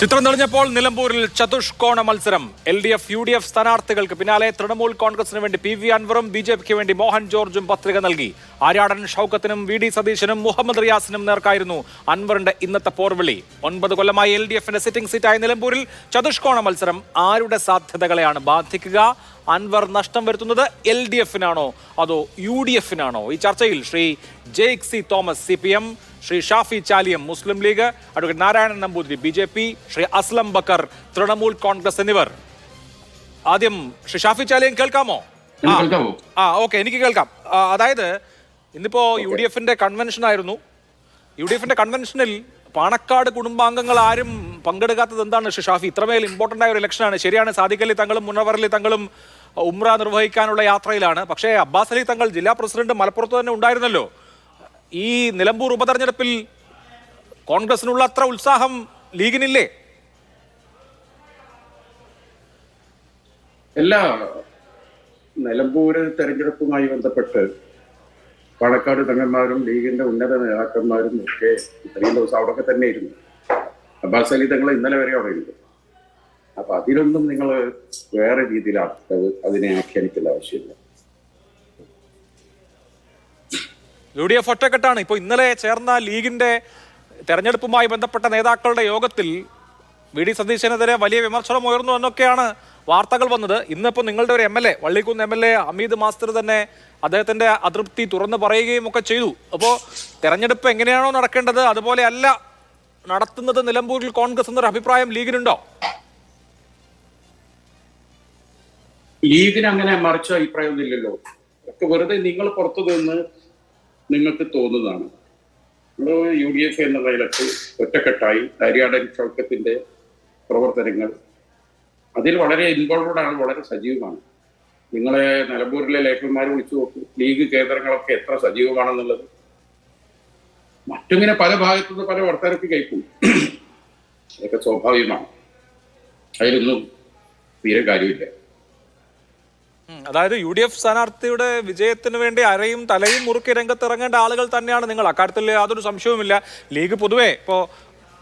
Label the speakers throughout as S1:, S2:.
S1: ചിത്രം തെളിഞ്ഞപ്പോൾ നിലമ്പൂരിൽ ചതുഷ്കോണ മത്സരം. LDF UDF സ്ഥാനാർത്ഥികൾക്ക് പിന്നാലെ തൃണമൂൽ കോൺഗ്രസിന് വേണ്ടി PV അൻവറും BJPക്ക് വേണ്ടി മോഹൻ ജോർജും പത്രിക നൽകി. ആര്യാടൻ ഷൗക്കത്തിനും VD സതീശനും മുഹമ്മദ് റിയാസിനും നേർക്കായിരുന്നു അൻവറിന്റെ ഇന്നത്തെ പോർവിളി. 9 കൊല്ലമായി LDFന്റെ സിറ്റിംഗ് സീറ്റായ നിലമ്പൂരിൽ ചതുഷ്കോണ മത്സരം ആരുടെ സാധ്യതകളെയാണ് ബാധിക്കുക? അൻവർ നഷ്ടം വരുത്തുന്നത് LDFനാണോ അതോ UDFനാണോ? ഈ ചർച്ചയിൽ Shri Jaick C Thomas CPM, Shri Shafi Chaliyam Muslim League, advocate Narayanan Namboothiri BJP, Shri Aslam Bakkar Trinamool Congress എന്നിവർ. ആദ്യം ശ്രീ ഷാഫി ചാലിയം കേൾക്കാമോ? ഓക്കെ, എനിക്ക് കേൾക്കാം. അതായത് ഇന്നിപ്പോ UDFന്റെ കൺവെൻഷൻ ആയിരുന്നു. UDFന്റെ കൺവെൻഷനിൽ പാണക്കാട് കുടുംബാംഗങ്ങൾ ആരും പങ്കെടുക്കാത്തത് എന്താണ് ശ്രീ ഷാഫി? ഇത്രമേൽ ഇമ്പോർട്ടന്റ് ആയ ഒരു ഇലക്ഷനാണ്. ശരിയാണ്, സാദിഖ് അലി തങ്ങളും മുനവർ അലി തങ്ങളും ഉംറ നിർവഹിക്കാനുള്ള യാത്രയിലാണ്. പക്ഷേ അബ്ബാസ് അലി തങ്ങൾ ജില്ലാ പ്രസിഡന്റ് മലപ്പുറത്ത് തന്നെ ഉണ്ടായിരുന്നല്ലോ. ഈ നിലമ്പൂർ ഉപതെരഞ്ഞെടുപ്പിൽ കോൺഗ്രസിനുള്ള അത്ര ഉത്സാഹം ലീഗിനില്ലേ?
S2: എല്ലാ നിലമ്പൂര് തെരഞ്ഞെടുപ്പുമായി ബന്ധപ്പെട്ട് പാണക്കാട് തങ്ങന്മാരും ലീഗിന്റെ ഉന്നത നേതാക്കന്മാരും ഒക്കെ ഇത്രയും ദിവസം അവിടെ തന്നെ ഇരുന്നു. അബ്ബാസ് അലി തങ്ങൾ ഇന്നലെ വരെ അവിടെ ഇരുന്നു. അപ്പൊ അതിലൊന്നും നിങ്ങൾ വേറെ രീതിയിലാണ് അതിനെ ആഖ്യാനിക്കേണ്ട ആവശ്യമില്ല.
S1: UDF ഒറ്റക്കെട്ടാണ്. ഇപ്പോൾ ഇന്നലെ ചേർന്ന ലീഗിന്റെ തെരഞ്ഞെടുപ്പുമായി ബന്ധപ്പെട്ട നേതാക്കളുടെ യോഗത്തിൽ VD സതീശനെതിരെ വലിയ വിമർശനം ഉയർന്നു എന്നൊക്കെയാണ് വാർത്തകൾ വന്നത്. ഇന്നിപ്പോൾ നിങ്ങളുടെ ഒരു MLA, Vallikkunnu MLA Hameed master തന്നെ അദ്ദേഹത്തിന്റെ അതൃപ്തി തുറന്നു പറയുകയും ഒക്കെ ചെയ്തു. അപ്പോൾ തെരഞ്ഞെടുപ്പ് എങ്ങനെയാണോ നടക്കേണ്ടത് അതുപോലെ അല്ല നടത്തുന്നത് നിലമ്പൂരിൽ കോൺഗ്രസ് എന്നൊരു അഭിപ്രായം ലീഗിനുണ്ടോ?
S2: ലീഗിന് അങ്ങനെ മറിച്ച അഭിപ്രായമൊന്നും ഇല്ലല്ലോ. ഒക്കെ വെറുതെ നിങ്ങൾ പുറത്തു നിന്ന് നിങ്ങൾക്ക് തോന്നുന്നതാണ്. UDF എന്നുള്ള ഇലക്ക് ഒറ്റക്കെട്ടായി ആര്യാടൻ ഷൗക്കത്തിന്റെ പ്രവർത്തനങ്ങൾ അതിൽ വളരെ ഇൻവോൾവഡ് ആണ്, വളരെ സജീവമാണ്. നിങ്ങളെ നിലമ്പൂരിലെ ലേഖകന്മാർ വിളിച്ചു നോക്കും, ലീഗ് കേന്ദ്രങ്ങളൊക്കെ എത്ര സജീവമാണെന്നുള്ളത്. മറ്റിങ്ങനെ പല ഭാഗത്തുനിന്ന് പല വർത്തമാനമൊക്കെ കേൾക്കും. അതൊക്കെ സ്വാഭാവികമാണ്, അതിലൊന്നും തീരെ കാര്യമില്ല.
S1: അതായത് UDF സ്ഥാനാർത്ഥിയുടെ വിജയത്തിന് വേണ്ടി അരയും തലയും മുറുക്കി രംഗത്തിറങ്ങേണ്ട ആളുകൾ തന്നെയാണ് നിങ്ങൾ. അക്കാര്യത്തിൽ യാതൊരു സംശയവുമില്ല. ലീഗ് പൊതുവെ ഇപ്പോൾ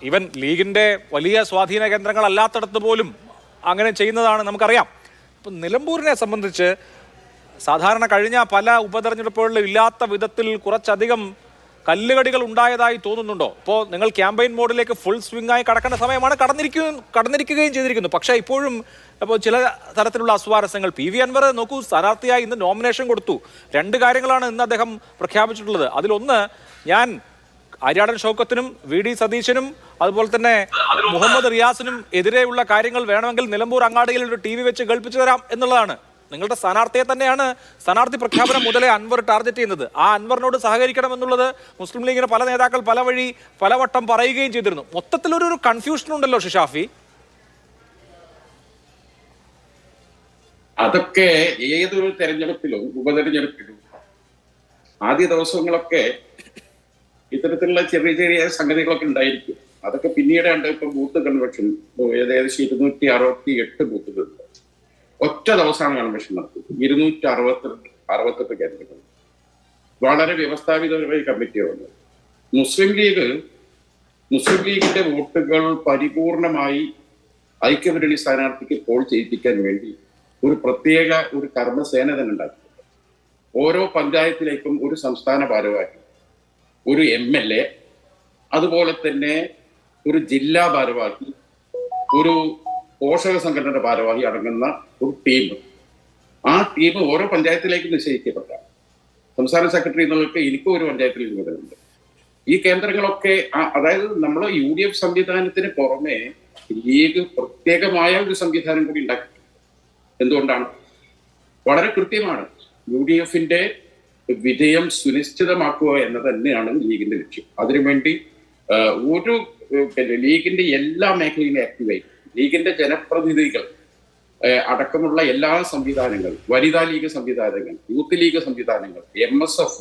S1: ഈവൻ ലീഗിന്റെ വലിയ സ്വാധീന കേന്ദ്രങ്ങളല്ലാത്തടത്ത് പോലും അങ്ങനെ ചെയ്യുന്നതാണ് നമുക്കറിയാം. ഇപ്പം നിലമ്പൂരിനെ സംബന്ധിച്ച് സാധാരണ കഴിഞ്ഞ പല ഉപതെരഞ്ഞെടുപ്പുകളിലും ഇല്ലാത്ത വിധത്തിൽ കുറച്ചധികം കല്ലുകടികൾ ഉണ്ടായതായി തോന്നുന്നുണ്ടോ? ഇപ്പോൾ നിങ്ങൾ ക്യാമ്പയിൻ മോഡിലേക്ക് ഫുൾ സ്വിംഗ് ആയി കടക്കേണ്ട സമയമാണ്, കടന്നിരിക്കുകയും ചെയ്തിരിക്കുന്നു. പക്ഷേ ഇപ്പോഴും അപ്പോൾ ചില തരത്തിലുള്ള അസ്വാരസ്യങ്ങൾ. PV അൻവർ നോക്കൂ, സ്ഥാനാർത്ഥിയായി ഇന്ന് നോമിനേഷൻ കൊടുത്തു. 2 കാര്യങ്ങളാണ് ഇന്ന് അദ്ദേഹം പ്രഖ്യാപിച്ചിട്ടുള്ളത്. അതിലൊന്ന്, ഞാൻ ആര്യാടൻ ഷൗക്കത്തിനും VD സതീശനും അതുപോലെ തന്നെ മുഹമ്മദ് റിയാസിനും എതിരെയുള്ള കാര്യങ്ങൾ വേണമെങ്കിൽ നിലമ്പൂർ അങ്ങാടിയിൽ ഒരു TV വെച്ച് കേൾപ്പിച്ചു തരാം എന്നുള്ളതാണ്. നിങ്ങളുടെ സ്ഥാനാർത്ഥിയെ തന്നെയാണ് സ്ഥാനാർത്ഥി പ്രഖ്യാപനം മുതലേ അൻവർ ടാർഗറ്റ് ചെയ്യുന്നത്. ആ അൻവറിനോട് സഹകരിക്കണം എന്നുള്ളത് മുസ്ലിം ലീഗിന് പല നേതാക്കൾ പലവട്ടം പറയുകയും ചെയ്തിരുന്നു. മൊത്തത്തിലൊരു കൺഫ്യൂഷൻ ഉണ്ടല്ലോ ഷിഷാഫി.
S2: അതൊക്കെ ഏതൊരു തെരഞ്ഞെടുപ്പിലും ഉപതെരഞ്ഞെടുപ്പിലും ആദ്യ ദിവസങ്ങളൊക്കെ ഇത്തരത്തിലുള്ള ചെറിയ ചെറിയ സംഗതികളൊക്കെ ഉണ്ടായിരിക്കും. അതൊക്കെ പിന്നീടാണ്ട് ഇപ്പൊ ബൂത്ത് കൺവെൻഷൻ ഏകദേശം 268 ബൂത്തുകളുണ്ട്. ഒറ്റ ദിവസമാണ് കൺവെൻഷൻ നടത്തിയത്. 268 കേന്ദ്രങ്ങൾ. വളരെ വ്യവസ്ഥാപിതമായ കമ്മിറ്റിയാണ്. മുസ്ലിം ലീഗിന്റെ വോട്ടുകൾ പരിപൂർണമായി ഐക്യമുന്നണി സ്ഥാനാർത്ഥിക്ക് പോൾ ചെയ്യിപ്പിക്കാൻ വേണ്ടി ഒരു പ്രത്യേക ഒരു കർമ്മസേന തന്നെ ഉണ്ടാക്കിയിട്ടുണ്ട്. ഓരോ പഞ്ചായത്തിലേക്കും ഒരു സംസ്ഥാന ഭാരവാഹി, ഒരു MLA, അതുപോലെ തന്നെ ഒരു ജില്ലാ ഭാരവാഹി, ഒരു പോഷക സംഘടനയുടെ ഭാരവാഹി അടങ്ങുന്ന ഒരു ടീം. ആ ടീം ഓരോ പഞ്ചായത്തിലേക്ക് നിശ്ചയിക്കപ്പെട്ട സംസ്ഥാന സെക്രട്ടറി എന്നുള്ളവർക്ക് എനിക്കും ഒരു പഞ്ചായത്തിൽ ചുമതലയുണ്ട്. ഈ കേന്ദ്രങ്ങളൊക്കെ അതായത് നമ്മൾ UDF സംവിധാനത്തിന് പുറമെ ലീഗ് പ്രത്യേകമായ ഒരു സംവിധാനം കൂടി ഉണ്ടാക്കി. എന്തുകൊണ്ടാണ്? വളരെ കൃത്യമാണ്. UDFന്റെ വിജയം സുനിശ്ചിതമാക്കുക എന്നത് തന്നെയാണ് ലീഗിന്റെ ലക്ഷ്യം. അതിനുവേണ്ടി ഒരു ലീഗിന്റെ എല്ലാ മേഖലയിലും ആക്റ്റീവായി ലീഗിന്റെ ജനപ്രതിനിധികൾ അടക്കമുള്ള എല്ലാ സംവിധാനങ്ങൾ, വനിതാ ലീഗ് സംവിധാനങ്ങൾ, യൂത്ത് ലീഗ് സംവിധാനങ്ങൾ, MSF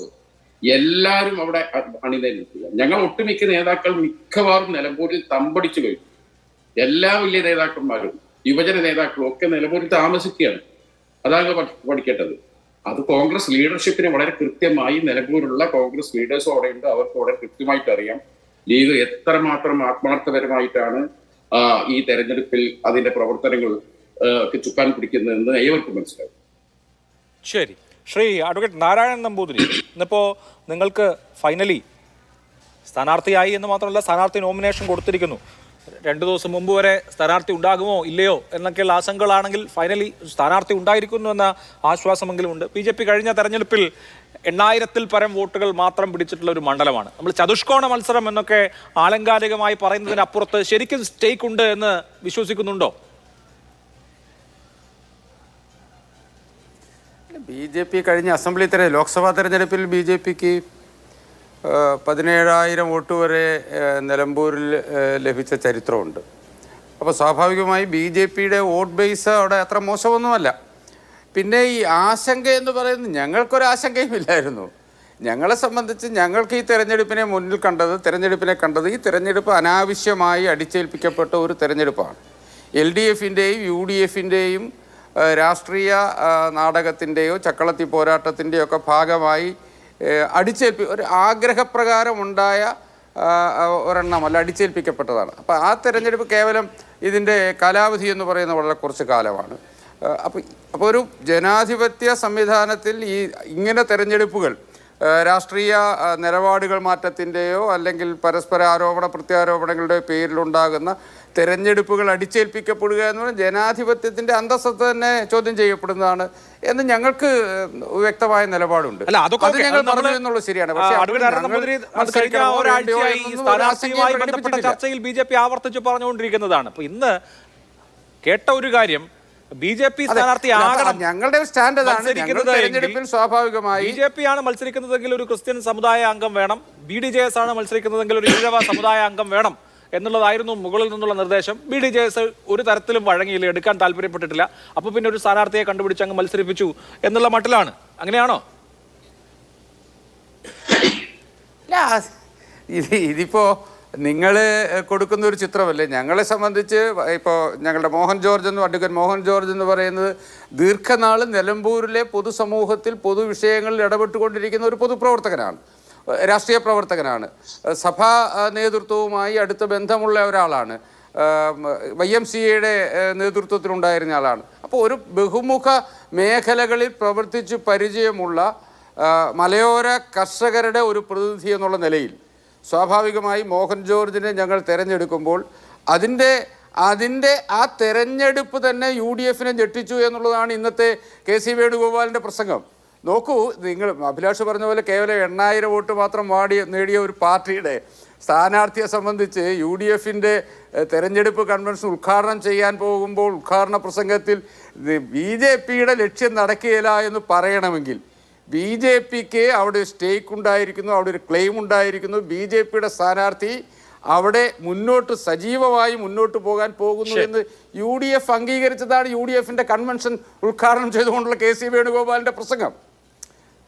S2: എല്ലാവരും അവിടെ അണിനിരക്കുക. ഞങ്ങൾ ഒട്ടുമിക്ക നേതാക്കൾ മിക്കവാറും നിലമ്പൂരിൽ തമ്പടിച്ചു കഴിഞ്ഞു. എല്ലാ വലിയ നേതാക്കന്മാരും യുവജന നേതാക്കളും ഒക്കെ നിലമ്പൂരിൽ താമസിക്കുകയാണ്. അതാണ് പഠിക്കേണ്ടത്. അത് കോൺഗ്രസ് ലീഡർഷിപ്പിന് വളരെ കൃത്യമായി നിലമ്പൂരുള്ള കോൺഗ്രസ് ലീഡേഴ്സും അവിടെയുണ്ട്. അവർക്ക് വളരെ കൃത്യമായിട്ട് അറിയാം ലീഗ് എത്രമാത്രം ആത്മാർത്ഥപരമായിട്ടാണ് ഈ തെരഞ്ഞെടുപ്പിൽ അതിന്റെ പ്രവർത്തനങ്ങൾ ചുക്കാൻ പിടിക്കുന്നതെന്ന് ഏവർക്കും മനസ്സിലാവും.
S1: ശരി, ശ്രീ അഡ്വക്കേറ്റ് നാരായണൻ നമ്പൂതിരി, ഇന്നിപ്പോ നിങ്ങൾക്ക് ഫൈനലി സ്ഥാനാർത്ഥിയായി എന്ന് മാത്രമല്ല സ്ഥാനാർത്ഥി നോമിനേഷൻ കൊടുത്തിരിക്കുന്നു. 2 ദിവസം മുമ്പ് വരെ സ്ഥാനാർത്ഥി ഉണ്ടാകുമോ ഇല്ലയോ എന്നൊക്കെയുള്ള ആശങ്കകളാണെങ്കിൽ ഫൈനലി സ്ഥാനാർത്ഥി ഉണ്ടായിരിക്കുന്നു എന്ന ആശ്വാസമെങ്കിലും ഉണ്ട്. BJP കഴിഞ്ഞ തെരഞ്ഞെടുപ്പിൽ 8000-ൽ പരം വോട്ടുകൾ മാത്രം പിടിച്ചിട്ടുള്ള ഒരു മണ്ഡലമാണ്. നമ്മൾ ചതുഷ്കോണ മത്സരം എന്നൊക്കെ ആലങ്കാരികമായി പറയുന്നതിനപ്പുറത്ത് ശരിക്കും സ്റ്റേക്ക് ഉണ്ട് എന്ന് വിശ്വസിക്കുന്നുണ്ടോ?
S3: BJP കഴിഞ്ഞ അസംബ്ലി ലോക്സഭാ തെരഞ്ഞെടുപ്പിൽ BJPക്ക് 17,000 വോട്ട് വരെ നിലമ്പൂരിൽ ലഭിച്ച ചരിത്രമുണ്ട്. അപ്പോൾ സ്വാഭാവികമായി BJPയുടെ വോട്ട് ബേസ് അവിടെ അത്ര മോശമൊന്നുമല്ല. പിന്നെ ഈ ആശങ്ക എന്ന് പറയുന്നത് ഞങ്ങൾക്കൊരാശങ്കയും ഇല്ലായിരുന്നു. ഞങ്ങളെ സംബന്ധിച്ച് ഞങ്ങൾക്ക് ഈ തെരഞ്ഞെടുപ്പിനെ കണ്ടത് ഈ തെരഞ്ഞെടുപ്പ് അനാവശ്യമായി അടിച്ചേൽപ്പിക്കപ്പെട്ട ഒരു തെരഞ്ഞെടുപ്പാണ്. LDFിൻ്റെയും UDFിൻ്റെയും രാഷ്ട്രീയ നാടകത്തിൻ്റെയോ ചക്കളത്തി പോരാട്ടത്തിൻ്റെയോ ഒക്കെ ഭാഗമായി ഒരു ആഗ്രഹപ്രകാരം ഉണ്ടായ ഒരെണ്ണമല്ല, അടിച്ചേൽപ്പിക്കപ്പെട്ടതാണ്. അപ്പോൾ ആ തെരഞ്ഞെടുപ്പ് കേവലം ഇതിൻ്റെ കാലാവധി എന്ന് പറയുന്നത് വളരെ കുറച്ച് കാലമാണ്. അപ്പോൾ ഒരു ജനാധിപത്യ സംവിധാനത്തിൽ ഇങ്ങനെ തെരഞ്ഞെടുപ്പുകൾ രാഷ്ട്രീയ നിലപാടുകൾ മാറ്റത്തിൻ്റെയോ അല്ലെങ്കിൽ പരസ്പര ആരോപണ പ്രത്യാരോപണങ്ങളുടെയോ പേരിലുണ്ടാകുന്ന തെരഞ്ഞെടുപ്പുകൾ അടിച്ചേൽപ്പിക്കപ്പെടുക എന്ന് പറഞ്ഞാൽ ജനാധിപത്യത്തിൻ്റെ അന്തസ്സത്ത തന്നെ ചോദ്യം ചെയ്യപ്പെടുന്നതാണ് എന്ന് ഞങ്ങൾക്ക് വ്യക്തമായ നിലപാടുണ്ട്. അത് ഞങ്ങൾ പറഞ്ഞു എന്നുള്ളത് ശരിയാണ്. പക്ഷേ
S1: ചർച്ചയിൽ BJP ആവർത്തിച്ച് പറഞ്ഞുകൊണ്ടിരിക്കുന്നതാണ്. അപ്പൊ ഇന്ന് കേട്ട ഒരു കാര്യം, BJP സ്ഥാനാർത്ഥി
S3: ഞങ്ങളുടെ സ്റ്റാൻഡ് തെരഞ്ഞെടുപ്പിൽ സ്വാഭാവികമായി
S1: BJP ആണ് മത്സരിക്കുന്നതെങ്കിൽ ഒരു ക്രിസ്ത്യൻ സമുദായ അംഗം വേണം, BDJS ആണ് മത്സരിക്കുന്നതെങ്കിൽ ഒരു ഈഴവ സമുദായ അംഗം വേണം എന്നുള്ളതായിരുന്നു മുകളിൽ നിന്നുള്ള നിർദ്ദേശം. BDJS ഒരു തരത്തിലും വഴങ്ങിയില്ല, എടുക്കാൻ താല്പര്യപ്പെട്ടിട്ടില്ല. അപ്പോൾ പിന്നെ ഒരു സ്ഥാനാർത്ഥിയെ കണ്ടുപിടിച്ച് അങ്ങ് മത്സരിപ്പിച്ചു എന്നുള്ള മട്ടിലാണ്. അങ്ങനെയാണോ?
S3: ഇതിപ്പോ നിങ്ങൾ കൊടുക്കുന്ന ഒരു ചിത്രമല്ലേ. ഞങ്ങളെ സംബന്ധിച്ച് ഇപ്പോൾ ഞങ്ങളുടെ അഡ്വക്കേറ്റ് മോഹൻ ജോർജ് എന്ന് പറയുന്നത് ദീർഘനാൾ നിലമ്പൂരിലെ പൊതുസമൂഹത്തിൽ പൊതുവിഷയങ്ങളിൽ ഇടപെട്ടുകൊണ്ടിരിക്കുന്ന ഒരു പൊതുപ്രവർത്തകനാണ്, രാഷ്ട്രീയ പ്രവർത്തകനാണ്, സഭാ നേതൃത്വവുമായി അടുത്ത ബന്ധമുള്ള ഒരാളാണ്, YMCAയുടെ നേതൃത്വത്തിലുണ്ടായിരുന്ന ആളാണ്. അപ്പോൾ ഒരു ബഹുമുഖ മേഖലകളിൽ പ്രവർത്തിച്ച് പരിചയമുള്ള മലയോര കർഷകരുടെ ഒരു പ്രതിനിധി എന്നുള്ള നിലയിൽ സ്വാഭാവികമായി മോഹൻ ജോർജിനെ ഞങ്ങൾ തിരഞ്ഞെടുക്കുമ്പോൾ അതിൻ്റെ ആ തെരഞ്ഞെടുപ്പ് തന്നെ UDFനെ ഞെട്ടിച്ചു എന്നുള്ളതാണ് ഇന്നത്തെ KC വേണുഗോപാലിൻ്റെ പ്രസംഗം. നോക്കൂ, നിങ്ങൾ അഭിലാഷ് പറഞ്ഞ പോലെ കേവലം 8000 വോട്ട് മാത്രം നേടിയ ഒരു പാർട്ടിയുടെ സ്ഥാനാർത്ഥിയെ സംബന്ധിച്ച് UDFിൻ്റെ തെരഞ്ഞെടുപ്പ് കൺവെൻഷൻ ഉദ്ഘാടനം ചെയ്യാൻ പോകുമ്പോൾ ഉദ്ഘാടന പ്രസംഗത്തിൽ BJPയുടെ ലക്ഷ്യം നടക്കുകയില്ല എന്ന് പറയണമെങ്കിൽ BJPക്ക് അവിടെ സ്റ്റേക്ക് ഉണ്ടായിരിക്കുന്നു, അവിടെ ഒരു ക്ലെയിം ഉണ്ടായിരിക്കുന്നു. BJPയുടെ സ്ഥാനാർത്ഥി അവിടെ സജീവമായി മുന്നോട്ട് പോകാൻ പോകുന്നു എന്ന് UDF അംഗീകരിച്ചതാണ് UDFിൻ്റെ കൺവെൻഷൻ ഉദ്ഘാടനം ചെയ്തുകൊണ്ടുള്ള KC വേണുഗോപാലിൻ്റെ പ്രസംഗം.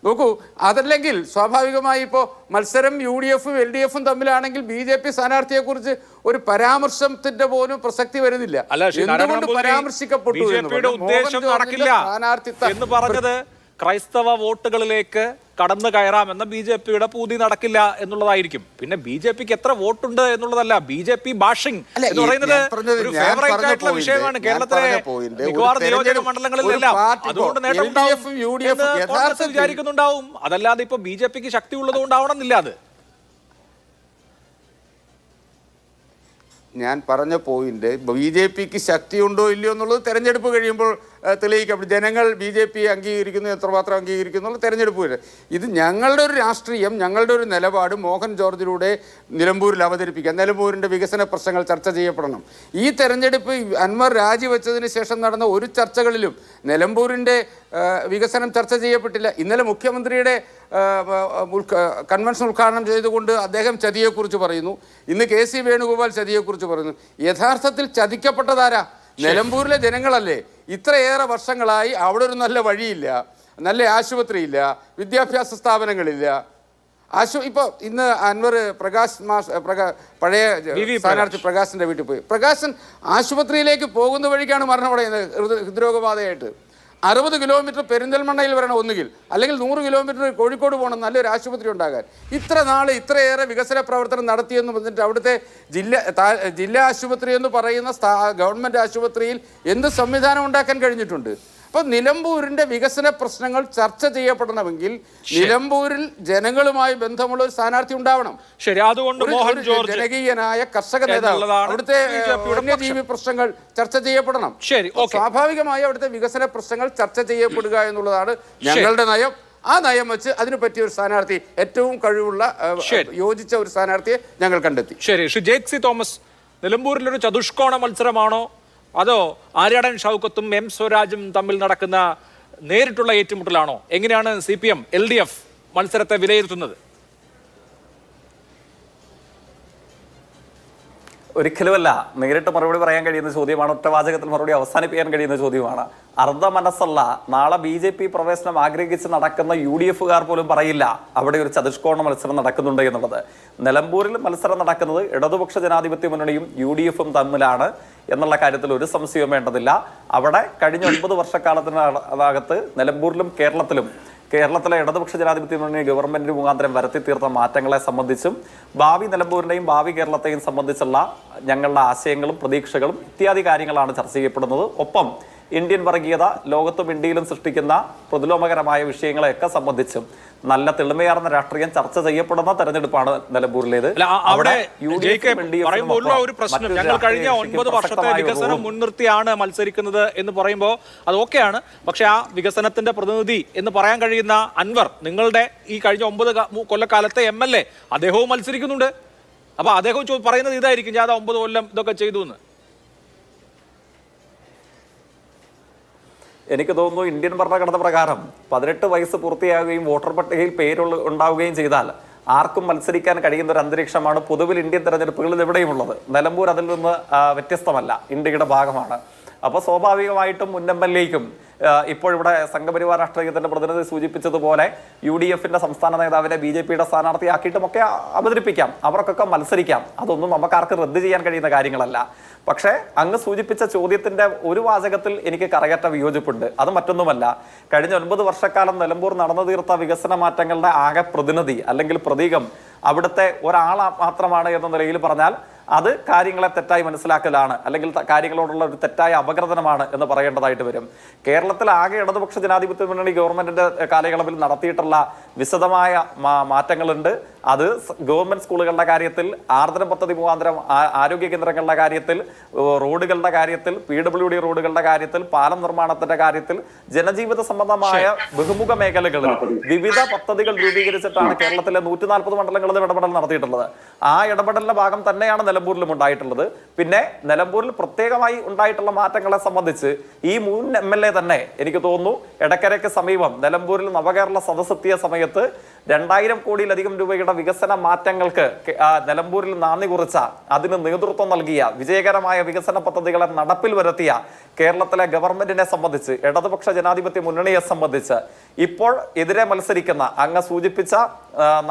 S3: നോക്കൂ, അതല്ലെങ്കിൽ സ്വാഭാവികമായി ഇപ്പോൾ മത്സരം UDFും LDFും തമ്മിലാണെങ്കിൽ BJP സ്ഥാനാർത്ഥിയെക്കുറിച്ച് ഒരു പരാമർശത്തിന്റെ പോലും പ്രസക്തി വരുന്നില്ല. എന്തുകൊണ്ട് പരാമർശിക്കപ്പെട്ടു
S1: എന്ന് പറഞ്ഞത് ക്രൈസ്തവ വോട്ടുകളിലേക്ക് കടന്നു കയറാമെന്ന BJPയുടെ പൂതി നടക്കില്ല എന്നുള്ളതായിരിക്കും. പിന്നെ BJPക്ക് എത്ര വോട്ടുണ്ട് എന്നുള്ളതല്ല, BJP ബാഷിംഗ് എന്ന് പറയുന്നത് ഒരു ഫേവറേറ്റ് ആയിട്ടുള്ള വിഷയമാണ് കേരളത്തിലെ മിക്കവാറും നിയോജക മണ്ഡലങ്ങളിലെല്ലാം. അതുകൊണ്ട് നേട്ടം വിചാരിക്കുന്നുണ്ടാവും. അതല്ലാതെ ഇപ്പൊ BJPക്ക് ശക്തി ഉള്ളത് കൊണ്ടാവണമെന്നില്ല. അത്
S3: ഞാൻ പറഞ്ഞ പോയിന്റ് BJPക്ക് ശക്തിയുണ്ടോ ഇല്ലയോ എന്നുള്ളത് തെരഞ്ഞെടുപ്പ് കഴിയുമ്പോൾ തെളിയിക്കപ്പെടും. ജനങ്ങൾ BJP അംഗീകരിക്കുന്നു, എത്രമാത്രം അംഗീകരിക്കുന്നു തെരഞ്ഞെടുപ്പ് വരെ. ഇത് ഞങ്ങളുടെ ഒരു രാഷ്ട്രീയം, ഞങ്ങളുടെ ഒരു നിലപാട് മോഹൻ ജോർജിലൂടെ നിലമ്പൂരിൽ അവതരിപ്പിക്കുക. നിലമ്പൂരിൻ്റെ വികസന പ്രശ്നങ്ങൾ ചർച്ച ചെയ്യപ്പെടണം. ഈ തെരഞ്ഞെടുപ്പ് അൻവർ രാജിവെച്ചതിന് ശേഷം നടന്ന ഒരു ചർച്ചകളിലും നിലമ്പൂരിൻ്റെ വികസനം ചർച്ച ചെയ്യപ്പെട്ടില്ല. ഇന്നലെ മുഖ്യമന്ത്രിയുടെ കൺവെൻഷൻ ഉദ്ഘാടനം ചെയ്തുകൊണ്ട് അദ്ദേഹം ചതിയെക്കുറിച്ച് പറയുന്നു. ഇന്ന് KC വേണുഗോപാൽ ചതിയെക്കുറിച്ച് പറയുന്നു. യഥാർത്ഥത്തിൽ ചതിക്കപ്പെട്ടതാരാ? നിലമ്പൂരിലെ ജനങ്ങളല്ലേ. ഇത്രയേറെ വർഷങ്ങളായി അവിടെ ഒരു നല്ല വഴിയില്ല, നല്ല ആശുപത്രിയില്ല, വിദ്യാഭ്യാസ സ്ഥാപനങ്ങളില്ല. ഇപ്പോൾ ഇന്ന് അൻവർ പഴയ സ്ഥാനാർത്ഥി പ്രകാശിൻ്റെ വീട്ടിൽ പോയി. പ്രകാശൻ ആശുപത്രിയിലേക്ക് പോകുന്ന വഴിക്കാണ് മരണമടയുന്നത് ഹൃദ്രോഗബാധയായിട്ട്. 60 കിലോമീറ്റർ പെരിന്തൽമണ്ണയിൽ വരണം ഒന്നുകിൽ, അല്ലെങ്കിൽ 100 കിലോമീറ്റർ കോഴിക്കോട് പോകണം നല്ലൊരു ആശുപത്രി ഉണ്ടാകാൻ. ഇത്ര നാൾ ഇത്രയേറെ വികസന പ്രവർത്തനം നടത്തിയെന്ന് പറഞ്ഞിട്ട് അവിടുത്തെ ജില്ലാ ആശുപത്രി എന്ന് പറയുന്ന ഗവൺമെൻറ് ആശുപത്രിയിൽ എന്ത് സംവിധാനം ഉണ്ടാക്കാൻ കഴിഞ്ഞിട്ടുണ്ട്? അപ്പോൾ നിലമ്പൂരിൻ്റെ വികസന പ്രശ്നങ്ങൾ ചർച്ച ചെയ്യപ്പെടണമെങ്കിൽ നിലമ്പൂരിൽ ജനങ്ങളുമായി ബന്ധമുള്ള ഒരു സ്ഥാനാർത്ഥി ഉണ്ടാവണം.
S1: ശരി, അതുകൊണ്ട് മോഹൻ ജോർജ്
S3: ജനകീയനായ കർഷക നേതാവ്, അവിടുത്തെ വന്യജീവി പ്രശ്നങ്ങൾ ചർച്ച ചെയ്യപ്പെടണം.
S1: ശരി,
S3: സ്വാഭാവികമായി അവിടുത്തെ വികസന പ്രശ്നങ്ങൾ ചർച്ച ചെയ്യപ്പെടുക എന്നുള്ളതാണ് ഞങ്ങളുടെ നയം. ആ നയം വെച്ച് അതിനു പറ്റിയ ഒരു സ്ഥാനാർത്ഥി, ഏറ്റവും കഴിവുള്ള യോജിച്ച ഒരു സ്ഥാനാർത്ഥിയെ ഞങ്ങൾ കണ്ടെത്തി.
S1: ശരി, ശ്രീ ജേക്സി തോമസ്, നിലമ്പൂരിലൊരു ചതുഷ്കോണ മത്സരമാണോ അതോ ആര്യാടൻ ഷൗക്കത്തും എം സ്വരാജും തമ്മിൽ നടക്കുന്ന നേരിട്ടുള്ള ഏറ്റുമുട്ടലാണോ? എങ്ങനെയാണ് CPM LDF മത്സരത്തെ വിലയിരുത്തുന്നത്?
S4: ഒരിക്കലുമല്ല നേരിട്ട് മറുപടി പറയാൻ കഴിയുന്ന ചോദ്യമാണ്, ഒറ്റവാചകത്തിൽ മറുപടി അവസാനിപ്പിക്കാൻ കഴിയുന്ന ചോദ്യമാണ്. അർദ്ധ മനസ്സല്ല, നാളെ BJP പ്രവേശനം ആഗ്രഹിച്ച് നടക്കുന്ന UDF-കാർ പോലും പറയില്ല അവിടെ ഒരു ചതുഷ്കോണ മത്സരം നടക്കുന്നുണ്ട് എന്നുള്ളത്. നിലമ്പൂരിൽ മത്സരം നടക്കുന്നത് ഇടതുപക്ഷ ജനാധിപത്യ മുന്നണിയും UDF-ഉം തമ്മിലാണ് എന്നുള്ള കാര്യത്തിൽ ഒരു സംശയവും വേണ്ടതില്ല. അവിടെ കഴിഞ്ഞ 9 വർഷക്കാലത്തിനകത്ത് നിലമ്പൂരിലും കേരളത്തിലെ ഇടതുപക്ഷ ജനാധിപത്യ മുന്നണി ഗവൺമെന്റ് മുഖാന്തരം വരുത്തി തീർത്ത മാറ്റങ്ങളെ സംബന്ധിച്ചും ഭാവി നിലമ്പൂരിനെയും ഭാവി കേരളത്തെയും സംബന്ധിച്ചുള്ള ഞങ്ങളുടെ ആശയങ്ങളും പ്രതീക്ഷകളും ഇത്യാദി കാര്യങ്ങളാണ് ചർച്ച ചെയ്യപ്പെടുന്നത്. ഒപ്പം ഇന്ത്യൻ വർഗീയത ലോകത്തും ഇന്ത്യയിലും സൃഷ്ടിക്കുന്ന പ്രതിലോമകരമായ വിഷയങ്ങളെയൊക്കെ സംബന്ധിച്ചും നല്ല തെളിമയാർന്ന രാഷ്ട്രീയം ചർച്ച ചെയ്യപ്പെടുന്ന തെരഞ്ഞെടുപ്പാണ് നിലമ്പൂരിലേത്.
S1: ഒരു പ്രശ്നം, ഞങ്ങൾ കഴിഞ്ഞ 9 വർഷത്തെ വികസനം മുൻനിർത്തിയാണ് മത്സരിക്കുന്നത് എന്ന് പറയുമ്പോൾ അത് ഓക്കെയാണ്. പക്ഷെ ആ വികസനത്തിന്റെ പ്രതിനിധി എന്ന് പറയാൻ കഴിയുന്ന അൻവർ, നിങ്ങളുടെ ഈ കഴിഞ്ഞ 9 കൊല്ലക്കാലത്തെ MLA, അദ്ദേഹവും മത്സരിക്കുന്നുണ്ട്. അപ്പൊ അദ്ദേഹം പറയുന്നത് ഇതായിരിക്കും, ഞാൻ 9 കൊല്ലം ഇതൊക്കെ ചെയ്തു എന്ന്.
S4: എനിക്ക് തോന്നുന്നു ഇന്ത്യൻ ഭരണഘടന പ്രകാരം 18 വയസ്സ് പൂർത്തിയാകുകയും വോട്ടർ പട്ടികയിൽ ഉണ്ടാവുകയും ചെയ്താൽ ആർക്കും മത്സരിക്കാൻ കഴിയുന്ന ഒരു അന്തരീക്ഷമാണ് പൊതുവിൽ ഇന്ത്യൻ തെരഞ്ഞെടുപ്പുകളിൽ എവിടെയുമുള്ളത്. നിലമ്പൂർ അതിൽ നിന്ന് വ്യത്യസ്തമല്ല, ഇന്ത്യയുടെ ഭാഗമാണ്. അപ്പോൾ സ്വാഭാവികമായിട്ടും മുൻ MLA-ക്കും ഇപ്പോൾ ഇവിടെ സംഘപരിവാർ രാഷ്ട്രീയത്തിന്റെ പ്രതിനിധി സൂചിപ്പിച്ചതുപോലെ UDF-ന്റെ സംസ്ഥാന നേതാവിനെ BJP-യുടെ സ്ഥാനാർത്ഥിയാക്കിയിട്ടുമൊക്കെ അവതരിപ്പിക്കാം, അവർക്കൊക്കെ മത്സരിക്കാം. അതൊന്നും നമുക്കാർക്ക് റദ്ദ് ചെയ്യാൻ കഴിയുന്ന കാര്യങ്ങളല്ല. പക്ഷേ അങ്ങ് സൂചിപ്പിച്ച ചോദ്യത്തിന്റെ ഒരു വാചകത്തിൽ എനിക്ക് കറയറ്റ വിയോജിപ്പുണ്ട്. അത് മറ്റൊന്നുമല്ല, കഴിഞ്ഞ 9 വർഷക്കാലം നിലമ്പൂർ നടന്നു തീർത്ത വികസന മാറ്റങ്ങളുടെ ആകെ പ്രതിനിധി അല്ലെങ്കിൽ പ്രതീകം അവിടുത്തെ ഒരാൾ മാത്രമാണ് എന്ന നിലയിൽ പറഞ്ഞാൽ അത് കാര്യങ്ങളെ തെറ്റായി മനസ്സിലാക്കലാണ്, അല്ലെങ്കിൽ കാര്യങ്ങളോടുള്ള ഒരു തെറ്റായ അപഗ്രഥനമാണ് എന്ന് പറയേണ്ടതായിട്ട് വരും. കേരളത്തിൽ ആകെ ഇടതുപക്ഷ ജനാധിപത്യ മുന്നണി ഗവൺമെന്റിന്റെ കാലയളവിൽ നടത്തിയിട്ടുള്ള വിശദമായ മാറ്റങ്ങളുണ്ട്. അത് ഗവൺമെന്റ് സ്കൂളുകളുടെ കാര്യത്തിൽ, ആർദ്രം പദ്ധതി മുഖാന്തരം ആരോഗ്യ കേന്ദ്രങ്ങളുടെ കാര്യത്തിൽ, റോഡുകളുടെ കാര്യത്തിൽ, PWD റോഡുകളുടെ കാര്യത്തിൽ, പാലം നിർമ്മാണത്തിന്റെ കാര്യത്തിൽ, ജനജീവിത സംബന്ധമായ ബഹുമുഖ മേഖലകളിൽ വിവിധ പദ്ധതികൾ രൂപീകരിച്ചിട്ടാണ് കേരളത്തിലെ 140 മണ്ഡലങ്ങളിൽ ഇടപെടൽ നടത്തിയിട്ടുള്ളത്. ആ ഇടപെടലിന്റെ ഭാഗം തന്നെയാണ് നിലമ്പൂരിലും ഉണ്ടായിട്ടുള്ളത്. പിന്നെ നിലമ്പൂരിൽ പ്രത്യേകമായി ഉണ്ടായിട്ടുള്ള മാറ്റങ്ങളെ സംബന്ധിച്ച് ഈ മുൻ MLA തന്നെ എനിക്ക് തോന്നുന്നു എടക്കരയ്ക്ക് സമീപം നിലമ്പൂരിൽ നവകേരള സദസ്സെത്തിയ സമയത്ത് 2000 കോടിയിലധികം രൂപയുടെ വികസന മാറ്റങ്ങൾക്ക് നിലമ്പൂരിൽ നാന്ദി കുറിച്ച, അതിന് നേതൃത്വം നൽകിയ, വിജയകരമായ വികസന പദ്ധതികളെ നടപ്പിൽ വരുത്തിയ കേരളത്തിലെ ഗവൺമെന്റിനെ സംബന്ധിച്ച്, ഇടതുപക്ഷ ജനാധിപത്യ മുന്നണിയെ സംബന്ധിച്ച് ഇപ്പോൾ എതിരെ മത്സരിക്കുന്ന അങ്ങ് സൂചിപ്പിച്ച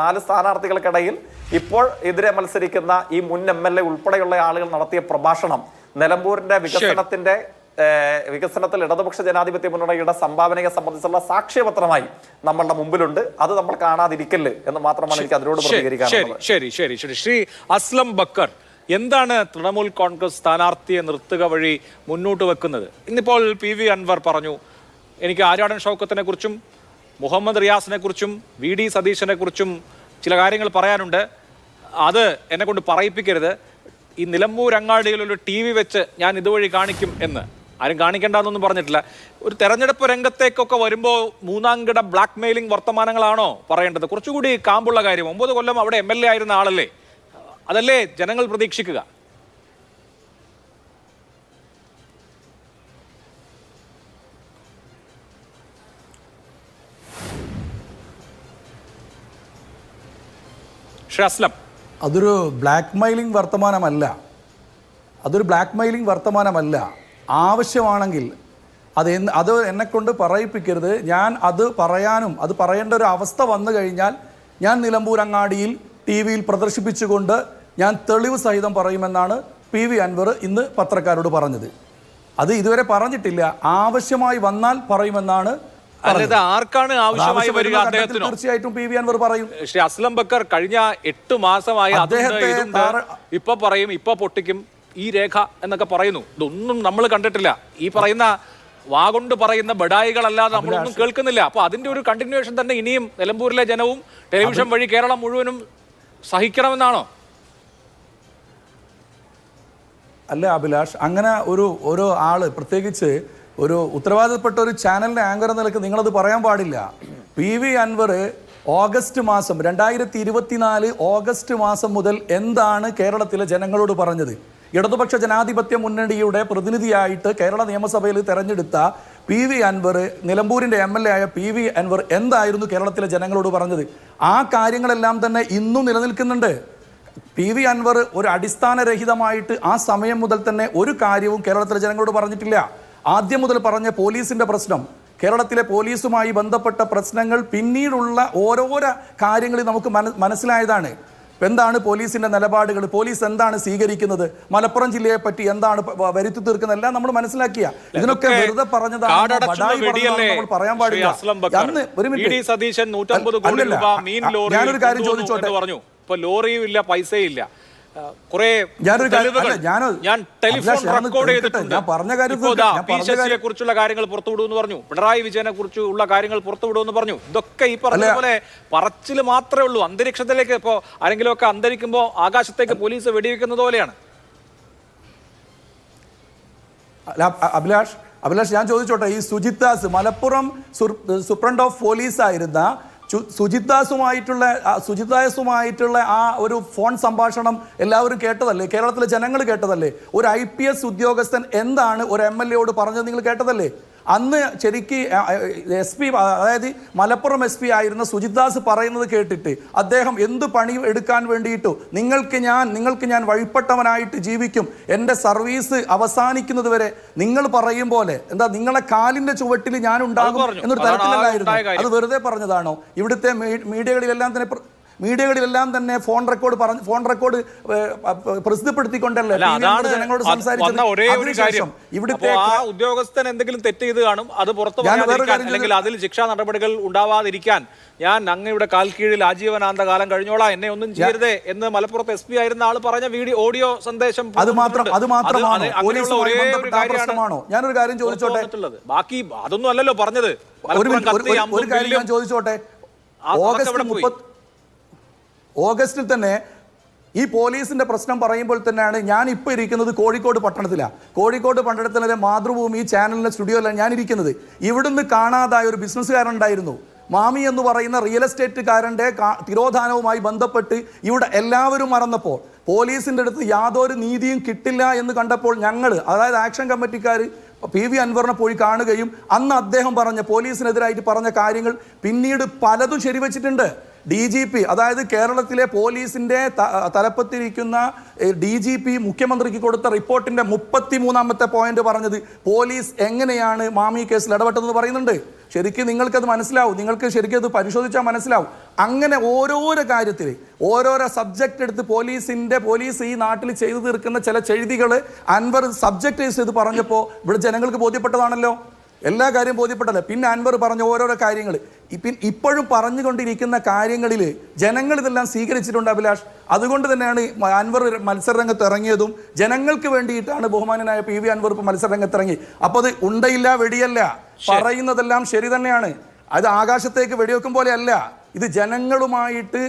S4: 4 സ്ഥാനാർത്ഥികൾക്കിടയിൽ ഇപ്പോൾ എതിരെ മത്സരിക്കുന്ന ഈ മുൻ MLA ഉൾപ്പെടെയുള്ള ആളുകൾ നടത്തിയ പ്രഭാഷണം നിലമ്പൂരിന്റെ വികസനത്തിൽ ഇടതുപക്ഷ ജനാധിപത്യ മുന്നണിയുടെ സംഭാവനയെ സംബന്ധിച്ചുള്ള സാക്ഷ്യപത്രമായി നമ്മളുടെ മുമ്പിലുണ്ട്. അത് നമ്മൾ കാണാതിരിക്കല് എന്ന് മാത്രമാണ് എനിക്ക് അതിനോട് പ്രതികരിക്കാനുള്ളത്.
S1: ശരി. ശ്രീ അസ്ലം ബക്കർ, എന്താണ് തൃണമൂൽ കോൺഗ്രസ് സ്ഥാനാർത്ഥിയെ നിർത്തുക വഴി മുന്നോട്ട് വെക്കുന്നത്? ഇന്നിപ്പോൾ PV അൻവർ പറഞ്ഞു, എനിക്ക് ആര്യാടൻ ഷൗക്കത്തിനെ കുറിച്ചും മുഹമ്മദ് റിയാസിനെ കുറിച്ചും VD സതീശനെ കുറിച്ചും ചില കാര്യങ്ങൾ പറയാനുണ്ട്, അത് എന്നെ കൊണ്ട് പറയിപ്പിക്കരുത്. ഈ നിലമ്പൂർ അങ്ങാടിയിൽ ഒരു TV വെച്ച് ഞാൻ ഇതുവഴി കാണിക്കും എന്ന്. ആരും കാണിക്കേണ്ടെന്നൊന്നും പറഞ്ഞിട്ടില്ല. ഒരു തെരഞ്ഞെടുപ്പ് രംഗത്തേക്കൊക്കെ വരുമ്പോൾ മൂന്നാംകിട ബ്ലാക്ക് മെയിലിംഗ് വർത്തമാനങ്ങളാണോ പറയേണ്ടത്? കുറച്ചുകൂടി കാമ്പുള്ള കാര്യം. 9 കൊല്ലം അവിടെ MLA ആയിരുന്ന ആളല്ലേ, അതല്ലേ ജനങ്ങൾ പ്രതീക്ഷിക്കുക?
S5: അതൊരു ബ്ലാക്ക് മെയിലിംഗ് വർത്തമാനമല്ല. ആവശ്യമാണെങ്കിൽ അത് എന്നെക്കൊണ്ട് പറയിപ്പിക്കരുത്. ഞാൻ അത് പറയാനും അത് പറയേണ്ട ഒരു അവസ്ഥ വന്നു കഴിഞ്ഞാൽ ഞാൻ നിലമ്പൂർ അങ്ങാടിയിൽ TV-യിൽ പ്രദർശിപ്പിച്ചുകൊണ്ട് ഞാൻ തെളിവ് സഹിതം പറയുമെന്നാണ് PV അൻവർ ഇന്ന് പത്രക്കാരോട് പറഞ്ഞത്. അത് ഇതുവരെ പറഞ്ഞിട്ടില്ല. ആവശ്യമായി വന്നാൽ പറയുമെന്നാണ്
S1: അല്ലാതെ ആർക്കാണ് ആവശ്യമായി വരിക? അദ്ദേഹത്തിനോ?
S5: തീർച്ചയായിട്ടും പി വി അൻവർ പറയും.
S1: ശ്രീ അസ്ലം ബക്കർ കഴിഞ്ഞ 8 മാസമായി ഇപ്പൊ പറയും, ഇപ്പൊ പൊട്ടിക്കും, ഈ രേഖ എന്നൊക്കെ പറയുന്നു. ഇതൊന്നും നമ്മൾ കണ്ടിട്ടില്ല. ഈ പറയുന്ന വാഗൊണ്ട് പറയുന്ന ബഡായികളല്ലാതെ നമ്മളൊന്നും കേൾക്കുന്നില്ല. അപ്പൊ അതിന്റെ ഒരു കണ്ടിന്യൂവേഷൻ തന്നെ ഇനിയും നിലമ്പൂരിലെ ജനവും ടെലിവിഷൻ വഴി കേരളം മുഴുവനും സഹിക്കണമെന്നാണോ?
S5: അല്ല അഭിലാഷ്, അങ്ങനെ ഒരു ആള്, പ്രത്യേകിച്ച് ഒരു ഉത്തരവാദിത്തപ്പെട്ട ഒരു ചാനലിന്റെ ആങ്കർ എന്ന നിലക്ക് നിങ്ങളത് പറയാൻ പാടില്ല. പി വി അൻവർ ഓഗസ്റ്റ് മാസം 2024 ഓഗസ്റ്റ് മാസം മുതൽ എന്താണ് കേരളത്തിലെ ജനങ്ങളോട് പറഞ്ഞത്? ഇടതുപക്ഷ ജനാധിപത്യ മുന്നണിയുടെ പ്രതിനിധിയായിട്ട് കേരള നിയമസഭയിൽ തെരഞ്ഞെടുത്ത പി വി അൻവർ, നിലമ്പൂരിന്റെ MLA ആയ പി വി അൻവർ എന്തായിരുന്നു കേരളത്തിലെ ജനങ്ങളോട് പറഞ്ഞത്? ആ കാര്യങ്ങളെല്ലാം തന്നെ ഇന്നും നിലനിൽക്കുന്നുണ്ട്. പി വി അൻവർ ഒരു അടിസ്ഥാനരഹിതമായിട്ട് ആ സമയം മുതൽ തന്നെ ഒരു കാര്യവും കേരളത്തിലെ ജനങ്ങളോട് പറഞ്ഞിട്ടില്ല. ആദ്യം മുതൽ പറഞ്ഞ പോലീസിന്റെ പ്രശ്നം, കേരളത്തിലെ പോലീസുമായി ബന്ധപ്പെട്ട പ്രശ്നങ്ങൾ പിന്നീടുള്ള ഓരോരോ കാര്യങ്ങളിൽ നമുക്ക് മനസ്സിലായതാണ്. എന്താണ് പോലീസിന്റെ നിലപാടുകൾ, പോലീസ് എന്താണ് സ്വീകരിക്കുന്നത്, മലപ്പുറം ജില്ലയെ പറ്റി എന്താണ് വരുത്തി തീർക്കുന്നത്, എല്ലാം നമ്മൾ മനസ്സിലാക്കിയ. ഇതിനൊക്കെ വെറുതെ പറഞ്ഞതാണ്, നമ്മൾ പറയാൻ പാടില്ല. ഞാനൊരു കാര്യം ചോദിച്ചോട്ടെ,
S1: ഇപ്പൊ ലോറിയും ഇല്ല, പൈസയും ഇല്ല. കുറിച്ചുള്ള കാര്യങ്ങൾ പുറത്തുവിടുമെന്ന് പറഞ്ഞു, പിണറായി വിജയനെ കുറിച്ചുള്ള കാര്യങ്ങൾ പുറത്തുവിടുമെന്ന് പറഞ്ഞു. ഇതൊക്കെ ഈ പറഞ്ഞ പോലെ പറച്ചില് മാത്രമേ ഉള്ളൂ. അന്തരീക്ഷത്തിലേക്ക് ഇപ്പോ ആരെങ്കിലും ഒക്കെ അന്തരിക്കുമ്പോ ആകാശത്തേക്ക് പോലീസ് വെടിവെക്കുന്നത് പോലെയാണ്.
S5: അഭിലാഷ് ഞാൻ ചോദിച്ചോട്ടെ, ഈ Sujith Das Malappuram superintendent of police ആയിരുന്ന സുജിത് ദാസുമായിട്ടുള്ള ആ ഒരു ഫോൺ സംഭാഷണം എല്ലാവരും കേട്ടതല്ലേ? കേരളത്തിലെ ജനങ്ങൾ കേട്ടതല്ലേ? ഒരു IPS ഉദ്യോഗസ്ഥൻ എന്താണ് ഒരു MLA പറഞ്ഞത് നിങ്ങൾ കേട്ടതല്ലേ? അന്ന് ശരിക്ക് SP, അതായത് മലപ്പുറം SP ആയിരുന്ന സുജിത് ദാസ് പറയുന്നത് കേട്ടിട്ട് അദ്ദേഹം എന്ത് പണി എടുക്കാൻ വേണ്ടിയിട്ടു നിങ്ങൾക്ക് ഞാൻ വഴിപ്പെട്ടവനായിട്ട് ജീവിക്കും, എൻ്റെ സർവീസ് അവസാനിക്കുന്നത് വരെ നിങ്ങൾ പറയും പോലെ എന്താ നിങ്ങളെ കാലിന്റെ ചുവട്ടിൽ ഞാൻ ഉണ്ടാകും എന്നൊരു തരത്തിലല്ലായിരുന്നു. അത് വെറുതെ പറഞ്ഞതാണോ? ഇവിടുത്തെ മീഡിയകളിലെല്ലാം തന്നെ ഫോൺ റെക്കോർഡ് പ്രസിദ്ധപ്പെടുത്തിക്കൊണ്ടല്ലേ ജനങ്ങളോട് സംസാരിച്ചത്.
S1: ഇവിടുത്തെ ഉദ്യോഗസ്ഥൻ എന്തെങ്കിലും തെറ്റ് ചെയ്ത് കാണും, അത് പുറത്തു അല്ലെങ്കിൽ അതിൽ ശിക്ഷാ നടപടികൾ ഉണ്ടാവാതിരിക്കാൻ ഞാൻ അങ്ങയുടെ കാൽക്കീഴിൽ ആജീവനാന്ത കാലം കഴിഞ്ഞോളാം, എന്നെ ഒന്നും ചെയ്യരുതേ എന്ന് മലപ്പുറത്ത് SP ആയിരുന്ന ആള് പറഞ്ഞ ഓഡിയോ സന്ദേശം.
S5: ഞാനൊരു കാര്യം ചോദിച്ചോട്ടെ,
S1: ബാക്കി അതൊന്നും അല്ലല്ലോ പറഞ്ഞത്.
S5: ഒരു കാര്യം ഞാൻ ചോദിച്ചോട്ടെ, ഓഗസ്റ്റിൽ തന്നെ ഈ പോലീസിന്റെ പ്രശ്നം പറയുമ്പോൾ തന്നെയാണ് ഞാൻ ഇപ്പോൾ ഇരിക്കുന്നത് കോഴിക്കോട് പട്ടണത്തിലാണ്. കോഴിക്കോട് പട്ടണത്തിലെ മാതൃഭൂമി ഈ ചാനലിന്റെ സ്റ്റുഡിയോയിലാണ് ഞാൻ ഇരിക്കുന്നത്. ഇവിടുന്ന് കാണാതായ ഒരു ബിസിനസ്സുകാരൻ ഉണ്ടായിരുന്നു. മാമി എന്ന് പറയുന്ന റിയൽ എസ്റ്റേറ്റുകാരൻ്റെ തിരോധാനവുമായി ബന്ധപ്പെട്ട് ഇവിടെ എല്ലാവരും മറന്നപ്പോൾ, പോലീസിൻ്റെ അടുത്ത് യാതൊരു നീതിയും കിട്ടില്ല എന്ന് കണ്ടപ്പോൾ ഞങ്ങൾ, അതായത് ആക്ഷൻ കമ്മിറ്റിക്കാർ പി വി അൻവറിനെ പോയി കാണുകയും അന്ന് അദ്ദേഹം പറഞ്ഞ പോലീസിനെതിരായിട്ട് പറഞ്ഞ കാര്യങ്ങൾ പിന്നീട് പലതും ശരിവച്ചിട്ടുണ്ട്. DGP, അതായത് കേരളത്തിലെ പോലീസിന്റെ തലപ്പത്തിരിക്കുന്ന DGP മുഖ്യമന്ത്രിക്ക് കൊടുത്ത റിപ്പോർട്ടിന്റെ 33ാമത്തെ പോയിന്റ് പറഞ്ഞത് പോലീസ് എങ്ങനെയാണ് മാമി കേസിൽ ഇടപെട്ടതെന്ന് പറയുന്നുണ്ട്. ശരിക്കും നിങ്ങൾക്കത് മനസ്സിലാവും, നിങ്ങൾക്ക് ശരിക്കും അത് പരിശോധിച്ചാൽ മനസ്സിലാവും. അങ്ങനെ ഓരോരോ കാര്യത്തിൽ ഓരോരോ സബ്ജക്റ്റ് എടുത്ത് പോലീസ് ഈ നാട്ടിൽ ചെയ്തു തീർക്കുന്ന ചില ചെയ്തികൾ അൻവർ സബ്ജക്റ്റ് ചെയ്ത് പറഞ്ഞപ്പോൾ ഇവിടെ ജനങ്ങൾക്ക് ബോധ്യപ്പെട്ടതാണല്ലോ, എല്ലാ കാര്യം ബോധ്യപ്പെട്ടല്ലേ. പിന്നെ അൻവർ പറഞ്ഞ ഓരോരോ കാര്യങ്ങൾ ഇപ്പോഴും പറഞ്ഞുകൊണ്ടിരിക്കുന്ന കാര്യങ്ങളിൽ ജനങ്ങൾ ഇതെല്ലാം സ്വീകരിച്ചിട്ടുണ്ട് അഭിലാഷ്. അതുകൊണ്ട് തന്നെയാണ് അൻവർ മത്സരരംഗത്ത് ഇറങ്ങിയതും ജനങ്ങൾക്ക് വേണ്ടിയിട്ടാണ് ബഹുമാനനായ പി വി അൻവർ ഇപ്പോൾ മത്സരരംഗത്ത് ഇറങ്ങി. അപ്പോൾ അത് ഉണ്ടയില്ല വെടിയല്ല, പറയുന്നതെല്ലാം ശരി തന്നെയാണ്. അത് ആകാശത്തേക്ക് വെടിവെക്കും പോലെ അല്ല, ഇത് ജനങ്ങളുമായിട്ട്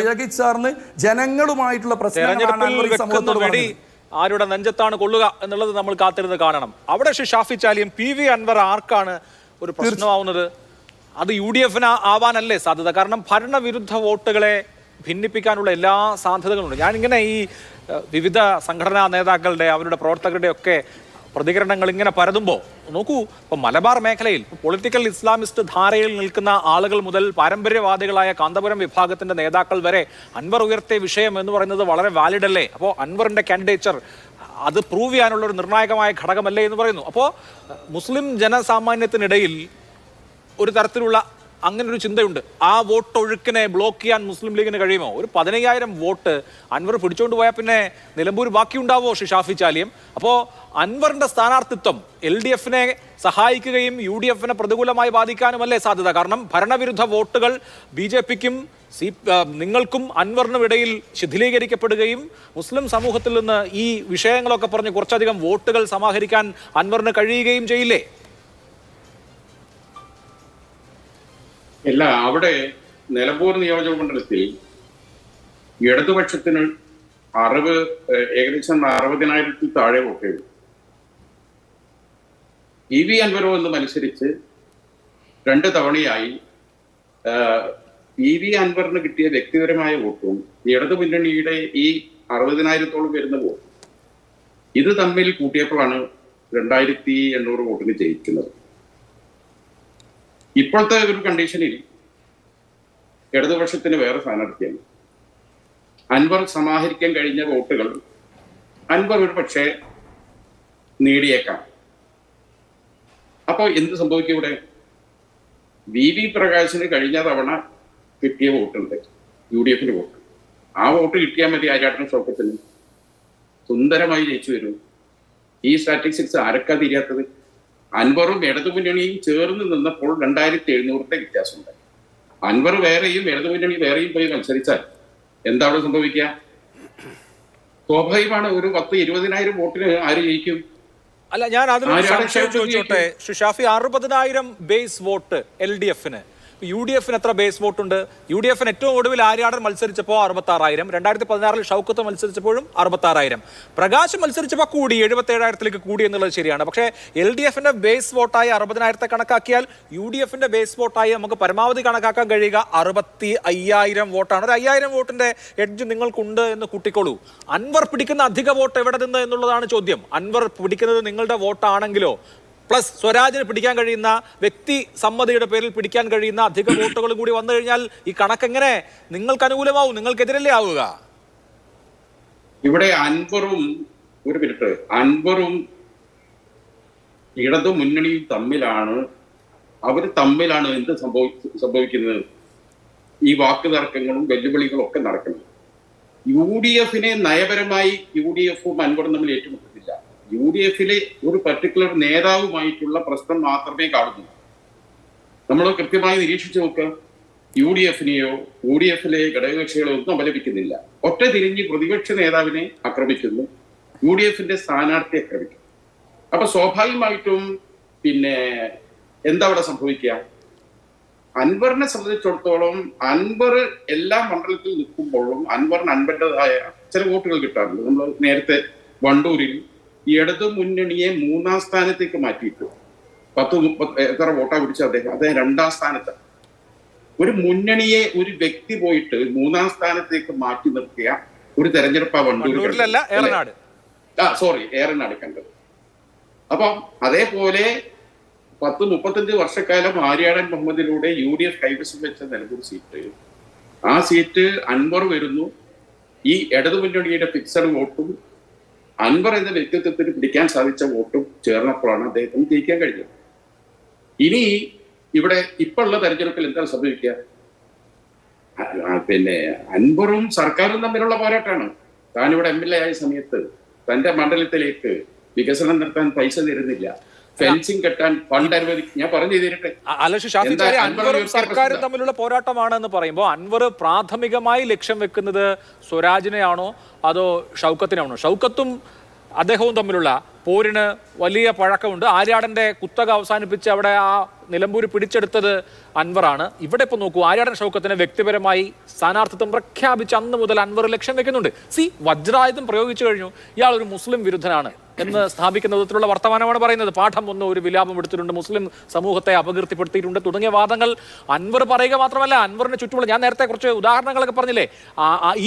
S5: ഇഴകിച്ചേർന്ന് ജനങ്ങളുമായിട്ടുള്ള പ്രശ്നങ്ങളാണ്.
S1: ആരുടെ നെഞ്ചത്താണ് കൊള്ളുക എന്നുള്ളത് നമ്മൾ കാത്തിരുന്ന് കാണണം. അവിടെ ഷാഫി ചാലിയും പി വി അൻവർ ആർക്കാണ് ഒരു പ്രശ്നമാവുന്നത്? അത് UDF ആവാനല്ലേ സാധ്യത? കാരണം ഭരണവിരുദ്ധ വോട്ടുകളെ ഭിന്നിപ്പിക്കാനുള്ള എല്ലാ സാധ്യതകളുണ്ട്. ഞാനിങ്ങനെ ഈ വിവിധ സംഘടനാ നേതാക്കളുടെ അവരുടെ പ്രവർത്തകരുടെ ഒക്കെ പ്രതികരണങ്ങൾ ഇങ്ങനെ പരതുമ്പോൾ നോക്കൂ, ഇപ്പം മലബാർ മേഖലയിൽ പൊളിറ്റിക്കൽ ഇസ്ലാമിസ്റ്റ് ധാരയിൽ നിൽക്കുന്ന ആളുകൾ മുതൽ പാരമ്പര്യവാദികളായ കാന്തപുരം വിഭാഗത്തിന്റെ നേതാക്കൾ വരെ അൻവർ ഉയർത്തിയ വിഷയം എന്ന് പറയുന്നത് വളരെ വാലിഡ് അല്ലേ? അപ്പോൾ അൻവറിന്റെ കാൻഡിഡേച്ചർ അത് പ്രൂവ് ചെയ്യാനുള്ള ഒരു നിർണായകമായ ഘടകമല്ലേ എന്ന് പറയുന്നു. അപ്പോൾ മുസ്ലിം ജനസാമാന്യത്തിനിടയിൽ ഒരു തരത്തിലുള്ള അങ്ങനെ ഒരു ചിന്തയുണ്ട്. ആ വോട്ട് ഒഴുക്കിനെ ബ്ലോക്ക് ചെയ്യാൻ മുസ്ലിം ലീഗിന് കഴിയുമോ? ഒരു 15,000 വോട്ട് അൻവർ പിടിച്ചുകൊണ്ട് പോയാൽ പിന്നെ നിലമ്പൂർ ബാക്കിയുണ്ടാവോ ഷാഫി ചാലിയം? അപ്പോൾ അൻവറിന്റെ സ്ഥാനാർത്ഥിത്വം LDFനെ സഹായിക്കുകയും UDFനെ പ്രതികൂലമായി ബാധിക്കാനുമല്ലേ സാധ്യത? കാരണം ഭരണവിരുദ്ധ വോട്ടുകൾ BJPക്കും നിങ്ങൾക്കും അൻവറിനും ഇടയിൽ ശിഥിലീകരിക്കപ്പെടുകയും മുസ്ലിം സമൂഹത്തിൽ നിന്ന് ഈ വിഷയങ്ങളൊക്കെ പറഞ്ഞ് കുറച്ചധികം വോട്ടുകൾ സമാഹരിക്കാൻ അൻവറിന് കഴിയുകയും ചെയ്യില്ലേ?
S2: അല്ല, അവിടെ നിലമ്പൂർ നിയോജക മണ്ഡലത്തിൽ ഇടതുപക്ഷത്തിന് ഏകദേശം 60,000 താഴെ വോട്ടേ ഉള്ളൂ. EV അൻവറോ എന്ന് മത്സരിച്ച് 2 തവണയായി EV അൻവറിന് കിട്ടിയ വ്യക്തിപരമായ വോട്ടും ഇടതു മുന്നണിയുടെ ഈ 60,000-ഓളം വരുന്ന വോട്ട് ഇത് തമ്മിൽ കൂട്ടിയപ്പോഴാണ് 2,800 വോട്ടിന് ജയിക്കുന്നത്. ഇപ്പോഴത്തെ ഒരു കണ്ടീഷനിൽ ഇടതുപക്ഷത്തിന് വേറെ സ്ഥാനാർത്ഥിയാണ്. അൻവർ സമാഹരിക്കാൻ കഴിഞ്ഞ വോട്ടുകൾ അൻവർ ഒരു പക്ഷേ നേടിയേക്കാം. അപ്പോൾ എന്ത് സംഭവിക്കും? ഇവിടെ VV പ്രകാശിന് കഴിഞ്ഞ തവണ കിട്ടിയ വോട്ടുണ്ട്, UDFന് വോട്ട്. ആ വോട്ട് കിട്ടിയാൽ മതി ആര്യാടനും ഷൗക്കത്തിന് സുന്ദരമായി ജയിച്ചു വരും. ഈ സ്റ്റാറ്റിസ്റ്റിക്സ് ആരൊക്കെ തിരിയാത്തത്? അൻവറും ഇടതുമുന്നണിയും ചേർന്ന് നിന്നപ്പോൾ 2,700 വ്യത്യാസമുണ്ടായി. അൻവർ വേറെയും ഇടതുമുന്നണി വേറെയും പോയി മത്സരിച്ചാൽ എന്താ അവിടെ സംഭവിക്കുക? സ്വാഭാവികമാണ്, ഒരു 10,000-20,000 വോട്ടിന് ആര് ജയിക്കും?
S1: അല്ല, ഞാൻ അതിലൊരു സംശയം ചോദിച്ചോട്ടെ ഷാഫി. 60,000 ബേസ് വോട്ട് LDFന്, UDFന് എത്ര ബേസ് വോട്ടുണ്ട്? UDFന് ഏറ്റവും ഒടുവിൽ ആര്യാടൻ മത്സരിച്ചപ്പോൾ 66,000, 2016 ഷൗക്കത്ത് മത്സരിച്ചപ്പോഴും 66,000, പ്രകാശ് മത്സരിച്ചപ്പോൾ കൂടി 77,000 കൂടി എന്നുള്ളത് ശരിയാണ്. പക്ഷേ LDFന്റെ ബേസ് വോട്ടായി 60,000 കണക്കാക്കിയാൽ UDFന്റെ ബേസ് വോട്ടായി നമുക്ക് പരമാവധി കണക്കാക്കാൻ കഴിയുക 65,000 വോട്ടാണ്. ഒരു 5,000 വോട്ടിന്റെ എഡ്ജ് നിങ്ങൾക്കുണ്ട് എന്ന് കൂട്ടിക്കോളൂ. അൻവർ പിടിക്കുന്ന അധിക വോട്ട് എവിടെ നിന്ന് എന്നുള്ളതാണ് ചോദ്യം. അൻവർ പിടിക്കുന്നത് നിങ്ങളുടെ വോട്ടാണെങ്കിലോ പ്ലസ് സ്വരാജിന് പിടിക്കാൻ കഴിയുന്ന, വ്യക്തി സമ്മതിയുടെ പേരിൽ പിടിക്കാൻ കഴിയുന്ന അധിക വോട്ടുകളും കൂടി വന്നു കഴിഞ്ഞാൽ ഈ കണക്കെങ്ങനെ നിങ്ങൾക്ക് അനുകൂലമാവും? നിങ്ങൾക്കെതിരല്ലേ ആവുക?
S2: ഇവിടെ അൻവറും ഇടതു മുന്നണിയും തമ്മിലാണ് എന്ത് സംഭവിക്കുന്നത്? ഈ വാക്ക് തർക്കങ്ങളും വെല്ലുവിളികളും ഒക്കെ നടക്കുന്നത്. UDFനെ നയപരമായി UDFും അൻവറും തമ്മിൽ ഏറ്റുമുട്ടുന്നില്ല. UDFിലെ ഒരു പർട്ടിക്കുലർ നേതാവുമായിട്ടുള്ള പ്രശ്നം മാത്രമേ കാണുന്നു. നമ്മൾ കൃത്യമായി നിരീക്ഷിച്ചു നോക്കുക. UDFനെയോ UDFിലെ ഘടകകക്ഷികളോ ഒന്നും അപലപിക്കുന്നില്ല. ഒറ്റ തിരിഞ്ഞ് പ്രതിപക്ഷ നേതാവിനെ ആക്രമിക്കുന്നു, UDFന്റെ സ്ഥാനാർത്ഥിയെ ആക്രമിക്കുന്നു. അപ്പൊ സ്വാഭാവികമായിട്ടും എന്താ അവിടെ സംഭവിക്കുക? അൻവറിനെ സംബന്ധിച്ചിടത്തോളം അൻവർ എല്ലാ മണ്ഡലത്തിൽ നിൽക്കുമ്പോഴും അൻവറിന് അൻവറിൻ്റെതായ ചില വോട്ടുകൾ കിട്ടാറുണ്ട്. നമ്മൾ നേരത്തെ വണ്ടൂരിൽ ഇടതു മുന്നണിയെ 3-ാം സ്ഥാനത്തേക്ക് മാറ്റിയിട്ടു. 10-30 എത്ര വോട്ടാ പിടിച്ച അദ്ദേഹം 2-ാം സ്ഥാനത്ത്. ഒരു മുന്നണിയെ ഒരു വ്യക്തി പോയിട്ട് 3-ാം സ്ഥാനത്തേക്ക് മാറ്റി നിർത്തിയ ഒരു തെരഞ്ഞെടുപ്പാ ഏറനാട് കണ്ടത്. അപ്പം അതേപോലെ 10-35 വർഷക്കാലം ആര്യാടൻ മുഹമ്മദിലൂടെ UDF കൈവശം വെച്ച നിലമ്പൂർ സീറ്റ്, ആ സീറ്റ് അൻവർ വരുന്നു. ഈ ഇടതു മുന്നണിയുടെ ഫിക്സഡ് വോട്ടും അൻവർ എന്ന വ്യക്തിത്വത്തിന് പിടിക്കാൻ സാധിച്ച വോട്ടും ചേർന്നപ്പോഴാണ് അദ്ദേഹത്തിന് ജയിക്കാൻ കഴിഞ്ഞത്. ഇനി ഇവിടെ ഇപ്പോഴുള്ള തെരഞ്ഞെടുപ്പിൽ എന്താണ് സംഭവിക്കുക? അൻവറും സർക്കാരും തമ്മിലുള്ള പോരാട്ടമാണ്. താനിവിടെ MLA ആയ സമയത്ത് തന്റെ മണ്ഡലത്തിലേക്ക് വികസനം നടത്താൻ പൈസ തരുന്നില്ല, ഫെൻസിങ് കെട്ടാൻ ഫണ്ട് അനുവദിക്കും. ഞാൻ പറഞ്ഞു തരട്ടെ.
S1: അൻവറും സർക്കാരും തമ്മിലുള്ള പോരാട്ടമാണെന്ന് പറയുമ്പോൾ അൻവർ പ്രാഥമികമായി ലക്ഷ്യം വെക്കുന്നത് സ്വരാജിനെയാണോ അതോ ഷൗക്കത്തിനാണോ? ഷൗക്കത്തും അദ്ദേഹവും തമ്മിലുള്ള പോരിന് വലിയ പഴക്കമുണ്ട്. ആര്യാടന്റെ കുത്തക അവസാനിപ്പിച്ച് അവിടെ ആ നിലമ്പൂർ പിടിച്ചെടുത്തത് അൻവറാണ്. ഇവിടെ ഇപ്പോൾ നോക്കൂ, ആര്യാടൻ ഷൗക്കത്തിനെ വ്യക്തിപരമായി സ്ഥാനാർത്ഥിത്വം പ്രഖ്യാപിച്ച് അന്ന് മുതൽ അൻവർ ലക്ഷ്യം വെക്കുന്നുണ്ട്. വജ്രായുധം പ്രയോഗിച്ചു കഴിഞ്ഞു, ഇയാൾ ഒരു മുസ്ലിം വിരുദ്ധനാണ് എന്ന് സ്ഥാപിക്കുന്ന വിധത്തിലുള്ള വർത്തമാനമാണ് പറയുന്നത്. പാഠം ഒന്ന് ഒരു വിലാപം എടുത്തിട്ടുണ്ട്, മുസ്ലിം സമൂഹത്തെ അപകീർത്തിപ്പെടുത്തിയിട്ടുണ്ട് തുടങ്ങിയ വാദങ്ങൾ അൻവർ പറയുക മാത്രമല്ല, അൻവറിന് ചുറ്റുമുള്ള, ഞാൻ നേരത്തെ കുറച്ച് ഉദാഹരണങ്ങളൊക്കെ പറഞ്ഞില്ലേ,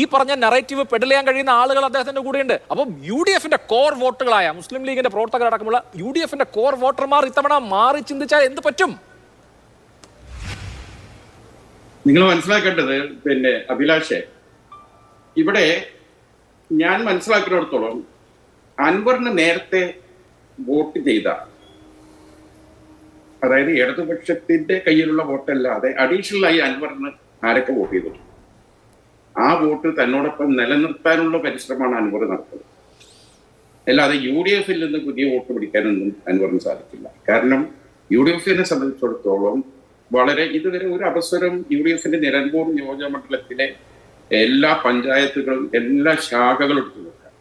S1: ഈ പറഞ്ഞ നറേറ്റീവ് പെഡൽ ചെയ്യാൻ കഴിയുന്ന ആളുകൾ അദ്ദേഹത്തിന്റെ കൂടെയുണ്ട്. അപ്പം UDFന്റെ കോർ വോട്ടുകളായ മുസ്ലിം ലീഗിന്റെ പ്രവർത്തകരടക്കമുള്ള UDFന്റെ കോർ വോട്ടർമാർ ഇത്തവണ മാറി ചിന്തിച്ചാൽ എന്ത് പറ്റും?
S2: നിങ്ങൾ മനസ്സിലാക്കേണ്ടത് അഭിലാഷേ, ഇവിടെ ഞാൻ മനസ്സിലാക്കിയിടത്തോളം അൻവറിന് നേരത്തെ വോട്ട് ചെയ്ത അതായത് ഇടതുപക്ഷത്തിന്റെ കയ്യിലുള്ള വോട്ടല്ലാതെ അഡീഷണൽ ആയി അൻവറിന് ആരൊക്കെ വോട്ട് ചെയ്തിട്ടുണ്ട്, ആ വോട്ട് തന്നോടൊപ്പം നിലനിർത്താനുള്ള പരിശ്രമമാണ് അൻവർ നടത്തുന്നത്. അല്ലാതെ UDF നിന്ന് പുതിയ വോട്ട് പിടിക്കാനൊന്നും അൻവറിന് സാധിക്കില്ല. കാരണം UDF സംബന്ധിച്ചിടത്തോളം വളരെ ഇതുവരെ ഒരു അവസരം UDF നിലമ്പൂർ നിയോജകമണ്ഡലത്തിലെ എല്ലാ പഞ്ചായത്തുകളും എല്ലാ ശാഖകളും എടുത്തു നോക്കാം.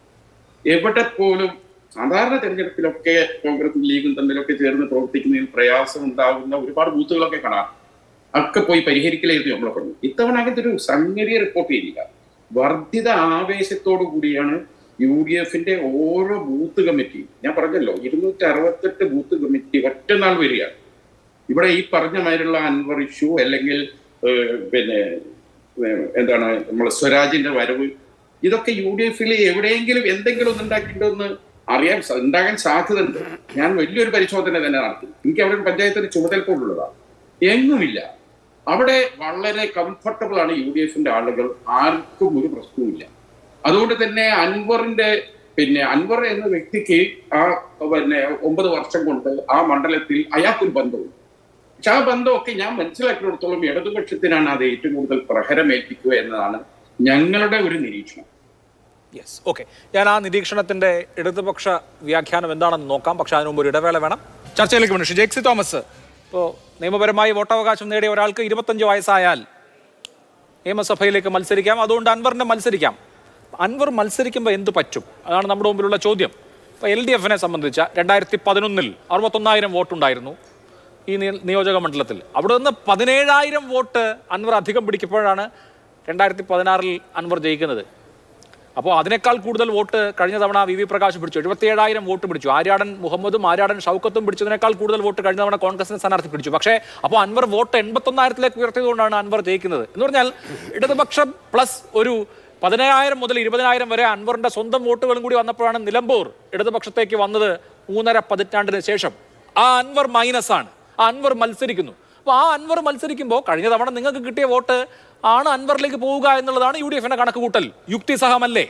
S2: എവിടെ പോലും സാധാരണ തെരഞ്ഞെടുപ്പിലൊക്കെ കോൺഗ്രസും ലീഗും തമ്മിലൊക്കെ ചേർന്ന് പ്രവർത്തിക്കുന്നതിൽ പ്രയാസം ഉണ്ടാകുന്ന ഒരുപാട് ബൂത്തുകളൊക്കെ കാണാം. ഒക്കെ പോയി പരിഹരിക്കലായിരുന്നു നമ്മളെ പറഞ്ഞു. ഇത്തവണ അങ്ങനത്തെ ഒരു സംഗതി റിപ്പോർട്ട് ചെയ്തില്ല. വർദ്ധിത ആവേശത്തോടു കൂടിയാണ് UDF ഓരോ ബൂത്ത് കമ്മിറ്റി, ഞാൻ പറഞ്ഞല്ലോ 268 ബൂത്ത് കമ്മിറ്റി ഒറ്റനാൾ വരികയാണ്. ഇവിടെ ഈ പറഞ്ഞ മാതിരിയുള്ള അൻവർ ഇഷ്യൂ അല്ലെങ്കിൽ പിന്നെ എന്താണ് നമ്മളെ സ്വരാജിന്റെ വരവ്, ഇതൊക്കെ UDF എവിടെയെങ്കിലും എന്തെങ്കിലും ഒന്ന് ഉണ്ടാക്കിയിട്ടുണ്ടെന്ന് അറിയാൻ ഉണ്ടാകാൻ സാധ്യതയുണ്ട്. ഞാൻ വലിയൊരു പരിശോധന തന്നെ നടത്തി. എനിക്ക് അവിടെ പഞ്ചായത്തിന് ചുമതലപ്പോഴുള്ളതാണ്. എങ്ങുമില്ല. അവിടെ വളരെ കംഫർട്ടബിൾ ആണ് UDF ആളുകൾ, ആർക്കും ഒരു പ്രശ്നവുമില്ല. അതുകൊണ്ട് തന്നെ അൻവർ എന്ന വ്യക്തിക്ക് ആ 9 വർഷം കൊണ്ട് ആ മണ്ഡലത്തിൽ അയാൾക്കൊരു ബന്ധമുണ്ട്. പക്ഷെ ആ ബന്ധമൊക്കെ ഞാൻ മനസ്സിലാക്കിയിടത്തോളം ഇടതുപക്ഷത്തിനാണ് അത് ഏറ്റവും കൂടുതൽ പ്രഹരമേൽപ്പിക്കുക എന്നതാണ് ഞങ്ങളുടെ ഒരു നിരീക്ഷണം.
S1: Yes, okay. ഞാൻ ആ നിരീക്ഷണത്തിന്റെ ഇടതുപക്ഷ വ്യാഖ്യാനം എന്താണെന്ന് നോക്കാം. പക്ഷെ അതിനു മുമ്പ് ഒരു ഇടവേള വേണം. ചർച്ചയിലേക്ക് വേണം. ജെക്സി തോമസ്, ഇപ്പോൾ നിയമപരമായി വോട്ടവകാശം നേടിയ ഒരാൾക്ക് 25 വയസ്സായാൽ നിയമസഭയിലേക്ക് മത്സരിക്കാം. അതുകൊണ്ട് അൻവറിനെ മത്സരിക്കാം. അൻവർ മത്സരിക്കുമ്പോൾ എന്ത് പറ്റും? അതാണ് നമ്മുടെ മുമ്പിലുള്ള ചോദ്യം. ഇപ്പോൾ LDF സംബന്ധിച്ച 2011 61,000 വോട്ടുണ്ടായിരുന്നു ഈ നിയോജക മണ്ഡലത്തിൽ. അവിടെ നിന്ന് 17,000 വോട്ട് അൻവർ അധികം പിടിക്കുമ്പോഴാണ് 2016 അൻവർ ജയിക്കുന്നത്. അപ്പോൾ അതിനേക്കാൾ കൂടുതൽ വോട്ട് കഴിഞ്ഞ തവണ VV പ്രകാശ് പിടിച്ചു, 77,000 വോട്ട് പിടിച്ചു. ആര്യാടൻ മുഹമ്മദും ആര്യാടൻ ഷൗക്കത്തും പിടിച്ചതിനേക്കാൾ കൂടുതൽ വോട്ട് കഴിഞ്ഞ തവണ കോൺഗ്രസിന്റെ സ്ഥാനാർത്ഥി പിടിച്ചു. പക്ഷേ അപ്പോൾ അൻവർ വോട്ട് 81,000 ഉയർത്തിയതുകൊണ്ടാണ് അൻവർ ജയിക്കുന്നത്. എന്ന് പറഞ്ഞാൽ ഇടതുപക്ഷം പ്ലസ് ഒരു 10,000 മുതൽ 20,000 വരെ അൻവറിന്റെ സ്വന്തം വോട്ടുകളും കൂടി വന്നപ്പോഴാണ് നിലമ്പൂർ ഇടതുപക്ഷത്തേക്ക് വന്നത് 3.5 പതിറ്റാണ്ടിന് ശേഷം. ആ അൻവർ മൈനസ് ആണ്. ആ അൻവർ മത്സരിക്കുന്നു. അപ്പോൾ ആ അൻവർ മത്സരിക്കുമ്പോൾ കഴിഞ്ഞ തവണ നിങ്ങൾക്ക് കിട്ടിയ വോട്ട് ആണ് അൻവറിലേക്ക് പോവുക എന്നുള്ളതാണ് UDF കണക്ക് കൂട്ടൽ. യുക്തിസഹമല്ലേ?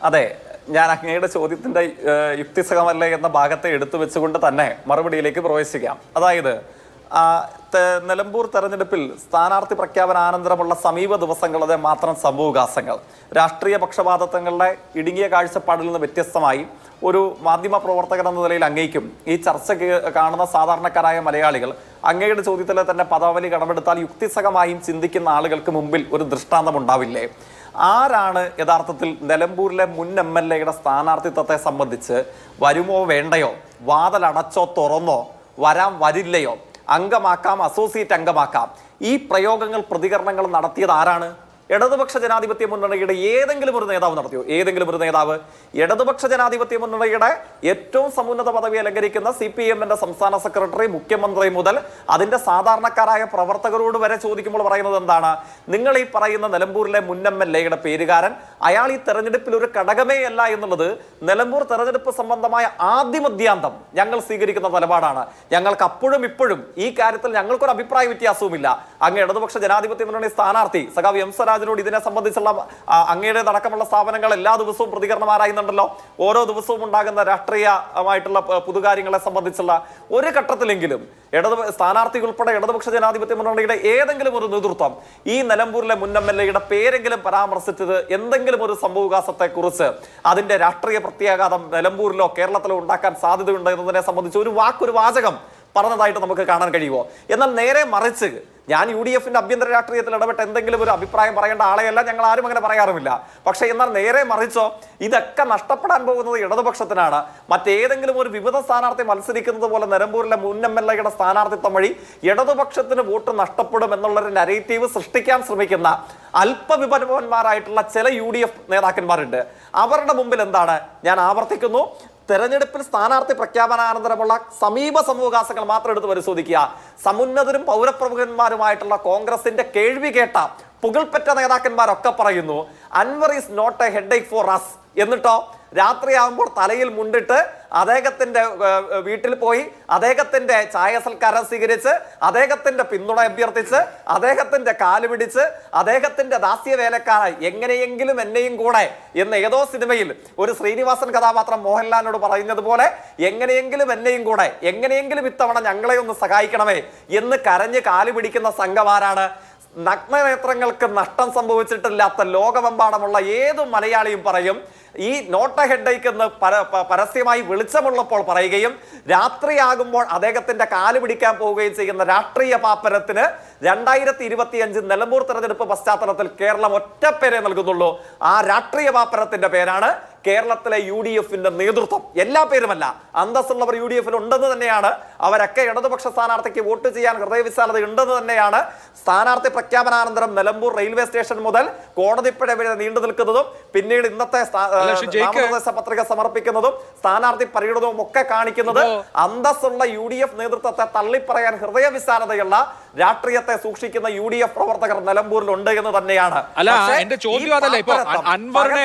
S4: അതെ, ഞാൻ അങ്ങയുടെ ചോദ്യത്തിന്റെ യുക്തിസഹമല്ലേ എന്ന ഭാഗത്തെ എടുത്തു വെച്ചുകൊണ്ട് തന്നെ മറുപടിയിലേക്ക് പ്രവേശിക്കാം. അതായത് നിലമ്പൂർ തെരഞ്ഞെടുപ്പിൽ സ്ഥാനാർത്ഥി പ്രഖ്യാപനാനന്തരമുള്ള സമീപ ദിവസങ്ങളിലെ മാത്രം സംഭവവികാസങ്ങൾ രാഷ്ട്രീയ പക്ഷപാതത്വങ്ങളുടെ ഇടുങ്ങിയ കാഴ്ചപ്പാടിൽ നിന്ന് വ്യത്യസ്തമായി ഒരു മാധ്യമ പ്രവർത്തകൻ എന്ന നിലയിൽ അങ്ങേക്കും ഈ ചർച്ച കാണുന്ന സാധാരണക്കാരായ മലയാളികൾ അങ്ങയുടെ ചോദ്യത്തിലെ തന്നെ പദാവലി കടമെടുത്താൽ യുക്തിസഹമായും ചിന്തിക്കുന്ന ആളുകൾക്ക് മുമ്പിൽ ഒരു ദൃഷ്ടാന്തം ഉണ്ടാവില്ലേ? ആരാണ് യഥാർത്ഥത്തിൽ നിലമ്പൂരിലെ മുൻ MLA സ്ഥാനാർത്ഥിത്വത്തെ സംബന്ധിച്ച് വരുമോ വേണ്ടയോ, വാതിലടച്ചോ തുറന്നോ, വരാം വരില്ലയോ, അംഗമാക്കാം അസോസിയേറ്റ് അംഗമാക്കാം, ഈ പ്രയോഗങ്ങൾ പ്രതികരണങ്ങൾ നടത്തിയത് ആരാണ്? ഇടതുപക്ഷ ജനാധിപത്യ മുന്നണിയുടെ ഏതെങ്കിലും ഒരു നേതാവ് നടത്തിയോ? ഏതെങ്കിലും ഒരു നേതാവ്? ഇടതുപക്ഷ ജനാധിപത്യ മുന്നണിയുടെ ഏറ്റവും സമുന്നത പദവി അലങ്കരിക്കുന്ന CPM സംസ്ഥാന സെക്രട്ടറി, മുഖ്യമന്ത്രി മുതൽ അതിന്റെ സാധാരണക്കാരായ പ്രവർത്തകരോട് വരെ ചോദിക്കുമ്പോൾ പറയുന്നത് എന്താണ്? നിങ്ങൾ ഈ പറയുന്ന നിലമ്പൂരിലെ മുൻ MLA പേരുകാരൻ, അയാൾ ഈ തെരഞ്ഞെടുപ്പിൽ ഒരു ഘടകമേ അല്ല എന്നുള്ളത് നിലമ്പൂർ തെരഞ്ഞെടുപ്പ് സംബന്ധമായ ആദ്യമദ്യാന്തം ഞങ്ങൾ സ്വീകരിക്കുന്ന നിലപാടാണ്. ഞങ്ങൾക്ക് അപ്പോഴും ഇപ്പോഴും ഈ കാര്യത്തിൽ ഞങ്ങൾക്കൊരു അഭിപ്രായ വ്യത്യാസവുമില്ല. അങ്ങ് ഇടതുപക്ഷ ജനാധിപത്യ മുന്നണി സ്ഥാനാർത്ഥി സഖാവ് M. സ്വരാജിനോട് ഇതിനെ സംബന്ധിച്ചുള്ള അങ്ങയുടേതടക്കമുള്ള സ്ഥാപനങ്ങൾ എല്ലാ ദിവസവും പ്രതികരണം ആരായുന്നുണ്ടല്ലോ. ഓരോ ദിവസവും ഉണ്ടാകുന്ന രാഷ്ട്രീയമായിട്ടുള്ള പുതുകാര്യങ്ങളെ സംബന്ധിച്ചുള്ള ഒരു ഘട്ടത്തിലെങ്കിലും സ്ഥാനാർത്ഥി ഉൾപ്പെടെ ഇടതുപക്ഷ ജനാധിപത്യ മുന്നണിയുടെ ഏതെങ്കിലും ഒരു നേതൃത്വം ഈ നിലമ്പൂരിലെ മുൻ MLA പേരെങ്കിലും പരാമർശിച്ചത് എന്തെങ്കിലും ഒരു സംഭവവികാസത്തെ കുറിച്ച് അതിന്റെ രാഷ്ട്രീയ പ്രത്യാഘാതം നിലമ്പൂരിലോ കേരളത്തിലോ ഉണ്ടാക്കാൻ സാധ്യതയുണ്ട് എന്നതിനെ സംബന്ധിച്ച് ഒരു വാചകം പറഞ്ഞതായിട്ട് നമുക്ക് കാണാൻ കഴിയുമോ? എന്നാൽ നേരെ മറിച്ച് ഞാൻ UDF ആഭ്യന്തര രാഷ്ട്രീയത്തിൽ ഇടപെട്ട് എന്തെങ്കിലും ഒരു അഭിപ്രായം പറയേണ്ട ആളെയല്ല, ഞങ്ങൾ ആരും അങ്ങനെ പറയാറുമില്ല. പക്ഷേ എന്നാൽ നേരെ മറിച്ചോ ഇതൊക്കെ നഷ്ടപ്പെടാൻ പോകുന്നത് ഇടതുപക്ഷത്തിനാണ്. മറ്റേതെങ്കിലും ഒരു വിവിധ സ്ഥാനാർത്ഥി മത്സരിക്കുന്നത് പോലെ നിലമ്പൂരിലെ മുൻ MLA സ്ഥാനാർത്ഥിത്വം വഴി ഇടതുപക്ഷത്തിന് വോട്ട് നഷ്ടപ്പെടും എന്നുള്ളൊരു നരേറ്റീവ് സൃഷ്ടിക്കാൻ ശ്രമിക്കുന്ന അല്പവിപന്നന്മാരായിട്ടുള്ള ചില UDF നേതാക്കന്മാരുണ്ട്. അവരുടെ മുമ്പിൽ എന്താണ്? ഞാൻ ആവർത്തിക്കുന്നു, തെരഞ്ഞെടുപ്പിൽ സ്ഥാനാർത്ഥി പ്രഖ്യാപനാനന്തരമുള്ള സമീപ സമൂഹകാസങ്ങൾ മാത്രം എടുത്ത് പരിശോധിക്കുക. സമുന്നതരും പൗരപ്രമുഖന്മാരുമായിട്ടുള്ള കോൺഗ്രസിന്റെ കേൾവി കേട്ട പുകൾപ്പെട്ട നേതാക്കന്മാരൊക്കെ പറയുന്നു Anwar is not a headache for us. എന്നിട്ടോ രാത്രിയാകുമ്പോൾ തലയിൽ മുണ്ടിട്ട് അദ്ദേഹത്തിന്റെ വീട്ടിൽ പോയി അദ്ദേഹത്തിന്റെ ചായ സൽക്കാരം സ്വീകരിച്ച് അദ്ദേഹത്തിന്റെ പിന്തുണ അഭ്യർത്ഥിച്ച് അദ്ദേഹത്തിന്റെ കാല് പിടിച്ച് അദ്ദേഹത്തിന്റെ ദാസ്യ വേലക്കാരായി എങ്ങനെയെങ്കിലും എന്നെയും കൂടെ എന്ന് ഏതോ സിനിമയിൽ ഒരു ശ്രീനിവാസൻ കഥാപാത്രം മോഹൻലാലിനോട് പറയുന്നത് പോലെ എങ്ങനെയെങ്കിലും എന്നെയും കൂടെ എങ്ങനെയെങ്കിലും ഇത്തവണ ഞങ്ങളെ ഒന്ന് സഹായിക്കണമേ എന്ന് കരഞ്ഞ് കാല് പിടിക്കുന്ന സംഘമാരാണ്. നഗ്നനേത്രങ്ങൾക്ക് നഷ്ടം സംഭവിച്ചിട്ടില്ലാത്ത ലോകമെമ്പാടുമുള്ള ഏത് മലയാളിയും പറയും ഈ നോട്ട് എ ഹെഡേക്ക് എന്ന് പരസ്യമായി വെളിച്ചമുള്ളപ്പോൾ പറയുകയും രാത്രിയാകുമ്പോൾ അദ്ദേഹത്തിന്റെ കാല് പിടിക്കാൻ പോവുകയും ചെയ്യുന്ന രാഷ്ട്രീയ പാപ്പരത്തിന് 2025 നിലമ്പൂർ തെരഞ്ഞെടുപ്പ് പശ്ചാത്തലത്തിൽ കേരളം ഒറ്റപ്പേരെ നൽകുന്നുള്ളൂ. ആ രാഷ്ട്രീയ പാപ്പരത്തിന്റെ പേരാണ് കേരളത്തിലെ UDFന്റെ നേതൃത്വം. എല്ലാ പേരുമല്ല, അന്തസ്സുള്ളവർ UDFൽ ഉണ്ടെന്ന് തന്നെയാണ്. അവരൊക്കെ ഇടതുപക്ഷ സ്ഥാനാർത്ഥിക്ക് വോട്ട് ചെയ്യാൻ ഹൃദയവിശാലത ഉണ്ടെന്ന് തന്നെയാണ്. സ്ഥാനാർത്ഥി പ്രഖ്യാപനാനന്തരം നിലമ്പൂർ റെയിൽവേ സ്റ്റേഷൻ മുതൽ കോടതിപ്പുഴ വരെ നീണ്ടു നിൽക്കുന്നതും പിന്നീട് ഇന്നത്തെ നാമനിർദ്ദേശ പത്രിക സമർപ്പിക്കുന്നതും സ്ഥാനാർത്ഥി പര്യടനവും ഒക്കെ കാണിക്കുന്നത് അന്തസ്സുള്ള UDF നേതൃത്വത്തെ തള്ളിപ്പറയാൻ ഹൃദയവിശാലതയുള്ള രാഷ്ട്രീയത്തെ സൂക്ഷിക്കുന്ന UDF പ്രവർത്തകർ നിലമ്പൂരിലുണ്ട് എന്ന് തന്നെയാണ്.
S1: അല്ല, എന്റെ ചോദ്യം അതല്ല. ഇപ്പൊ അൻവറിനെ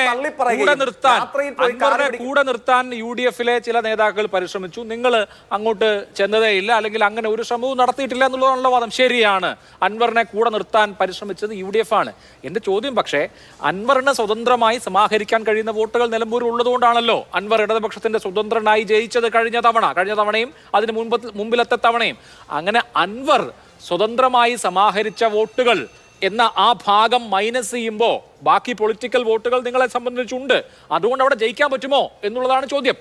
S1: കൂടെ നിർത്താൻ UDFലെ ചില നേതാക്കൾ പരിശ്രമിച്ചു, നിങ്ങൾ അങ്ങോട്ട് ചെന്നതേ ഇല്ല, അല്ലെങ്കിൽ അങ്ങനെ ഒരു ശ്രമവും നടത്തിയിട്ടില്ല എന്നുള്ളതാണല്ലോ വാദം. ശരിയാണ്, അൻവറിനെ കൂടെ നിർത്താൻ പരിശ്രമിച്ചത് UDF ആണ്. എന്റെ ചോദ്യം പക്ഷേ, അൻവറിന് സ്വതന്ത്രമായി സമാഹരിക്കാൻ കഴിയുന്ന വോട്ടുകൾ നിലമ്പൂരിൽ ഉള്ളതുകൊണ്ടാണല്ലോ അൻവർ ഇടതുപക്ഷത്തിന്റെ സ്വതന്ത്രനായി ജയിച്ചത് കഴിഞ്ഞ തവണയും അതിന് മുമ്പിലത്തെ തവണയും. അങ്ങനെ അൻവർ സ്വതന്ത്രമായി സമാഹരിച്ച വോട്ടുകൾ എന്ന ആ ഭാഗം മൈനസ് ചെയ്യുമ്പോൾ ബാക്കി പൊളിറ്റിക്കൽ വോട്ടുകൾ നിങ്ങളെ സംബന്ധിച്ചുണ്ട്. അതുകൊണ്ട് അവിടെ ജയിക്കാൻ പറ്റുമോ എന്നുള്ളതാണ് ചോദ്യം.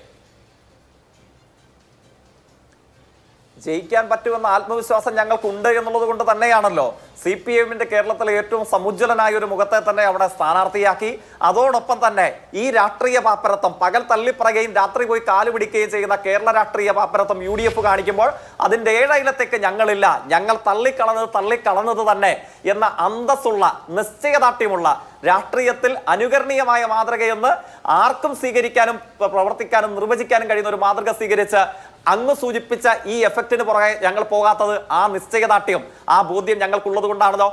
S4: ജയിക്കാൻ പറ്റുമെന്ന ആത്മവിശ്വാസം ഞങ്ങൾക്കുണ്ട് എന്നുള്ളത് കൊണ്ട് തന്നെയാണല്ലോ CPMന്റെ കേരളത്തിലെ ഏറ്റവും സമുജ്വലനായ ഒരു മുഖത്തെ തന്നെ അവിടെ സ്ഥാനാർത്ഥിയാക്കി. അതോടൊപ്പം തന്നെ ഈ രാഷ്ട്രീയ പാപ്പരത്വം പകൽ തള്ളിപ്പറയുകയും രാത്രി പോയി കാല് പിടിക്കുകയും ചെയ്യുന്ന കേരള രാഷ്ട്രീയ പാപ്പരത്വം UDF കാണിക്കുമ്പോൾ അതിന്റെ ഏഴയിലത്തേക്ക് ഞങ്ങളില്ല, ഞങ്ങൾ തള്ളിക്കളഞ്ഞത് തന്നെ എന്ന അന്തസ്സുള്ള നിശ്ചയദാർഢ്യമുള്ള രാഷ്ട്രീയത്തിൽ അനുകരണീയമായ മാതൃകയെന്ന് ആർക്കും സ്വീകരിക്കാനും പ്രവർത്തിക്കാനും നിർവചിക്കാനും കഴിയുന്ന ഒരു മാതൃക സ്വീകരിച്ച് അങ്ങ് സൂചിപ്പിച്ച ഈ എഫക്റ്റിന് പുറകെ ഞങ്ങൾ പോകാത്തത് ആ നിശ്ചയദാർഢ്യം, ആ ബോധ്യം ഞങ്ങൾക്കുള്ളത് കൊണ്ടാണല്ലോ.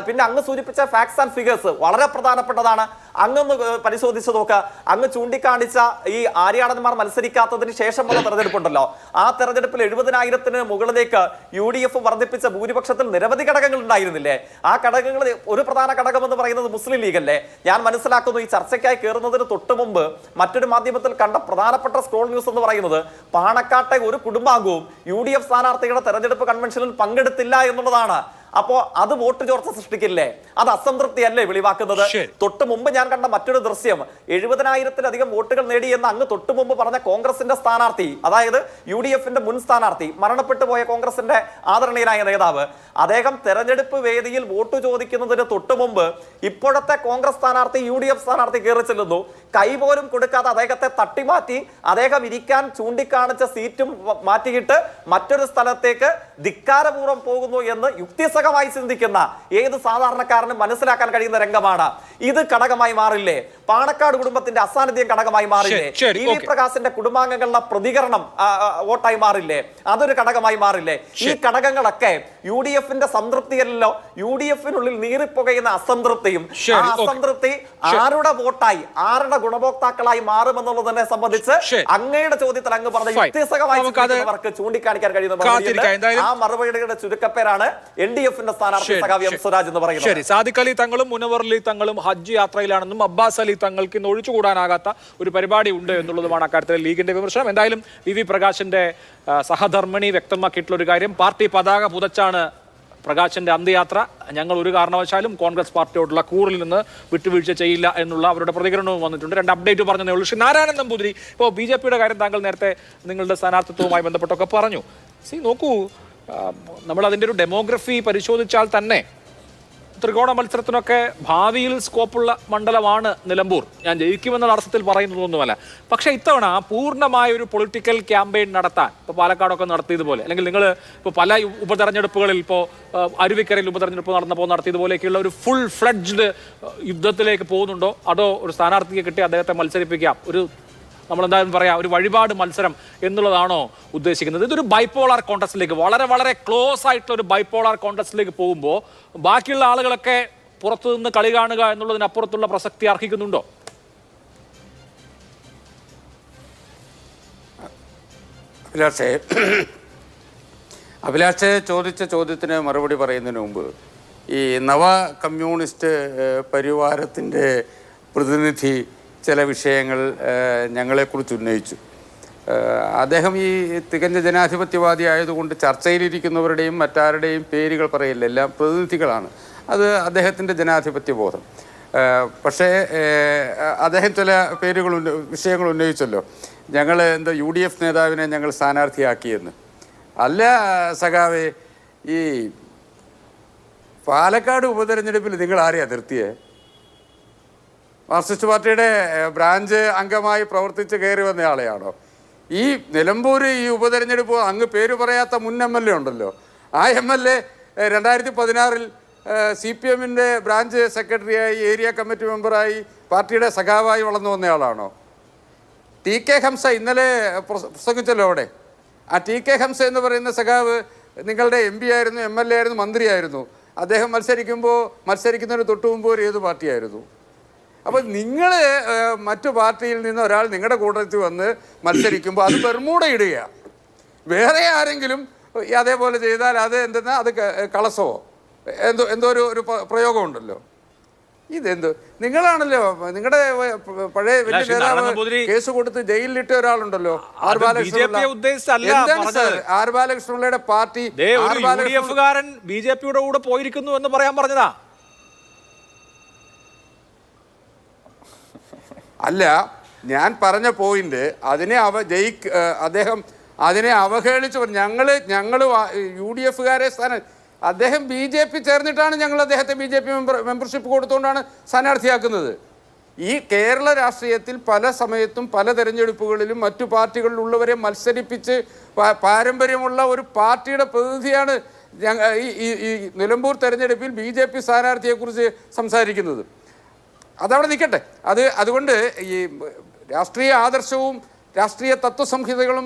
S4: പിന്നെ അങ്ങ് സൂചിപ്പിച്ച ഫാക്ട്സ് ആൻഡ് ഫിഗേഴ്സ് വളരെ പ്രധാനപ്പെട്ടതാണ്. അങ്ങൊന്ന് പരിശോധിച്ച് നോക്കുക. അങ്ങ് ചൂണ്ടിക്കാണിച്ച ഈ ആര്യാടന്മാർ മത്സരിക്കാത്തതിന് ശേഷമുള്ള തെരഞ്ഞെടുപ്പുണ്ടല്ലോ, ആ തെരഞ്ഞെടുപ്പിൽ 70,000-ന് മുകളിലേക്ക് UDF വർദ്ധിപ്പിച്ച ഭൂരിപക്ഷത്തിൽ നിരവധി ഘടകങ്ങൾ ഉണ്ടായിരുന്നില്ലേ? ആ ഘടകങ്ങൾ ഒരു പ്രധാന ഘടകം എന്ന് പറയുന്നത് മുസ്ലിം ലീഗ് അല്ലേ? ഞാൻ മനസ്സിലാക്കുന്നു ഈ ചർച്ചയ്ക്കായി കയറുന്നതിന് തൊട്ട് മുമ്പ് മറ്റൊരു മാധ്യമത്തിൽ കണ്ട പ്രധാനപ്പെട്ട സ്ക്രോൾ ന്യൂസ് എന്ന് പറയുന്നത് പാണക്കാട്ടെ ഒരു കുടുംബാംഗവും UDF സ്ഥാനാർത്ഥികളുടെ തെരഞ്ഞെടുപ്പ് കൺവെൻഷനിൽ പങ്കെടുത്തില്ല എന്നുള്ളതാണ്. അപ്പോ അത് വോട്ട് ചോർച്ച സൃഷ്ടിക്കില്ലേ? അത് അസംതൃപ്തിയല്ലേ വെളിവാക്കുന്നത്? തൊട്ട് മുമ്പ് ഞാൻ കണ്ട മറ്റൊരു ദൃശ്യം, 70,000-ലധികം വോട്ടുകൾ നേടിയെന്ന് അങ്ങ് തൊട്ട് മുമ്പ് പറഞ്ഞ കോൺഗ്രസിന്റെ സ്ഥാനാർത്ഥി, അതായത് UDFന്റെ മുൻ സ്ഥാനാർത്ഥി, മരണപ്പെട്ടു പോയ കോൺഗ്രസിന്റെ ആദരണീയനായ നേതാവ്, അദ്ദേഹം തെരഞ്ഞെടുപ്പ് വേദിയിൽ വോട്ട് ചോദിക്കുന്നതിന് തൊട്ട് മുമ്പ് ഇപ്പോഴത്തെ കോൺഗ്രസ് സ്ഥാനാർത്ഥി UDF സ്ഥാനാർത്ഥി കയറി ചെല്ലുന്നു. കൈപോലും കൊടുക്കാതെ അദ്ദേഹത്തെ തട്ടിമാറ്റി അദ്ദേഹം ഇരിക്കാൻ ചൂണ്ടിക്കാണിച്ച സീറ്റും മാറ്റിയിട്ട് മറ്റൊരു സ്ഥലത്തേക്ക് ധിക്കാരപൂർവ്വം പോകുന്നു എന്ന് യുക്തിസഹമായി ചിന്തിക്കുന്ന ഏത് സാധാരണക്കാരനും മനസ്സിലാക്കാൻ കഴിയുന്ന രംഗമാണ് ഇത്. ഘടകമായി മാറില്ലേ? പാണക്കാട് കുടുംബത്തിന്റെ അസാന്നിധ്യം ഘടകമായി മാറില്ലേ? EV പ്രകാശിന്റെ കുടുംബാംഗങ്ങളുടെ പ്രതികരണം വോട്ടായി മാറില്ലേ? അതൊരു ഘടകമായി മാറില്ലേ? ഈ ഘടകങ്ങളൊക്കെ UDFന്റെ സംതൃപ്തിയല്ലോ, UDFനുള്ളിൽ നീറിപ്പുകയുന്ന അസംതൃപ്തിയും. ആ അസംതൃപ്തി ആരുടെ വോട്ടായി, ആരുടെ ഗുണഭോക്താക്കളായി മാറുമെന്നുള്ളതിനെ സംബന്ധിച്ച് അങ്ങയുടെ ചോദ്യത്തിൽ അങ്ങ് പറഞ്ഞ യുക്തിസഹമായി അവർക്ക് ചൂണ്ടിക്കാണിക്കാൻ കഴിയുന്ന ആ മറുപടിയുടെ ചുരുക്കപ്പേരാണ് LDFന്റെ സ്ഥാനാർത്ഥി സഖാവ് എം സ്വരാജ് എന്ന് പറയുന്നത്.
S1: ശരി, സാദിഖ് അലി തങ്ങളും മുനവർ അലി തങ്ങളും ഹജ്ജ് യാത്രയിലാണെന്നും അബ്ബാസ് അലി തങ്ങൾക്ക് ഇന്ന് ഒഴിച്ചുകൂടാനാകാത്ത ഒരു പരിപാടി ഉണ്ട് എന്നുള്ളതുമാണ് അക്കാര്യത്തിൽ ലീഗിന്റെ വിമർശനം. എന്തായാലും VV പ്രകാശിന്റെ സഹധർമ്മിണി വ്യക്തമാക്കിയിട്ടുള്ള ഒരു കാര്യം, പാർട്ടി പതാക പുതച്ചാണ് പ്രകാശിന്റെ അന്ത്യയാത്ര. ഞങ്ങൾ ഒരു കാരണവശാലും കോൺഗ്രസ് പാർട്ടിയോടുള്ള കൂറിൽ നിന്ന് വിട്ടുവീഴ്ച ചെയ്യില്ല എന്നുള്ള അവരുടെ പ്രതികരണവും വന്നിട്ടുണ്ട്. 2 അപ്ഡേറ്റ് പറഞ്ഞതേ ഉള്ളൂ. ശ്രീ നാരായണൻ നമ്പൂതിരി, ഇപ്പോൾ BJPയുടെ കാര്യം താങ്കൾ നേരത്തെ നിങ്ങളുടെ സ്ഥാനാർത്ഥിത്വവുമായി ബന്ധപ്പെട്ടൊക്കെ പറഞ്ഞു. നോക്കൂ, നമ്മൾ അതിൻ്റെ ഒരു ഡെമോഗ്രഫി പരിശോധിച്ചാൽ തന്നെ ത്രികോണ മത്സരത്തിനൊക്കെ ഭാവിയിൽ സ്കോപ്പുള്ള മണ്ഡലമാണ് നിലമ്പൂർ. ഞാൻ ജയിക്കുമെന്ന അർത്ഥത്തിൽ പറയുന്നതൊന്നുമല്ല. പക്ഷേ ഇത്തവണ പൂർണ്ണമായ ഒരു പൊളിറ്റിക്കൽ ക്യാമ്പയിൻ നടത്താൻ, ഇപ്പോൾ പാലക്കാടൊക്കെ നടത്തിയതുപോലെ, അല്ലെങ്കിൽ നിങ്ങൾ ഇപ്പോൾ പല ഉപതെരഞ്ഞെടുപ്പുകളിൽ, ഇപ്പോൾ അരുവിക്കരയിൽ ഉപതെരഞ്ഞെടുപ്പ് നടന്നപ്പോൾ നടത്തിയതുപോലെയൊക്കെയുള്ള ഒരു ഫുൾ ഫ്ലഡ്ജ്ഡ് യുദ്ധത്തിലേക്ക് പോകുന്നുണ്ടോ? അതോ ഒരു സ്ഥാനാർത്ഥിയെ കിട്ടി അദ്ദേഹത്തെ മത്സരിപ്പിക്കാം, ഒരു നമ്മളെന്തായാലും പറയാം ഒരു വഴിപാട് മത്സരം എന്നുള്ളതാണോ ഉദ്ദേശിക്കുന്നത്? ഇതൊരു ബൈപോളാർ കോൺടെസ്റ്റിലേക്ക്, വളരെ വളരെ ക്ലോസ് ആയിട്ടുള്ള ഒരു ബൈപോളാർ കോൺടെസ്റ്റിലേക്ക് പോകുമ്പോൾ ബാക്കിയുള്ള ആളുകളൊക്കെ പുറത്തു നിന്ന് കളി കാണുക എന്നുള്ളതിനപ്പുറത്തുള്ള പ്രസക്തി അർഹിക്കുന്നുണ്ടോ?
S3: അഭിലാഷെ ചോദിച്ച ചോദ്യത്തിന് മറുപടി പറയുന്നതിന് മുമ്പ് ഈ നവ കമ്മ്യൂണിസ്റ്റ് പരിവാരത്തിൻ്റെ പ്രതിനിധി ചില വിഷയങ്ങൾ ഞങ്ങളെക്കുറിച്ച് ഉന്നയിച്ചു. അദ്ദേഹം ഈ തികഞ്ഞ ജനാധിപത്യവാദി ആയതുകൊണ്ട് ചർച്ചയിലിരിക്കുന്നവരുടെയും മറ്റാരുടെയും പേരുകൾ പറയില്ല, എല്ലാം പ്രതിനിധികളാണ്. അത് അദ്ദേഹത്തിൻ്റെ ജനാധിപത്യ ബോധം. പക്ഷേ അദ്ദേഹം ചില വിഷയങ്ങൾ ഉന്നയിച്ചല്ലോ. ഞങ്ങൾ എന്താ UDF നേതാവിനെ ഞങ്ങൾ സ്ഥാനാർത്ഥിയാക്കിയെന്ന്. അല്ല സഖാവേ, ഈ പാലക്കാട് ഉപതെരഞ്ഞെടുപ്പിൽ നിങ്ങൾ ആരെയാണ് നിർത്തിയേ? മാർക്സിസ്റ്റ് പാർട്ടിയുടെ ബ്രാഞ്ച് അംഗമായി പ്രവർത്തിച്ച് കയറി വന്നയാളെയാണോ? ഈ നിലമ്പൂർ ഈ ഉപതെരഞ്ഞെടുപ്പ് അങ്ങ് പേര് പറയാത്ത മുൻ MLA ഉണ്ടല്ലോ, ആ MLA 2016 CPM-ൻ്റെ ബ്രാഞ്ച് സെക്രട്ടറിയായി, ഏരിയ കമ്മിറ്റി മെമ്പറായി, പാർട്ടിയുടെ സഖാവായി വളർന്നു വന്നയാളാണോ? TK ഹംസ ഇന്നലെ പ്രസംഗിച്ചല്ലോ അവിടെ. ആ TK ഹംസ എന്ന് പറയുന്ന സഖാവ് നിങ്ങളുടെ MP ആയിരുന്നു, MLA ആയിരുന്നു, മന്ത്രിയായിരുന്നു. അദ്ദേഹം മത്സരിക്കുന്നതിന് തൊട്ടു മുമ്പ് ഒരു ഏത് പാർട്ടിയായിരുന്നു? അപ്പോൾ നിങ്ങൾ മറ്റു പാർട്ടിയിൽ നിന്ന് ഒരാൾ നിങ്ങളുടെ കൂട്ടത്തിൽ വന്ന് മത്സരിക്കുമ്പോൾ അത് ബെർമൂഡ ഇടുക. വേറെ ആരെങ്കിലും അതേപോലെ ചെയ്താൽ അത് എന്തെന്നാ, അത് കളസോ എന്തോ ഒരു പ്രയോഗമുണ്ടല്ലോ. ഇതെന്തോ നിങ്ങളാണല്ലോ, നിങ്ങളുടെ പഴയ വലിയ നേതാവ് കേസ് കൊടുത്ത് ജയിലിലിട്ട ഒരാളുണ്ടല്ലോ, ആർ ബാലകൃഷ്ണപിള്ളയുടെ പാർട്ടി.
S1: BJP-യുടെ കൂടെ പോയിരിക്കുന്നു എന്ന് പറയാൻ പറഞ്ഞതാ.
S3: അല്ല, ഞാൻ പറഞ്ഞ പോയിന്റ് അദ്ദേഹം അതിനെ അവഹേളിച്ചു. ഞങ്ങൾ UDF-കാരെ അദ്ദേഹം BJP ചേർന്നിട്ടാണ് ഞങ്ങൾ അദ്ദേഹത്തെ BJP മെമ്പർഷിപ്പ് കൊടുത്തുകൊണ്ടാണ് സ്ഥാനാർത്ഥിയാക്കുന്നത്. ഈ കേരള രാഷ്ട്രീയത്തിൽ പല സമയത്തും പല തെരഞ്ഞെടുപ്പുകളിലും മറ്റു പാർട്ടികളിലുള്ളവരെ മത്സരിപ്പിച്ച് പാരമ്പര്യമുള്ള ഒരു പാർട്ടിയുടെ പ്രതിനിധിയാണ് ഈ നിലമ്പൂർ തെരഞ്ഞെടുപ്പിൽ BJP സ്ഥാനാർത്ഥിയെക്കുറിച്ച് സംസാരിക്കുന്നത്. അതവിടെ നിൽക്കട്ടെ. അതുകൊണ്ട് ഈ രാഷ്ട്രീയ ആദർശവും രാഷ്ട്രീയ തത്വസംഹിതകളും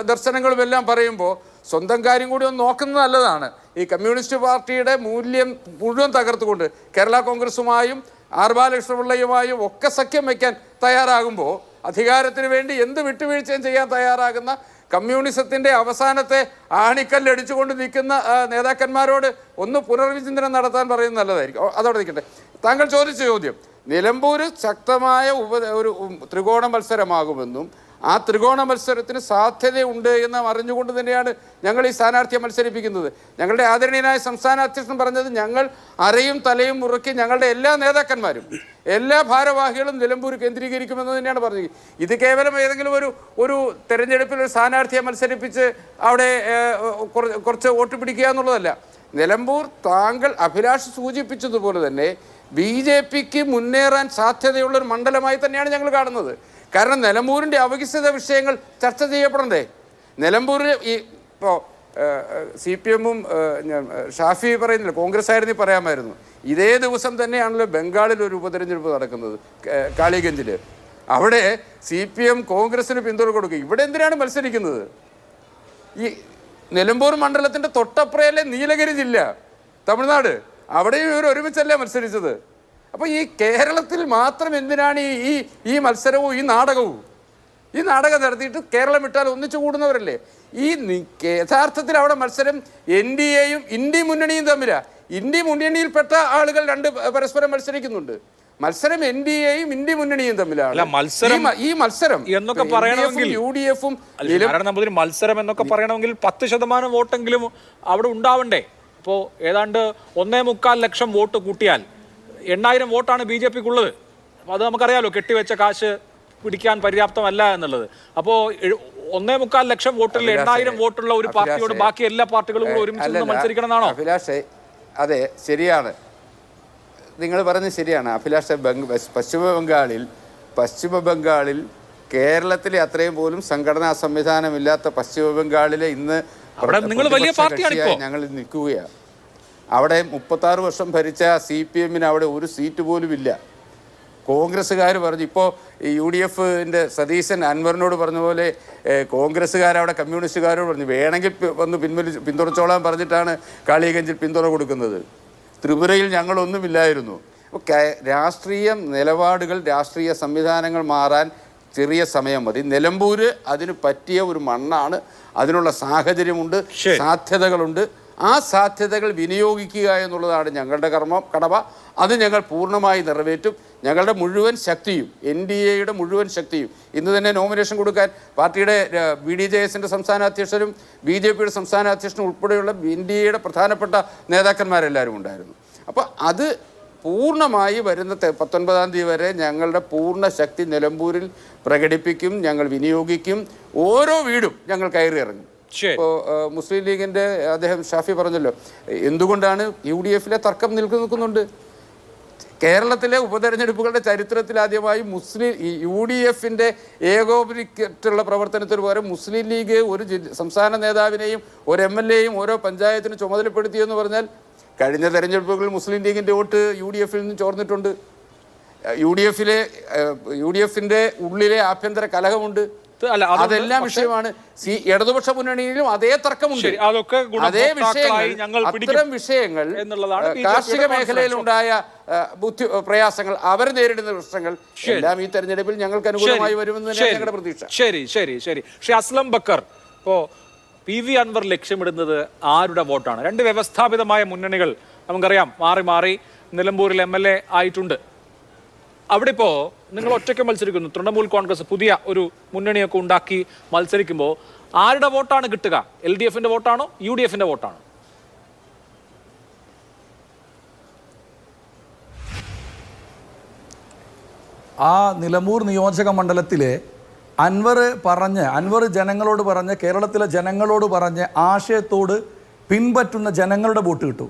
S3: ദർശനങ്ങളും എല്ലാം പറയുമ്പോൾ സ്വന്തം കാര്യം കൂടി ഒന്ന് നോക്കുന്നത് നല്ലതാണ്. ഈ കമ്മ്യൂണിസ്റ്റ് പാർട്ടിയുടെ മൂല്യം മുഴുവൻ തകർത്തുകൊണ്ട് കേരള കോൺഗ്രസുമായും ആർ ബാലകൃഷ്ണപിള്ളയുമായും ഒക്കെ സഖ്യം വയ്ക്കാൻ തയ്യാറാകുമ്പോൾ, അധികാരത്തിന് വേണ്ടി എന്ത് വിട്ടുവീഴ്ചയും ചെയ്യാൻ തയ്യാറാകുന്ന കമ്മ്യൂണിസത്തിൻ്റെ അവസാനത്തെ ആണിക്കല്ലടിച്ചുകൊണ്ട് നിൽക്കുന്ന നേതാക്കന്മാരോട് ഒന്ന് പുനർവിചിന്തനം നടത്താൻ പറയുന്നത് നല്ലതായിരിക്കും. അതവിടെ നിൽക്കട്ടെ. താങ്കൾ ചോദിച്ച ചോദ്യം, നിലമ്പൂർ ശക്തമായ ഒരു ത്രികോണ മത്സരമാകുമെന്നും ആ ത്രികോണ മത്സരത്തിന് സാധ്യതയുണ്ട് എന്ന് അറിഞ്ഞുകൊണ്ട് തന്നെയാണ് ഞങ്ങൾ ഈ സ്ഥാനാർത്ഥിയെ മത്സരിപ്പിക്കുന്നത്. ഞങ്ങളുടെ ആദരണീയനായ സംസ്ഥാന അധ്യക്ഷൻ പറഞ്ഞത്, ഞങ്ങൾ അരയും തലയും മുറുക്കി ഞങ്ങളുടെ എല്ലാ നേതാക്കന്മാരും എല്ലാ ഭാരവാഹികളും നിലമ്പൂർ കേന്ദ്രീകരിക്കുമെന്ന് തന്നെയാണ് പറഞ്ഞത്. ഇത് കേവലം ഏതെങ്കിലും ഒരു തെരഞ്ഞെടുപ്പിൽ ഒരു സ്ഥാനാർത്ഥിയെ മത്സരിപ്പിച്ച് അവിടെ കുറച്ച് വോട്ട് പിടിക്കുക എന്നുള്ളതല്ല. നിലമ്പൂർ താങ്കൾ അഭിലാഷ് സൂചിപ്പിച്ചതുപോലെ തന്നെ BJP-ക്ക് മുന്നേറാൻ സാധ്യതയുള്ളൊരു മണ്ഡലമായി തന്നെയാണ് ഞങ്ങൾ കാണുന്നത്. കാരണം നിലമ്പൂരിൻ്റെ അവികസിത വിഷയങ്ങൾ ചർച്ച ചെയ്യപ്പെടണ്ടേ? നിലമ്പൂരിൽ ഇപ്പോൾ CPM-ഉം ഷാഫി പറയുന്നില്ല, കോൺഗ്രസ് ആയിരുന്നു പറയാമായിരുന്നു. ഇതേ ദിവസം തന്നെയാണല്ലോ ബംഗാളിൽ ഒരു ഉപതെരഞ്ഞെടുപ്പ് നടക്കുന്നത്, കാളിഗഞ്ചിൽ. അവിടെ CPM കോൺഗ്രസിന് പിന്തുണ കൊടുക്കും. ഇവിടെ എന്തിനാണ് മത്സരിക്കുന്നത്? ഈ നിലമ്പൂർ മണ്ഡലത്തിൻ്റെ തൊട്ടപ്പുറയല്ലേ നീലഗിരി ജില്ല, തമിഴ്നാട്. അവിടെയും ഇവർ ഒരുമിച്ചല്ലേ മത്സരിച്ചത്. അപ്പോൾ ഈ കേരളത്തിൽ മാത്രം എന്തിനാണ് ഈ മത്സരവും ഈ നാടകം നടത്തിയിട്ട് കേരളം വിട്ടാൽ ഒന്നിച്ചു കൂടുന്നവരല്ലേ? യഥാർത്ഥത്തിൽ അവിടെ മത്സരം NDA-യും ഇന്ത്യ മുന്നണിയും തമ്മിലാണ്. ഇന്ത്യ മുന്നണിയിൽപ്പെട്ട ആളുകൾ രണ്ട് പരസ്പരം മത്സരിക്കുന്നുണ്ട്. മത്സരം NDA-യും ഇന്ത്യ മുന്നണിയും തമ്മിലാണ്. ഈ മത്സരം
S1: എന്നൊക്കെ പറയണമെങ്കിൽ
S3: UDF-ഉം
S1: മത്സരം എന്നൊക്കെ പറയണമെങ്കിൽ 10% വോട്ടെങ്കിലും അവിടെ ഉണ്ടാവണ്ടേ? ഇപ്പോൾ ഏതാണ്ട് 1.25 ലക്ഷം വോട്ട് കൂട്ടിയാൽ 8000 വോട്ടാണ് BJP-ക്കുള്ളത്. അപ്പോൾ അത് നമുക്കറിയാലോ, കെട്ടിവെച്ച കാശ് പിടിക്കാൻ പര്യാപ്തമല്ല എന്നുള്ളത്. അപ്പോൾ 1.25 ലക്ഷം വോട്ടിൽ 8000 വോട്ടുള്ള ഒരു പാർട്ടിയോട് ബാക്കി എല്ലാ പാർട്ടികളും കൂടെ ഒരുമിച്ച് മത്സരിക്കണം എന്നാണോ?
S3: അഭിലാഷേ, അതെ, ശരിയാണ്, നിങ്ങൾ പറഞ്ഞത് ശരിയാണ് അഭിലാഷേ. പശ്ചിമ ബംഗാളിൽ കേരളത്തിലെ അത്രയും പോലും സംഘടനാ സംവിധാനമില്ലാത്ത പശ്ചിമ ബംഗാളിലെ ഇന്ന് ഞങ്ങൾ നിൽക്കുകയാണ്. അവിടെ 36 വർഷം ഭരിച്ച CPM-ന് അവിടെ ഒരു സീറ്റ് പോലും ഇല്ല. കോൺഗ്രസ്സുകാർ പറഞ്ഞു, ഇപ്പോൾ UDF-ൻ്റെ സതീശൻ അൻവറിനോട് പറഞ്ഞ പോലെ കോൺഗ്രസ്സുകാരവിടെ കമ്മ്യൂണിസ്റ്റുകാരോട് പറഞ്ഞു വേണമെങ്കിൽ വന്ന് പിന്തുണച്ചോളാൻ പറഞ്ഞിട്ടാണ് കാളിഗഞ്ചിൽ പിന്തുണ കൊടുക്കുന്നത്. ത്രിപുരയിൽ ഞങ്ങളൊന്നുമില്ലായിരുന്നു. രാഷ്ട്രീയ നിലപാടുകൾ, രാഷ്ട്രീയ സംവിധാനങ്ങൾ മാറാൻ ചെറിയ സമയം മതി. നിലമ്പൂർ അതിന് പറ്റിയ ഒരു മണ്ണാണ്, അതിനുള്ള സാഹചര്യമുണ്ട്, സാധ്യതകളുണ്ട്. ആ സാധ്യതകൾ വിനിയോഗിക്കുക എന്നുള്ളതാണ് ഞങ്ങളുടെ കടമ. അത് ഞങ്ങൾ പൂർണ്ണമായി നിറവേറ്റും. ഞങ്ങളുടെ മുഴുവൻ ശക്തിയും, NDAയുടെ മുഴുവൻ ശക്തിയും, ഇന്ന് തന്നെ നോമിനേഷൻ കൊടുക്കാൻ പാർട്ടിയുടെ BDJS-ൻ്റെ സംസ്ഥാന അധ്യക്ഷനും BJPയുടെ സംസ്ഥാന അധ്യക്ഷനും ഉൾപ്പെടെയുള്ള NDAയുടെ പ്രധാനപ്പെട്ട നേതാക്കന്മാരെല്ലാവരും ഉണ്ടായിരുന്നു. അപ്പോൾ അത് പൂർണ്ണമായി വരുന്ന 19-ാം തീയതി വരെ ഞങ്ങളുടെ പൂർണ്ണ ശക്തി നിലമ്പൂരിൽ പ്രകടിപ്പിക്കും, ഞങ്ങൾ വിനിയോഗിക്കും. ഓരോ വീടും ഞങ്ങൾ കയറി ഇറങ്ങും. ഇപ്പോൾ മുസ്ലിം ലീഗിൻ്റെ അദ്ദേഹം ഷാഫി പറഞ്ഞല്ലോ, എന്തുകൊണ്ടാണ് UDF-ലെ തർക്കം നിൽക്കുന്നുണ്ട്. കേരളത്തിലെ ഉപതെരഞ്ഞെടുപ്പുകളുടെ ചരിത്രത്തിൽ ആദ്യമായി UDF-ൻ്റെ ഏകോപനിച്ചിട്ടുള്ള പ്രവർത്തനത്തിന് പകരം മുസ്ലിം ലീഗ് ഒരു സംസ്ഥാന നേതാവിനെയും ഒരു MLA-യും ഓരോ പഞ്ചായത്തിനും ചുമതലപ്പെടുത്തിയെന്ന് പറഞ്ഞാൽ, കഴിഞ്ഞ തെരഞ്ഞെടുപ്പുകളിൽ മുസ്ലിം ലീഗിൻ്റെ വോട്ട് UDF-ൽ നിന്ന് ചോർന്നിട്ടുണ്ട്. UDF-ൻ്റെ ഉള്ളിലെ ആഭ്യന്തര കലഹമുണ്ട്. അതെല്ലാം വിഷയമാണ്. ഇടതുപക്ഷ മുന്നണിയിലും അതേ തർക്കമുണ്ട്, അതേ വിഷയങ്ങൾ. അത്തരം വിഷയങ്ങൾ, കാർഷിക മേഖലയിലുണ്ടായ പ്രയാസങ്ങൾ, അവർ നേരിടുന്ന പ്രശ്നങ്ങൾ എല്ലാം ഈ തെരഞ്ഞെടുപ്പിൽ ഞങ്ങൾക്ക് അനുകൂലമായി വരുമെന്ന് തന്നെയാണ് ഞങ്ങളുടെ പ്രതീക്ഷ.
S1: ശരി ശരി ശരി ശ്രീ അസ്ലം ബക്കർ, ഇപ്പോ PV അൻവർ ലക്ഷ്യമിടുന്നത് ആരുടെ വോട്ടാണ്? രണ്ട് വ്യവസ്ഥാപിതമായ മുന്നണികൾ നമുക്കറിയാം മാറി മാറി നിലമ്പൂരിൽ MLA ആയിട്ടുണ്ട്. അവിടെ ഇപ്പോൾ നിങ്ങൾ ഒറ്റയ്ക്ക് മത്സരിക്കുന്നു, തൃണമൂൽ കോൺഗ്രസ് പുതിയ ഒരു മുന്നണിയൊക്കെ ഉണ്ടാക്കി മത്സരിക്കുമ്പോൾ ആരുടെ വോട്ടാണ് കിട്ടുക? LDF-ന്റെ വോട്ടാണോ UDF-ന്റെ വോട്ടാണോ?
S5: ആ നിലമ്പൂർ നിയോജക മണ്ഡലത്തിലെ അൻവർ ജനങ്ങളോട് പറഞ്ഞ്, കേരളത്തിലെ ജനങ്ങളോട് പറഞ്ഞ് ആശയത്തോട് പിൻപറ്റുന്ന ജനങ്ങളുടെ വോട്ട് കിട്ടും.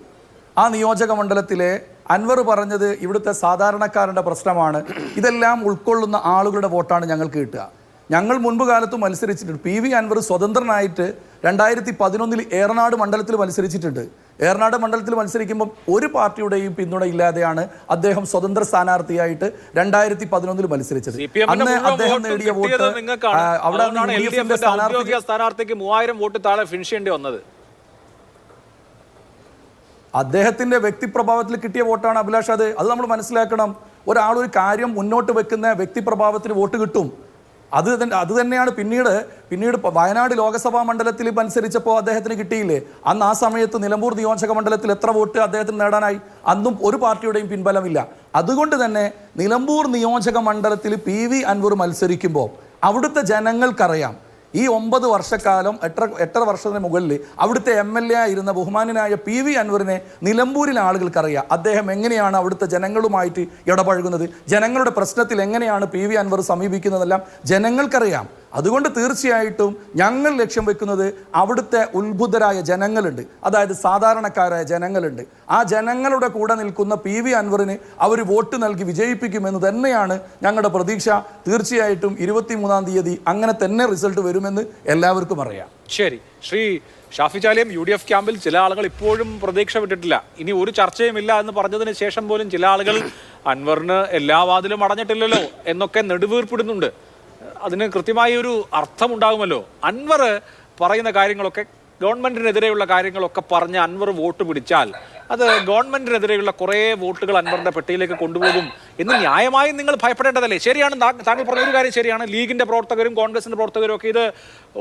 S5: ആ നിയോജക മണ്ഡലത്തിലെ അൻവർ പറഞ്ഞത് ഇവിടുത്തെ സാധാരണക്കാരുടെ പ്രശ്നമാണ്, ഇതെല്ലാം ഉൾക്കൊള്ളുന്ന ആളുകളുടെ വോട്ടാണ് ഞങ്ങൾക്ക് കിട്ടുക. ഞങ്ങൾ മുൻപ് കാലത്ത് മത്സരിച്ചിട്ടുണ്ട്. PV അൻവർ സ്വതന്ത്രനായിട്ട് 2011 ഏറനാട് മണ്ഡലത്തിൽ മത്സരിച്ചിട്ടുണ്ട്. ഏറനാട് മണ്ഡലത്തിൽ മത്സരിക്കുമ്പോൾ ഒരു പാർട്ടിയുടെയും പിന്തുണ ഇല്ലാതെയാണ് അദ്ദേഹം സ്വതന്ത്ര സ്ഥാനാർത്ഥിയായിട്ട് 2011 മത്സരിച്ചത്. അന്ന് അദ്ദേഹം നേടിയ വോട്ട് അവിടെ
S1: സ്ഥാനാർത്ഥിക്ക് 3000 വോട്ട് താഴെ ഫിനിഷ് ചെയ്യേണ്ടി വന്നത്.
S5: അദ്ദേഹത്തിന്റെ വ്യക്തിപ്രഭാവത്തിൽ കിട്ടിയ വോട്ടാണ് അഭിലാഷ്. അത് നമ്മൾ മനസ്സിലാക്കണം. ഒരാളൊരു കാര്യം മുന്നോട്ട് വെക്കുന്ന വ്യക്തിപ്രഭാവത്തിന് വോട്ട് കിട്ടും. അത് തന്നെയാണ് പിന്നീട് വയനാട് ലോക്സഭാ മണ്ഡലത്തിൽ മത്സരിച്ചപ്പോൾ അദ്ദേഹത്തിന് കിട്ടിയില്ലേ? അന്ന് ആ സമയത്ത് നിലമ്പൂർ നിയോജക മണ്ഡലത്തിൽ എത്ര വോട്ട് അദ്ദേഹത്തിന് നേടാനായി? അന്നും ഒരു പാർട്ടിയുടെയും പിൻബലമില്ല. അതുകൊണ്ട് തന്നെ നിലമ്പൂർ നിയോജക മണ്ഡലത്തിൽ PV അൻവർ മത്സരിക്കുമ്പോൾ അവിടുത്തെ ജനങ്ങൾക്കറിയാം, ഈ 9 വർഷക്കാലം 8 വർഷത്തിന് മുകളിൽ അവിടുത്തെ MLA ആയിരുന്ന ബഹുമാന്യനായ PV അൻവറിനെ നിലമ്പൂരിലെ ആളുകൾക്കറിയാം. അദ്ദേഹം എങ്ങനെയാണ് അവിടുത്തെ ജനങ്ങളുമായിട്ട് ഇടപഴകുന്നത്, ജനങ്ങളുടെ പ്രശ്നത്തിൽ എങ്ങനെയാണ് PV അൻവർ സമീപിക്കുന്നതെല്ലാം ജനങ്ങൾക്കറിയാം. അതുകൊണ്ട് തീർച്ചയായിട്ടും ഞങ്ങൾ ലക്ഷ്യം വെക്കുന്നത് അവിടുത്തെ ഉത്ബുദ്ധരായ ജനങ്ങളുണ്ട്, അതായത് സാധാരണക്കാരായ ജനങ്ങളുണ്ട്. ആ ജനങ്ങളുടെ കൂടെ നിൽക്കുന്ന PV അൻവറിന് അവർ വോട്ട് നൽകി വിജയിപ്പിക്കുമെന്ന് തന്നെയാണ് ഞങ്ങളുടെ പ്രതീക്ഷ. തീർച്ചയായിട്ടും 23-ാം തീയതി അങ്ങനെ തന്നെ റിസൾട്ട് വരുമെന്ന് എല്ലാവർക്കും അറിയാം.
S1: ശരി, ശ്രീ ഷാഫി ചാലിയം, UDF ക്യാമ്പിൽ ചില ആളുകൾ ഇപ്പോഴും പ്രതീക്ഷ വിട്ടിട്ടില്ല. ഇനി ഒരു ചർച്ചയും ഇല്ല എന്ന് പറഞ്ഞതിന് ശേഷം പോലും ചില ആളുകൾ അൻവറിന് എല്ലാ വാതിലും അടഞ്ഞിട്ടില്ലല്ലോ എന്നൊക്കെ നെടുവീർപ്പിടുന്നുണ്ട്. അതിന് കൃത്യമായ ഒരു അർത്ഥമുണ്ടാകുമല്ലോ. അൻവർ പറയുന്ന കാര്യങ്ങളൊക്കെ, ഗവൺമെന്റിനെതിരെയുള്ള കാര്യങ്ങളൊക്കെ പറഞ്ഞ് അൻവർ വോട്ട് പിടിച്ചാൽ അത് ഗവൺമെന്റിനെതിരെയുള്ള കുറേ വോട്ടുകൾ അൻവറിന്റെ പെട്ടിയിലേക്ക് കൊണ്ടുപോകും എന്ന് ന്യായമായും നിങ്ങൾ ഭയപ്പെടേണ്ടതല്ലേ? ശരിയാണ്, താങ്കൾ പറഞ്ഞ ഒരു കാര്യം ശരിയാണ്. ലീഗിന്റെ പ്രവർത്തകരും കോൺഗ്രസിന്റെ പ്രവർത്തകരും ഒക്കെ ഇത്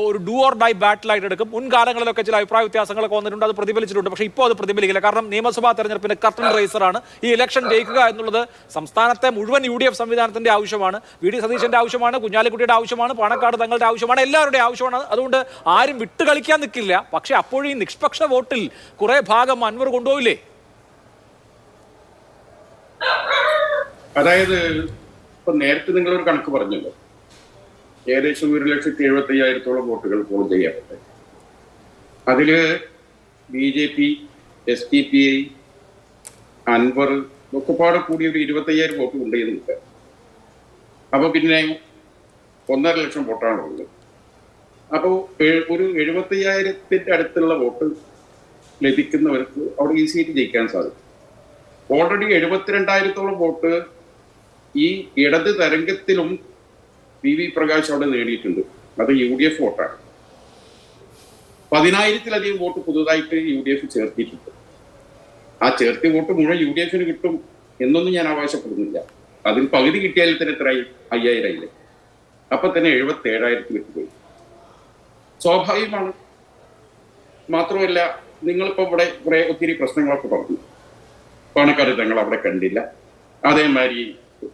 S1: ഒരു ഡു ഓർ ഡൈ ബാറ്റിലായിട്ട് എടുക്കും. മുൻകാലങ്ങളിലൊക്കെ ചില അഭിപ്രായ വ്യത്യാസങ്ങളൊക്കെ വന്നിട്ടുണ്ട്, അത് പ്രതിഫലിച്ചിട്ടുണ്ട്. പക്ഷേ ഇപ്പോൾ അത് പ്രതിഫലിക്കില്ല. കാരണം നിയമസഭാ തെരഞ്ഞെടുപ്പിന്റെ കർട്ടൻ റേസറാണ്. ഈ ഇലക്ഷൻ ജയിക്കുക എന്നുള്ളത് സംസ്ഥാനത്തെ മുഴുവൻ UDF സംവിധാനത്തിന്റെ ആവശ്യമാണ്, VD സതീശന്റെ ആവശ്യമാണ്, കുഞ്ഞാലിക്കുട്ടിയുടെ ആവശ്യമാണ്, പാണക്കാട് തങ്ങളുടെ ആവശ്യമാണ്, എല്ലാവരുടെയും ആവശ്യമാണ്. അതുകൊണ്ട് ആരും വിട്ട് കളിക്കാൻ നിൽക്കില്ല. പക്ഷെ അപ്പോഴും ഈ നിഷ്പക്ഷ വോട്ടിൽ കുറെ ഭാഗം അൻവർ കൊണ്ടുപോയില്ലേ?
S2: അതായത് ഇപ്പൊ നേരത്തെ നിങ്ങളൊരു കണക്ക് പറഞ്ഞല്ലോ, ഏകദേശം 1,75,000 വോട്ടുകൾ പോൾ ചെയ്യപ്പെട്ടെ. അതില് BJP, SDPI, അൻവർ ഒക്കെപ്പാടെ കൂടി ഒരു 25,000 വോട്ട് കൊണ്ടുപോയി. അപ്പൊ പിന്നെ 1.5 ലക്ഷം വോട്ടാണ് ഉള്ളത്. അപ്പോൾ ഒരു 75,000 അടുത്തുള്ള വോട്ട് ലഭിക്കുന്നവർക്ക് അവിടെ ഈസിയായിട്ട് ജയിക്കാൻ സാധിക്കും. ഓൾറെഡി 72,000 വോട്ട് ഈ ഇടത് തരംഗത്തിലും PV പ്രകാശ് അവിടെ നേടിയിട്ടുണ്ട്. അത് UDF വോട്ടാണ്. 10,000-ലധികം വോട്ട് പുതുതായിട്ട് UDF ചേർത്തിയിട്ടുണ്ട്. ആ ചേർത്തിയ വോട്ട് മുഴുവൻ UDF-ന് കിട്ടും എന്നൊന്നും ഞാൻ അവകാശപ്പെടുന്നില്ല. അതിൽ പകുതി കിട്ടിയാൽ തന്നെ എത്രയായി? 5,000 ആയില്ലേ? അപ്പൊ തന്നെ 77,000 വിട്ടുപോയി. സ്വാഭാവികമാണ്. മാത്രമല്ല, നിങ്ങളിപ്പോ ഇവിടെ കുറെ ഒത്തിരി പ്രശ്നങ്ങളൊക്കെ പറഞ്ഞു. പാണക്കാട് തങ്ങൾ അവിടെ കണ്ടില്ല. അതേമാതിരി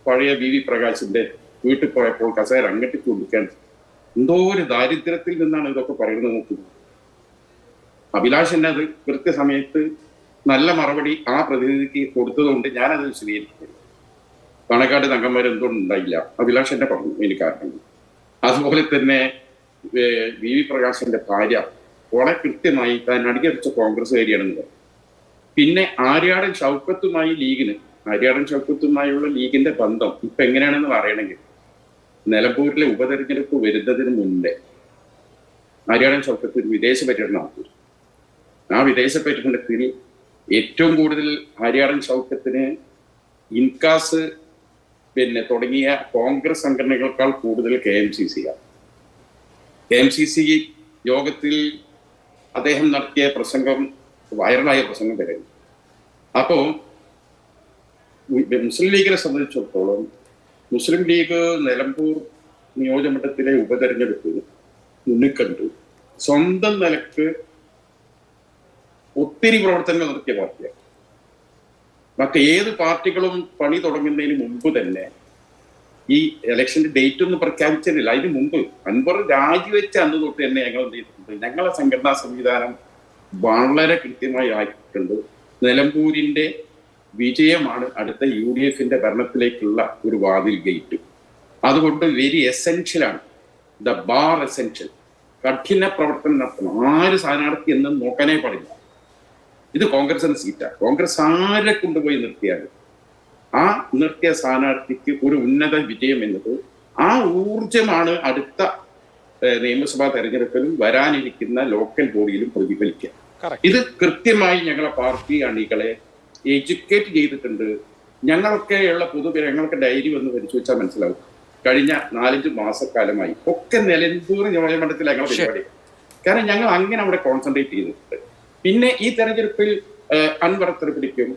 S2: പഴയ വി പ്രകാശിന്റെ വീട്ടിൽ പോയപ്പോൾ കസേര അങ്ങോട്ട് കൊടുക്കാൻ എന്തോ ഒരു ദാരിദ്ര്യത്തിൽ നിന്നാണ് ഇതൊക്കെ പറയുന്നത് നോക്കുന്നത്. അഭിലാഷ് അത് കൃത്യസമയത്ത് നല്ല മറുപടി ആ പ്രതിനിധിക്ക് കൊടുത്തതുകൊണ്ട് ഞാനത് സ്വീകരിക്കുന്നു. പാണക്കാട് തങ്കന്മാർ എന്തുകൊണ്ടുണ്ടായില്ല, അഭിലാഷ് എന്നെ പറഞ്ഞു അതിന് കാരണം. അതുപോലെ തന്നെ വി പ്രകാശിന്റെ ഭാര്യ വളരെ കൃത്യമായി താൻ അടിയടിച്ച കോൺഗ്രസ്സുകാരിയാണെന്ന് പറഞ്ഞു. പിന്നെ ആര്യാടൻ ഷൗക്കത്തുമായുള്ള ലീഗിന്റെ ബന്ധം ഇപ്പൊ എങ്ങനെയാണെന്ന് പറയണമെങ്കിൽ, നിലമ്പൂരിലെ ഉപതെരഞ്ഞെടുപ്പ് വരുന്നതിന് മുന്നേ ആര്യാടൻ ഷൗക്കത്ത് ഒരു വിദേശ പര്യടനം നടത്തി. ആ വിദേശ പര്യടനത്തിൽ ഏറ്റവും കൂടുതൽ ആര്യാടൻ ഷൗക്കത്തിന് ഇൻകാസ് തുടങ്ങിയ കോൺഗ്രസ് സംഘടനകളെക്കാൾ കൂടുതൽ KMCC ആണ്. KMCC യോഗത്തിൽ അദ്ദേഹം നടത്തിയ പ്രസംഗം വൈറലായ പ്രസംഗം വരെ. അപ്പോ മുസ്ലിം ലീഗിനെ സംബന്ധിച്ചിടത്തോളം മുസ്ലിം ലീഗ് നിലമ്പൂർ നിയോജകമണ്ഡലത്തിലെ ഉപതെരഞ്ഞെടുപ്പ് മുന്നിൽ കണ്ടു സ്വന്തം നിലക്ക് ഒത്തിരി പ്രവർത്തനങ്ങൾ നടത്തിയ പാർട്ടിയാണ്. മറ്റേത് പാർട്ടികളും പണി തുടങ്ങുന്നതിന് മുമ്പ് തന്നെ ഈ ഇലക്ഷന്റെ ഡേറ്റ് ഒന്നും പ്രഖ്യാപിച്ചിട്ടില്ല. അതിന് മുമ്പ് അൻവർ രാജിവെച്ച അന്ന് തൊട്ട് തന്നെ ഞങ്ങൾ എന്ത് ചെയ്തിട്ടുണ്ട്, ഞങ്ങളെ സംഘടനാ സംവിധാനം വളരെ കൃത്യമായി ആയിട്ടുണ്ട്. നിലമ്പൂരിന്റെ വിജയമാണ് അടുത്ത UDF ഭരണത്തിലേക്കുള്ള ഒരു വാതിൽ ഗേറ്റ്. അതുകൊണ്ട് വെരി എസെൻഷ്യലാണ്, ദ ബാർ എസെൻഷ്യൽ. കഠിന പ്രവർത്തനം നടത്തണം. ആര് സ്ഥാനാർത്ഥി എന്നും നോക്കാനേ പാടില്ല. ഇത് കോൺഗ്രസിന്റെ സീറ്റാണ്. കോൺഗ്രസ് ആരെ കൊണ്ടുപോയി നിർത്തിയാലും ആ നിർത്തിയ സ്ഥാനാർത്ഥിക്ക് ഒരു ഉന്നത വിജയം എന്നത് ആ ഊർജമാണ് അടുത്ത നിയമസഭാ തെരഞ്ഞെടുപ്പിലും വരാനിരിക്കുന്ന ലോക്കൽ ബോഡിയിലും പ്രതിഫലിക്കുക. ഇത് കൃത്യമായി ഞങ്ങളെ പാർട്ടി അണികളെ എഡ്യൂക്കേറ്റ് ചെയ്തിട്ടുണ്ട്. ഞങ്ങളൊക്കെയുള്ള ഞങ്ങൾക്ക് ഡയറി വന്ന് പരിശോധിച്ചാൽ മനസ്സിലാവും. കഴിഞ്ഞ 4-5 മാസക്കാലമായി ഒക്കെ നിലമ്പൂർ നിയോജകമണ്ഡലത്തിൽ ഞങ്ങളെ പരിപാടി. കാരണം ഞങ്ങൾ അങ്ങനെ അവിടെ കോൺസെൻട്രേറ്റ് ചെയ്തിട്ടുണ്ട്. പിന്നെ ഈ തെരഞ്ഞെടുപ്പിൽ അൻവർ എത്ര പിടിക്കും,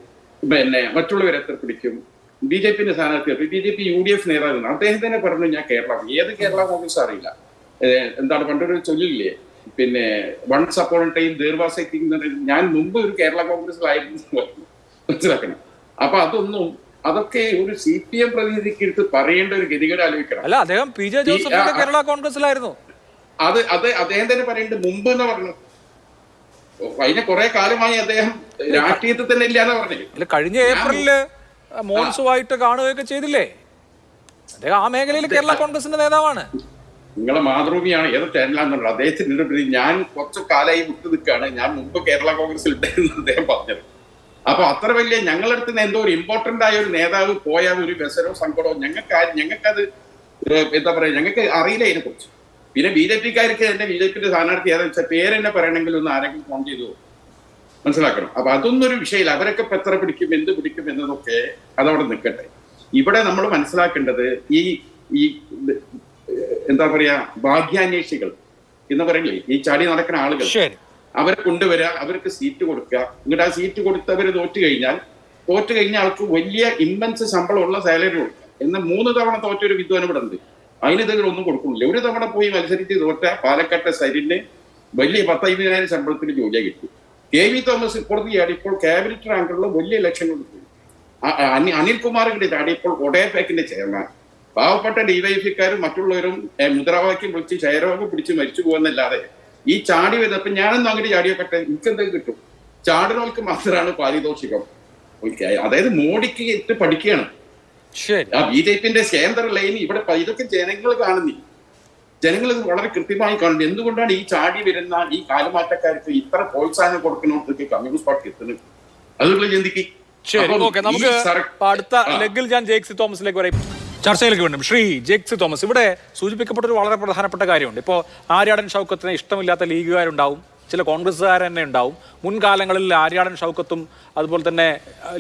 S2: മറ്റുള്ളവർ എത്ര പിടിക്കും, BJP സ്ഥാനാർത്ഥി, BJP UDF നേതാവ് അദ്ദേഹം തന്നെ പറഞ്ഞു ഞാൻ ഏത് കേരള കോൺഗ്രസ് അറിയില്ല. എന്താണ് പണ്ടൊരു ചൊല്ലില്ലേ, once upon time there was a king. ഞാൻ മുമ്പ് ഒരു കേരള കോൺഗ്രസിലായിരുന്നു, മനസ്സിലാക്കണം. അപ്പൊ അതൊക്കെ ഒരു CPM പ്രതിനിധിക്ക് എടുത്ത് പറയേണ്ട ഒരു ഗതികേട് ആലോചിക്കണം.
S1: അല്ല, അദ്ദേഹം PJ ജോസഫിന്റെ കേരള കോൺഗ്രസിലായിരുന്നു.
S2: അത് അദ്ദേഹം തന്നെ പറയേണ്ടത് മുമ്പ് എന്ന് പറഞ്ഞു. അതിന് കുറെ കാലമായി അദ്ദേഹം രാഷ്ട്രീയത്തിൽ തന്നെ ഇല്ലാന്ന് പറഞ്ഞു.
S1: കഴിഞ്ഞ ഏപ്രിലില് മോൻസുമായിട്ട് കാണുകയൊക്കെ ചെയ്തില്ലേ? അദ്ദേഹം ആ മേഖലയിൽ കേരള കോൺഗ്രസിന്റെ നേതാവാണ്.
S2: നിങ്ങളെ മാതൃഭൂമിയാണ് ഏത് ചാനലാണെന്നുള്ളത് അദ്ദേഹത്തിന്. ഞാൻ കുറച്ചു കാലമായി വിട്ടു നിൽക്കുകയാണ്, ഞാൻ മുമ്പ് കേരള കോൺഗ്രസിൽ ഉണ്ടായിരുന്നു അദ്ദേഹം പറഞ്ഞത്. അപ്പൊ അത്ര വലിയ ഞങ്ങളടുത്ത് എന്തോ ഒരു ഇമ്പോർട്ടന്റ് ആയ ഒരു നേതാവ് പോയാൽ ഒരു വ്യസനോ സങ്കടമോ ഞങ്ങൾക്കത് എന്താ പറയാ, ഞങ്ങൾക്ക് അറിയില്ല ഇതിനെ കുറിച്ച്. പിന്നെ BJPക്കാർക്ക് എന്റെ BJP സ്ഥാനാർത്ഥി ഏതാ വെച്ചാൽ പേരെന്നെ പറയണമെങ്കിൽ ഒന്ന് ആരെങ്കിലും ഫോൺ ചെയ്തു മനസ്സിലാക്കണം. അപ്പൊ അതൊന്നും ഒരു വിഷയമില്ല. അവരൊക്കെ ഇപ്പൊ എത്ര പിടിക്കും എന്ത് പിടിക്കും എന്നതൊക്കെ അതവിടെ നിൽക്കട്ടെ. ഇവിടെ നമ്മൾ മനസ്സിലാക്കേണ്ടത് ഈ എന്താ പറയാ ഭാഗ്യാന്വേഷികൾ എന്ന് പറയില്ലേ, ഈ ചാടി നടക്കുന്ന ആളുകൾ, അവരെ കൊണ്ടുവരിക, അവർക്ക് സീറ്റ് കൊടുക്കുക. എന്നിട്ട് ആ സീറ്റ് കൊടുത്തവർ തോറ്റു കഴിഞ്ഞ ആൾക്ക് വലിയ ഇമ്മൻസ് ശമ്പളമുള്ള സാലറി കൊടുക്കുക. എന്നാൽ 3 തവണ തോറ്റൊരു വിദ്വാൻ ഇവിടെ ഉണ്ട്. അതിനെതിരെ ഒന്നും കൊടുക്കുന്നില്ല. ഒരു തവണ പോയി മത്സരിച്ച് തോറ്റ പാലക്കാട്ടെ സരിന് വലിയ 10,000 ശമ്പളത്തിന് ജോലിയെ കിട്ടി. KV തോമസ് ഇപ്പുറത്ത് ചാടിയപ്പോൾ ക്യാബിനറ്റ് റാങ്കുള്ള വലിയ ലക്ഷ്യങ്ങൾ കിട്ടി. അനിൽകുമാർ ഇവിടെ ചാടിയപ്പോൾ ഒഡേപാക്കിന്റെ ചെയർമാൻ. പാവപ്പെട്ട DYFക്കാരും മറ്റുള്ളവരും മുദ്രാവാക്യം വിളിച്ച് ക്ഷയരോഗം പിടിച്ച് മരിച്ചു പോകുന്നല്ലാതെ ഈ ചാടി വരുന്നപ്പോ ഞാനൊന്നും അങ്ങോട്ട് ചാടിയോക്കട്ടെ, എനിക്കെന്തെങ്കിലും കിട്ടും. ചാടുന്നവർക്ക് മാത്രമാണ് പാരിതോഷികം. അതായത് മോഡിക്ക് ഇട്ട് പഠിക്കുകയാണ്. ആ BJPന്റെ കേന്ദ്ര ലൈൻ ഇവിടെ ഇതൊക്കെ ജനങ്ങൾ കാണുന്നില്ല. ജനങ്ങൾ ഇത് വളരെ കൃത്യമായി കാണുന്നു. എന്തുകൊണ്ടാണ് ഈ ചാടി വരുന്ന ഈ കാലുമാറ്റക്കാർക്ക് ഇത്ര പ്രോത്സാഹനം കൊടുക്കുന്നവർക്ക് കമ്മ്യൂണിസ്റ്റ് പാർട്ടി എത്തുന്നത്? അതുകൊണ്ട് ചിന്തിക്കും.
S1: നമുക്ക് അടുത്ത ലെഗിൽ ഞാൻ ജേക്സി തോമസിലേക്ക് വരെ ചർച്ചയിലേക്ക് വേണം. ശ്രീ ജേക്സി തോമസ്, ഇവിടെ സൂചിപ്പിക്കപ്പെട്ട ഒരു വളരെ പ്രധാനപ്പെട്ട കാര്യമുണ്ട്. ഇപ്പോൾ ആര്യാടൻ ഷൗക്കത്തിനെ ഇഷ്ടമില്ലാത്ത ലീഗുകാരുണ്ടാവും, ചില കോൺഗ്രസ്സുകാർ തന്നെ ഉണ്ടാവും. മുൻകാലങ്ങളിൽ ആര്യാടൻ ഷൗക്കത്തും അതുപോലെ തന്നെ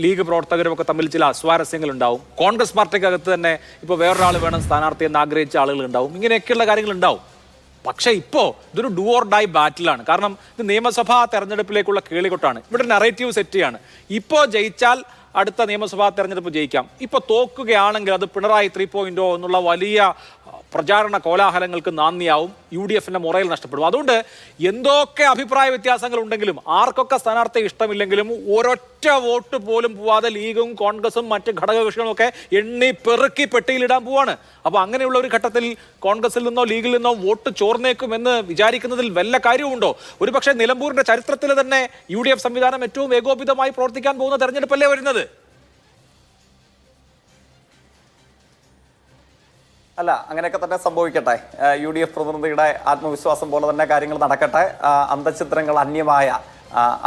S1: ലീഗ് പ്രവർത്തകരും ഒക്കെ തമ്മിൽ ചില അസ്വാരസ്യങ്ങൾ ഉണ്ടാവും. കോൺഗ്രസ് പാർട്ടിക്കകത്ത് തന്നെ ഇപ്പോൾ വേറൊരാൾ വേണം സ്ഥാനാർത്ഥി എന്ന് ആഗ്രഹിച്ച ആളുകൾ ഉണ്ടാവും. ഇങ്ങനെയൊക്കെയുള്ള കാര്യങ്ങൾ ഉണ്ടാവും. പക്ഷേ ഇപ്പോൾ ഇതൊരു ഡു ഓർ ഡൈ ബാറ്റിലാണ്. കാരണം ഇത് നിയമസഭാ തെരഞ്ഞെടുപ്പിലേക്കുള്ള കേളികൊട്ടാണ്. ഇവിടെ നറേറ്റീവ് സെറ്റ് ചെയ്യാണ്. ഇപ്പോൾ ജയിച്ചാൽ അടുത്ത നിയമസഭാ തെരഞ്ഞെടുപ്പ് ജയിക്കാം, ഇപ്പോൾ തോക്കുകയാണെങ്കിൽ അത് പിണറായി 3.0 എന്നുള്ള വലിയ പ്രചാരണ കോലാഹലങ്ങൾക്ക് നാന്ദിയാവും, UDFന്റെ മുറയിൽ നഷ്ടപ്പെടും. അതുകൊണ്ട് എന്തൊക്കെ അഭിപ്രായ വ്യത്യാസങ്ങൾ ഉണ്ടെങ്കിലും ആർക്കൊക്കെ സ്ഥാനാർത്ഥി ഇഷ്ടമില്ലെങ്കിലും ഒരൊറ്റ വോട്ട് പോലും പോവാതെ ലീഗും കോൺഗ്രസും മറ്റ് ഘടകകക്ഷികളും ഒക്കെ എണ്ണി പെറുക്കി പെട്ടിയിലിടാൻ പോവാണ്. അപ്പൊ അങ്ങനെയുള്ള ഒരു ഘട്ടത്തിൽ കോൺഗ്രസിൽ നിന്നോ ലീഗിൽ നിന്നോ വോട്ട് ചോർന്നേക്കുമെന്ന് വിചാരിക്കുന്നതിൽ വല്ല കാര്യവുമുണ്ടോ? ഒരുപക്ഷെ നിലമ്പൂരിന്റെ ചരിത്രത്തിൽ തന്നെ UDF സംവിധാനം ഏറ്റവും ഏകോപിതമായി പ്രവർത്തിക്കാൻ പോകുന്ന തെരഞ്ഞെടുപ്പല്ലേ വരുന്നത്?
S4: അല്ല, അങ്ങനെയൊക്കെ തന്നെ സംഭവിക്കട്ടെ. UDF പ്രതിനിധിയുടെ ആത്മവിശ്വാസം പോലെ തന്നെ കാര്യങ്ങൾ നടക്കട്ടെ. അന്തഃഛിദ്രങ്ങൾ അന്യമായ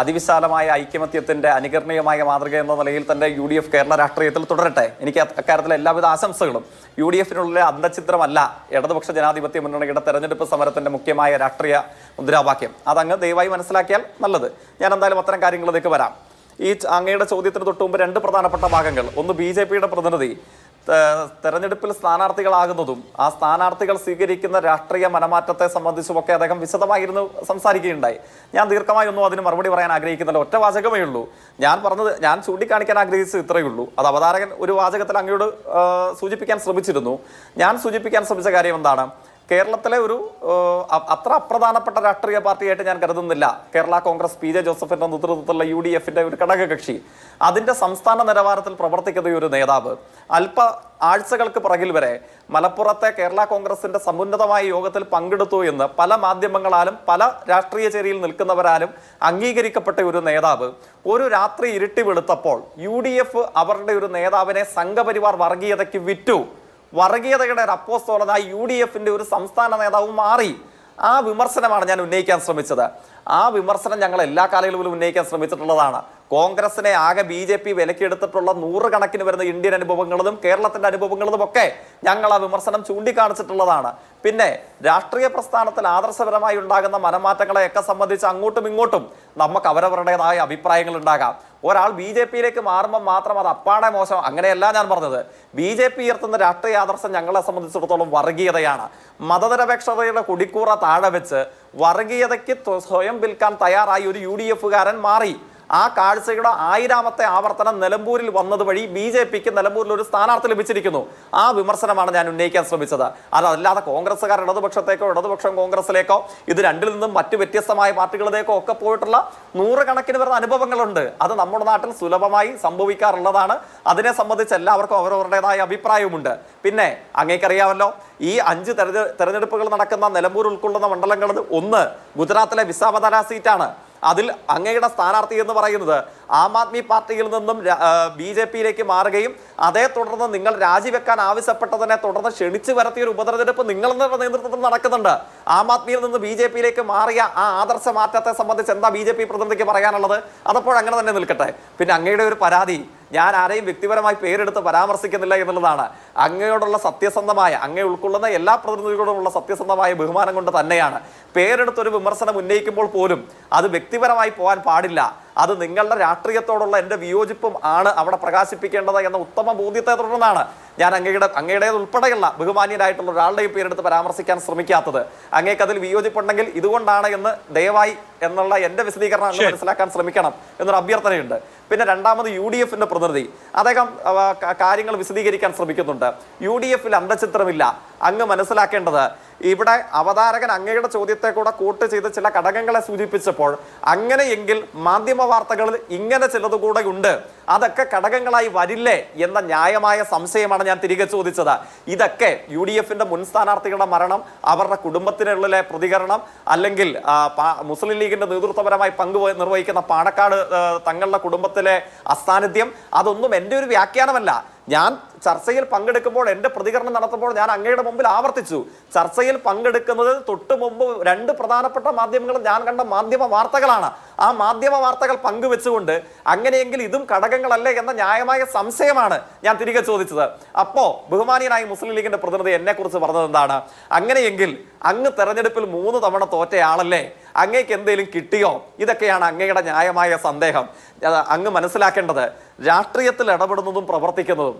S4: അതിവിശാലമായ ഐക്യമത്യത്തിന്റെ അനുകരണീയമായ മാതൃക എന്ന നിലയിൽ തന്നെ UDF കേരള രാഷ്ട്രീയത്തിൽ തുടരട്ടെ. എനിക്ക് അക്കാര്യത്തിൽ എല്ലാവിധ ആശംസകളും. UDFനുള്ള അന്തഃഛിദ്രമല്ല ഇടതുപക്ഷ ജനാധിപത്യ മുന്നണിയുടെ തെരഞ്ഞെടുപ്പ് സമരത്തിന്റെ മുഖ്യമായ രാഷ്ട്രീയ മുദ്രാവാക്യം. അതങ്ങ് ദയവായി മനസ്സിലാക്കിയാൽ നല്ലത്. ഞാൻ എന്തായാലും അത്തരം കാര്യങ്ങളിലേക്ക് വരാം. ഈ അങ്ങയുടെ ചോദ്യത്തിന് തൊട്ട് മുമ്പ് രണ്ട് പ്രധാനപ്പെട്ട ഭാഗങ്ങൾ. ഒന്ന്, BJPയുടെ പ്രതിനിധി തെരഞ്ഞെടുപ്പിൽ സ്ഥാനാർത്ഥികളാകുന്നതും ആ സ്ഥാനാർത്ഥികൾ സ്വീകരിക്കുന്ന രാഷ്ട്രീയ മനമാറ്റത്തെ സംബന്ധിച്ചുമൊക്കെ അദ്ദേഹം വിശദമായിരുന്നു സംസാരിക്കുകയുണ്ടായി. ഞാൻ ദീർഘമായി ഒന്നും അതിന് മറുപടി പറയാൻ ആഗ്രഹിക്കുന്നില്ല. ഒറ്റ വാചകമേ ഉള്ളൂ. ഞാൻ ചൂണ്ടിക്കാണിക്കാൻ ആഗ്രഹിച്ചത് ഇത്രയേ ഉള്ളൂ. അത് അവതാരകൻ ഒരു വാചകത്തിൽ അങ്ങയോട് സൂചിപ്പിക്കാൻ ശ്രമിച്ചിരുന്നു. ഞാൻ സൂചിപ്പിക്കാൻ ശ്രമിച്ച കാര്യം എന്താണ്? കേരളത്തിലെ ഒരു അത്ര അപ്രധാനപ്പെട്ട രാഷ്ട്രീയ പാർട്ടിയായിട്ട് ഞാൻ കരുതുന്നില്ല കേരള കോൺഗ്രസ് PJ ജോസഫിന്റെ നേതൃത്വത്തിലുള്ള UDFന്റെ ഒരു ഘടകകക്ഷി. അതിന്റെ സംസ്ഥാന നിലവാരത്തിൽ പ്രവർത്തിക്കുന്ന ഒരു നേതാവ് അല്പ ആഴ്ചകൾക്ക് പിറകിൽ വരെ മലപ്പുറത്തെ കേരള കോൺഗ്രസിന്റെ സമുന്നതമായ യോഗത്തിൽ പങ്കെടുത്തു എന്ന് പല മാധ്യമങ്ങളാലും പല രാഷ്ട്രീയ ചേരിയിൽ നിൽക്കുന്നവരാലും അംഗീകരിക്കപ്പെട്ട ഒരു നേതാവ് ഒരു രാത്രി ഇരുട്ടി വെളുത്തപ്പോൾ UDF അവരുടെ ഒരു നേതാവിനെ സംഘപരിവാർ വർഗീയതയ്ക്ക് വിറ്റു. വർഗീയതയുടെ ഒരു അപ്പോസ്തലനായി UDFന്റെ ഒരു സംസ്ഥാന നേതാവ് മാറി. ആ വിമർശനമാണ് ഞാൻ ഉന്നയിക്കാൻ ശ്രമിച്ചത്. ആ വിമർശനം ഞങ്ങൾ എല്ലാ കാലങ്ങളിലും ഉന്നയിക്കാൻ ശ്രമിച്ചിട്ടുള്ളതാണ്. കോൺഗ്രസിനെ ആകെ BJP വിലക്കെടുത്തിട്ടുള്ള നൂറുകണക്കിന് വരുന്ന ഇന്ത്യൻ അനുഭവങ്ങളും കേരളത്തിന്റെ അനുഭവങ്ങളും ഒക്കെ ഞങ്ങൾ ആ വിമർശനം ചൂണ്ടിക്കാണിച്ചിട്ടുള്ളതാണ്. പിന്നെ രാഷ്ട്രീയ പ്രസ്ഥാനത്തിൽ ആദർശപരമായി ഉണ്ടാകുന്ന മനമാറ്റങ്ങളെയൊക്കെ സംബന്ധിച്ച് അങ്ങോട്ടും ഇങ്ങോട്ടും നമുക്ക് അവരവരുടേതായ അഭിപ്രായങ്ങൾ ഉണ്ടാകാം. ഒരാൾ BJPയിലേക്ക് മാറുമ്പോൾ മാത്രം അത് അപ്പാടെ മോശം, അങ്ങനെയല്ല ഞാൻ പറഞ്ഞത്. BJP ഉയർത്തുന്ന രാഷ്ട്രീയ ആദർശം ഞങ്ങളെ സംബന്ധിച്ചിടത്തോളം വർഗീയതയാണ്. മതനിരപേക്ഷതയുടെ കുടിക്കൂറ താഴെ വെച്ച് വർഗീയതയ്ക്ക് സ്വയം വിൽക്കാൻ തയ്യാറായി ഒരു UDFകാരൻ മാറി. ആ കാഴ്ചയുടെ 1000ാമത്തെ ആവർത്തനം നിലമ്പൂരിൽ വന്നത് വഴി BJPക്ക് നിലമ്പൂരിൽ ഒരു സ്ഥാനാർത്ഥി ലഭിച്ചിരിക്കുന്നു. ആ വിമർശനമാണ് ഞാൻ ഉന്നയിക്കാൻ ശ്രമിച്ചത്. അതല്ലാതെ കോൺഗ്രസ്സുകാർ ഇടതുപക്ഷത്തേക്കോ ഇടതുപക്ഷം കോൺഗ്രസിലേക്കോ ഇത് രണ്ടിൽ നിന്നും മറ്റു വ്യത്യസ്തമായ പാർട്ടികളിലേക്കോ ഒക്കെ പോയിട്ടുള്ള നൂറുകണക്കിന് വരുന്ന അനുഭവങ്ങളുണ്ട്. അത് നമ്മുടെ നാട്ടിൽ സുലഭമായി സംഭവിക്കാറുള്ളതാണ്. അതിനെ സംബന്ധിച്ച് എല്ലാവർക്കും അവരവരുടേതായ അഭിപ്രായവുമുണ്ട്. പിന്നെ അങ്ങേക്കറിയാമല്ലോ, ഈ 5 തെരഞ്ഞെടുപ്പുകൾ നടക്കുന്ന നിലമ്പൂർ ഉൾക്കൊള്ളുന്ന മണ്ഡലങ്ങളിൽ ഒന്ന് ഗുജറാത്തിലെ വിസാവദാര സീറ്റാണ്. അതിൽ അങ്ങയുടെ സ്ഥാനാർത്ഥി എന്ന് പറയുന്നത് ആം ആദ്മി പാർട്ടിയിൽ നിന്നും BJPയിലേക്ക് മാറുകയും അതേ തുടർന്ന് നിങ്ങൾ രാജിവെക്കാൻ ആവശ്യപ്പെട്ടതിനെ തുടർന്ന് ക്ഷണിച്ചു വരുത്തിയ ഒരു ഉപതെരഞ്ഞെടുപ്പ് നിങ്ങളുടെ നേതൃത്വത്തിൽ നടക്കുന്നുണ്ട്. ആം ആദ്മിയിൽ നിന്ന് BJPയിലേക്ക് മാറിയ ആ ആദർശ മാറ്റത്തെ സംബന്ധിച്ച് എന്താ BJP പ്രതിനിധിക്ക് പറയാനുള്ളത്? അതപ്പോൾ അങ്ങനെ തന്നെ നിൽക്കട്ടെ. പിന്നെ അങ്ങയുടെ ഒരു പരാതി, ഞാൻ ആരെയും വ്യക്തിപരമായി പേരെടുത്ത് പരാമർശിക്കുന്നില്ല എന്നുള്ളതാണ്. അങ്ങയോടുള്ള സത്യസന്ധമായ, അങ്ങേ ഉൾക്കൊള്ളുന്ന എല്ലാ പ്രതിനിധികളോടുമുള്ള സത്യസന്ധമായ ബഹുമാനം കൊണ്ട് തന്നെയാണ്. പേരെടുത്തൊരു വിമർശനം ഉന്നയിക്കുമ്പോൾ പോലും അത് വ്യക്തിപരമായി പോകാൻ പാടില്ല. അത് നിങ്ങളുടെ രാഷ്ട്രീയത്തോടുള്ള എൻ്റെ വിയോജിപ്പും ആണ് അവിടെ പ്രകാശിപ്പിക്കേണ്ടത് എന്ന ഉത്തമ ബോധ്യത്തെ തുടർന്നാണ് ഞാൻ അങ്ങയുടേത് ഉൾപ്പെടെയുള്ള ബഹുമാന്യരായിട്ടുള്ള ഒരാളുടെയും പേരെടുത്ത് പരാമർശിക്കാൻ ശ്രമിക്കാത്തത്. അങ്ങേക്ക് അതിൽ വിയോജിപ്പുണ്ടെങ്കിൽ ഇതുകൊണ്ടാണ് എന്ന് ദയവായി എന്നുള്ള എൻ്റെ വിശദീകരണം അങ്ങ് മനസ്സിലാക്കാൻ ശ്രമിക്കണം എന്നൊരു അഭ്യർത്ഥനയുണ്ട്. പിന്നെ രണ്ടാമത് UDFന്റെ പ്രതിനിധി, അദ്ദേഹം കാര്യങ്ങൾ വിശദീകരിക്കാൻ ശ്രമിക്കുന്നുണ്ട്. UDFൽ അന്തഃഛിദ്രമില്ല. അങ്ങ് മനസ്സിലാക്കേണ്ടത്, ഇവിടെ അവതാരകൻ അങ്ങയുടെ ചോദ്യത്തെ കൂടെ കൂട്ട് ചെയ്ത് ചില ഘടകങ്ങളെ സൂചിപ്പിച്ചപ്പോൾ അങ്ങനെയെങ്കിൽ മാധ്യമ വാർത്തകളിൽ ഇങ്ങനെ ചിലത് കൂടെ ഉണ്ട്, അതൊക്കെ ഘടകങ്ങളായി വരില്ലേ എന്ന ന്യായമായ സംശയമാണ് ഞാൻ തിരികെ ചോദിച്ചത്. ഇതൊക്കെ UDFന്റെ മുൻ സ്ഥാനാർത്ഥികളുടെ മരണം, അവരുടെ കുടുംബത്തിനുള്ളിലെ പ്രതികരണം, അല്ലെങ്കിൽ മുസ്ലിം ലീഗിന്റെ നേതൃത്വപരമായി പങ്ക് നിർവഹിക്കുന്ന പാണക്കാട് തങ്ങളുടെ കുടുംബത്തിലെ അസാന്നിധ്യം, അതൊന്നും എൻ്റെ ഒരു വ്യാഖ്യാനമല്ല. ഞാൻ ചർച്ചയിൽ പങ്കെടുക്കുമ്പോൾ എൻ്റെ പ്രതികരണം നടത്തുമ്പോൾ ഞാൻ അങ്ങയുടെ മുമ്പിൽ ആവർത്തിച്ചു, ചർച്ചയിൽ പങ്കെടുക്കുന്നത് തൊട്ട് മുമ്പ് 2 പ്രധാനപ്പെട്ട മാധ്യമങ്ങൾ ഞാൻ കണ്ട മാധ്യമ വാർത്തകളാണ്. ആ മാധ്യമ വാർത്തകൾ പങ്കുവെച്ചുകൊണ്ട് അങ്ങനെയെങ്കിൽ ഇതും ഘടകങ്ങളല്ലേ എന്ന ന്യായമായ സംശയമാണ് ഞാൻ തിരികെ ചോദിച്ചത്. അപ്പോ ബഹുമാനിയനായ മുസ്ലിം ലീഗിന്റെ പ്രതിനിധി എന്നെ കുറിച്ച് പറഞ്ഞത് എന്താണ്? അങ്ങനെയെങ്കിൽ അങ്ങ് തെരഞ്ഞെടുപ്പിൽ 3 തവണ തോറ്റയാളല്ലേ, അങ്ങേക്ക് എന്തെങ്കിലും കിട്ടിയോ? ഇതൊക്കെയാണ് അങ്ങയുടെ ന്യായമായ സന്ദേഹം. അങ്ങ് മനസ്സിലാക്കേണ്ടത്, രാഷ്ട്രീയത്തിൽ ഇടപെടുന്നതും പ്രവർത്തിക്കുന്നതും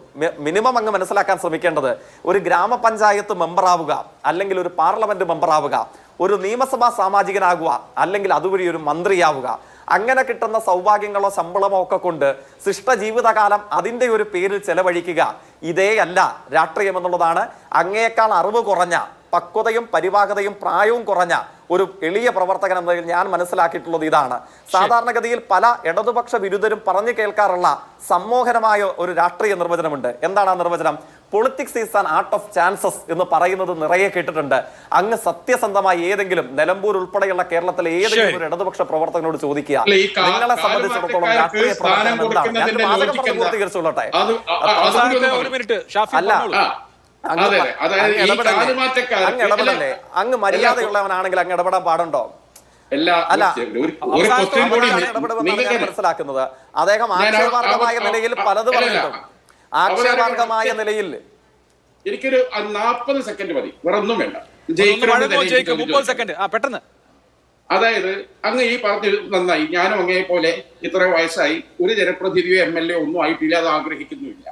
S4: മിനിമം അങ്ങ് മനസ്സിലാക്കാൻ ശ്രമിക്കേണ്ടത്, ഒരു ഗ്രാമപഞ്ചായത്ത് മെമ്പറാവുക, അല്ലെങ്കിൽ ഒരു പാർലമെന്റ് മെമ്പറാവുക, ഒരു നിയമസഭാ സാമാജികനാകുക, അല്ലെങ്കിൽ അതുവഴി ഒരു മന്ത്രിയാവുക, അങ്ങനെ കിട്ടുന്ന സൗഭാഗ്യങ്ങളോ ശമ്പളമോ ഒക്കെ കൊണ്ട് ശിഷ്ട ജീവിതകാലം അതിന്റെ ഒരു പേരിൽ ചെലവഴിക്കുക ഇതേ അല്ല രാഷ്ട്രീയം എന്നുള്ളതാണ് അങ്ങേക്കാൾ അറിവ് കുറഞ്ഞ, പക്വതയും പരിവാഹതയും പ്രായവും കുറഞ്ഞ ഒരു എളിയ പ്രവർത്തകൻ എന്നതിൽ ഞാൻ മനസ്സിലാക്കിയിട്ടുള്ളത് ഇതാണ്. സാധാരണഗതിയിൽ പല ഇടതുപക്ഷ വിരുദ്ധരും പറഞ്ഞു കേൾക്കാറുള്ള സമ്മോഹനമായ ഒരു രാഷ്ട്രീയ നിർവചനമുണ്ട്. എന്താണ് ആ നിർവചനം? Politics is an art of chances എന്ന് പറയുന്നത് നിറയെ കേട്ടിട്ടുണ്ട്. അങ്ങ് സത്യസന്ധമായി ഏതെങ്കിലും നിലമ്പൂർ ഉൾപ്പെടെയുള്ള കേരളത്തിലെ ഏതെങ്കിലും ഒരു ഇടതുപക്ഷ പ്രവർത്തകനോട് ചോദിക്കുക, നിങ്ങളെ സംബന്ധിച്ചിടത്തോളം രാഷ്ട്രീയ പ്രവർത്തനം എന്താണ്? ഞാൻ വാചകം പറഞ്ഞ് പൂർത്തീകരിച്ചോളട്ടെ. അല്ല, അങ്ങ് ഇടപെടല്ലേ? അങ്ങ് മര്യാദയുള്ളവനാണെങ്കിൽ അങ്ങ് ഇടപെടാൻ പാടുണ്ടോ? അല്ല, ഇടപെടുമെന്നാണ് ഞാൻ മനസ്സിലാക്കുന്നത്. അദ്ദേഹം ആക്ഷേപാർഹമായ നിലയിൽ പലത് പറഞ്ഞിട്ടും ആക്ഷേപാർഹമായ നിലയിൽ
S2: എനിക്കൊരു 40 സെക്കൻഡ് മതി, വേറെ ഒന്നും വേണ്ട.
S1: പെട്ടെന്ന്.
S2: അതായത് അങ്ങ് ഈ പറഞ്ഞു നന്നായി, ഞാനും അങ്ങയെ പോലെ ഇത്ര വയസ്സായി ഒരു ജനപ്രതിനിധിയോ MLA ഒന്നും ആയിട്ടില്ല, അത് ആഗ്രഹിക്കുന്നുമില്ല.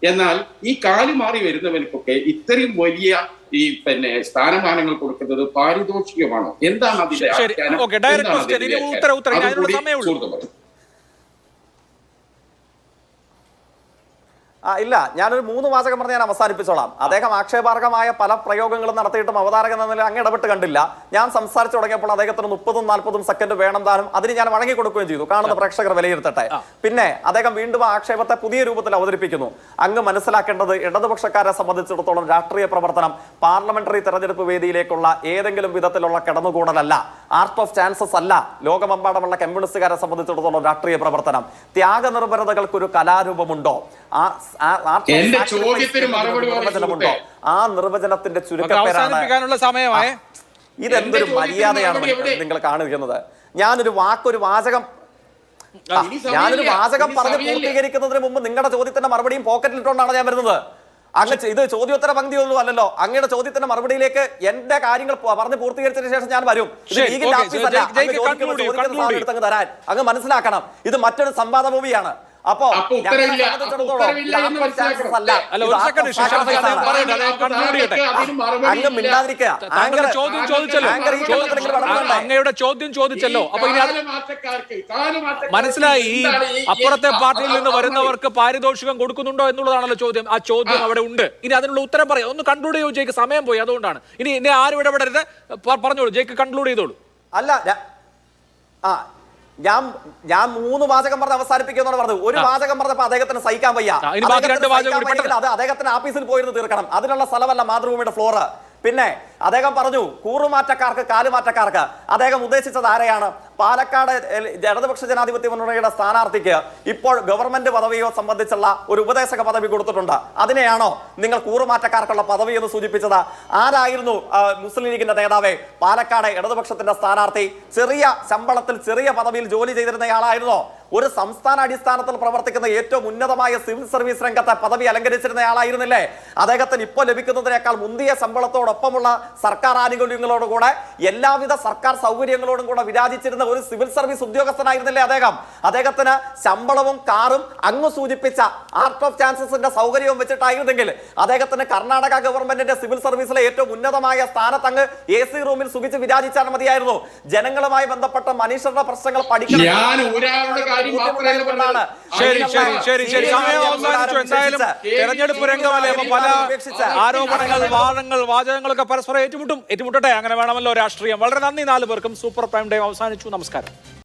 S2: എന്നാൽ ഈ കാലു മാറി വരുന്നവനക്കൊക്കെ ഇത്രയും വലിയ ഈ സ്ഥാനമാനങ്ങൾ കൊടുക്കുന്നത് പാരിതോഷികമാണോ? എന്താണ് അതിന്റെ
S4: ഇല്ല, ഞാനൊരു 3 വാചകം പറഞ്ഞ് ഞാൻ അവസാനിപ്പിച്ചോളാം. അദ്ദേഹം ആക്ഷേപാർഹമായ പല പ്രയോഗങ്ങളും നടത്തിയിട്ടും അവതാരകൻ എന്ന നിലയിൽ അങ്ങ് ഇടപെട്ട് കണ്ടില്ല. ഞാൻ സംസാരിച്ചു തുടങ്ങിയപ്പോൾ അദ്ദേഹത്തിന് 30-40 സെക്കൻഡ് വേണം താനും. അതിന് ഞാൻ വഴങ്ങി കൊടുക്കുകയും ചെയ്തു. കാണുന്ന പ്രേക്ഷകർ വിലയിരുത്തട്ടെ. പിന്നെ അദ്ദേഹം വീണ്ടും ആക്ഷേപത്തെ പുതിയ രൂപത്തിൽ അവതരിപ്പിക്കുന്നു. അങ്ങ് മനസ്സിലാക്കേണ്ടത് ഇടതുപക്ഷക്കാരെ സംബന്ധിച്ചിടത്തോളം രാഷ്ട്രീയ പ്രവർത്തനം പാർലമെന്ററി തെരഞ്ഞെടുപ്പ് വേദിയിലേക്കുള്ള ഏതെങ്കിലും വിധത്തിലുള്ള കിടന്നുകൂടലല്ല, ആർട്ട് ഓഫ് ചാൻസസ് അല്ല. ലോകമെമ്പാടുമുള്ള കമ്മ്യൂണിസ്റ്റുകാരെ സംബന്ധിച്ചിടത്തോളം രാഷ്ട്രീയ പ്രവർത്തനം ത്യാഗനിർഭരതകൾക്കൊരു കലാരൂപമുണ്ടോ?
S2: എന്റെ ചോദ്യത്തിന് മറുപടി
S4: നിർവചനമുണ്ടോ? ആ നിർവചനത്തിന്റെ ചുരുക്കപ്പേരാണ്
S1: സമയമായി.
S4: ഇതെന്തൊരു മര്യാദയാണ് നിങ്ങൾ കാണിക്കുന്നത്? ഞാനൊരു വാചകം പറഞ്ഞ് പൂർത്തീകരിക്കുന്നതിന് മുമ്പ് നിങ്ങളുടെ ചോദ്യത്തിന്റെ മറുപടിയും പോക്കറ്റിലിട്ടുകൊണ്ടാണ് ഞാൻ വരുന്നത്. അങ്ങ് ഇത് ചോദ്യോത്തര പങ്ക്തിയൊന്നും അല്ലല്ലോ. അങ്ങയുടെ ചോദ്യത്തിന്റെ മറുപടിയിലേക്ക് എന്റെ കാര്യങ്ങൾ പറഞ്ഞ് പൂർത്തീകരിച്ചതിന് ശേഷം ഞാൻ വരും. തരാൻ അങ്ങ് മനസ്സിലാക്കണം, ഇത് മറ്റൊരു സംവാദ മൂവിയാണ്. അപ്പോ
S1: അങ്ങയുടെ ചോദ്യം ചോദിച്ചല്ലോ. അപ്പൊ മനസ്സിലായി, ഈ അപ്പുറത്തെ പാർട്ടിയിൽ നിന്ന് വരുന്നവർക്ക് പാരിതോഷികം കൊടുക്കുന്നുണ്ടോ എന്നുള്ളതാണല്ലോ ചോദ്യം. ആ ചോദ്യം അവിടെ ഉണ്ട്. ഇനി അതിനുള്ള ഉത്തരം പറയാം. ഒന്ന് കൺക്ലൂഡ് ചെയ്യൂ ജയ്ക്ക്, സമയം പോയി. അതുകൊണ്ടാണ് ഇനി ആരും ഇടപെടരുത്. പറഞ്ഞോളൂ ജയ്ക്ക്, കൺക്ലൂഡ് ചെയ്തോളൂ.
S4: അല്ല, ഞാൻ 3 വാചകം പറഞ്ഞ് അവസാനിപ്പിക്കുമെന്നാണ് പറഞ്ഞത്. ഒരു വാചകം പറഞ്ഞപ്പോ അദ്ദേഹത്തിന് സഹിക്കാൻ വയ്യ. അത് അദ്ദേഹത്തിന് ഓഫീസിൽ പോയിരുന്നു തീർക്കണം. അതിനുള്ള സ്ഥലമല്ല മാതൃഭൂമിയുടെ ഫ്ലോറ്. പിന്നെ അദ്ദേഹം പറഞ്ഞു കൂറുമാറ്റക്കാർക്ക് കാലുമാറ്റക്കാർക്ക്. അദ്ദേഹം ഉദ്ദേശിച്ചത് ആരെയാണ്? പാലക്കാട് ഇടതുപക്ഷ ജനാധിപത്യ മുന്നണിയുടെ സ്ഥാനാർത്ഥിക്ക് ഇപ്പോൾ ഗവൺമെന്റ് പദവിയോ സംബന്ധിച്ചുള്ള ഒരു ഉപദേശക പദവി കൊടുത്തിട്ടുണ്ട്. അതിനെയാണോ നിങ്ങൾ കൂറുമാറ്റക്കാർക്കുള്ള പദവി എന്ന് സൂചിപ്പിച്ചത്? ആരായിരുന്നു മുസ്ലിം ലീഗിന്റെ നേതാവേ? പാലക്കാട് ഇടതുപക്ഷത്തിന്റെ സ്ഥാനാർത്ഥി ചെറിയ ശമ്പളത്തിൽ ചെറിയ പദവിയിൽ ജോലി ചെയ്തിരുന്നയാളായിരുന്നോ? ഒരു സംസ്ഥാന അടിസ്ഥാനത്തിൽ പ്രവർത്തിക്കുന്ന ഏറ്റവും ഉന്നതമായ സിവിൽ സർവീസ് രംഗത്തെ പദവി അലങ്കരിച്ചിരുന്നയാളായിരുന്നില്ലേ? അദ്ദേഹത്തിന് ഇപ്പോൾ ലഭിക്കുന്നതിനേക്കാൾ മുന്തിയ ശമ്പളത്തോടൊപ്പമുള്ള സർക്കാർ ആനുകൂല്യങ്ങളോടുകൂടെ എല്ലാവിധ സർക്കാർ സൗകര്യങ്ങളോടും കൂടെ വിരാജിച്ചിരുന്ന ഒരു സിവിൽ സർവീസ് ഉദ്യോഗസ്ഥനായിരുന്നില്ലേ അദ്ദേഹം? അദ്ദേഹത്തിന് ശമ്പളവും കാറും അങ്ങ് സൂചിപ്പിച്ച ആർട്ട് ഓഫ് ചാൻസസിന്റെ സൗകര്യവും വെച്ചിട്ടായിരുന്നെങ്കിൽ അദ്ദേഹത്തിന് കർണാടക ഗവൺമെന്റിന്റെ സിവിൽ സർവീസിലെ ഏറ്റവും ഉന്നതമായ സ്ഥാനത്ത് അങ്ങ് AC റൂമിൽ സുഖിച്ച് വിരാജിച്ചാൽ മതിയായിരുന്നു. ജനങ്ങളുമായി ബന്ധപ്പെട്ട മനുഷ്യരുടെ പ്രശ്നങ്ങൾ പഠിക്കണം.
S1: തെരഞ്ഞെടുപ്പ് രംഗമല്ലേ, പല ആരോപണങ്ങൾ, വാദങ്ങൾ, വാചകങ്ങളൊക്കെ പരസ്പരം ഏറ്റുമുട്ടട്ടെ. അങ്ങനെ വേണമല്ലോ രാഷ്ട്രീയം. വളരെ നന്ദി 4 പേർക്കും. സൂപ്പർ പ്രൈം ടൈം അവസാനിച്ചു. നമസ്കാരം.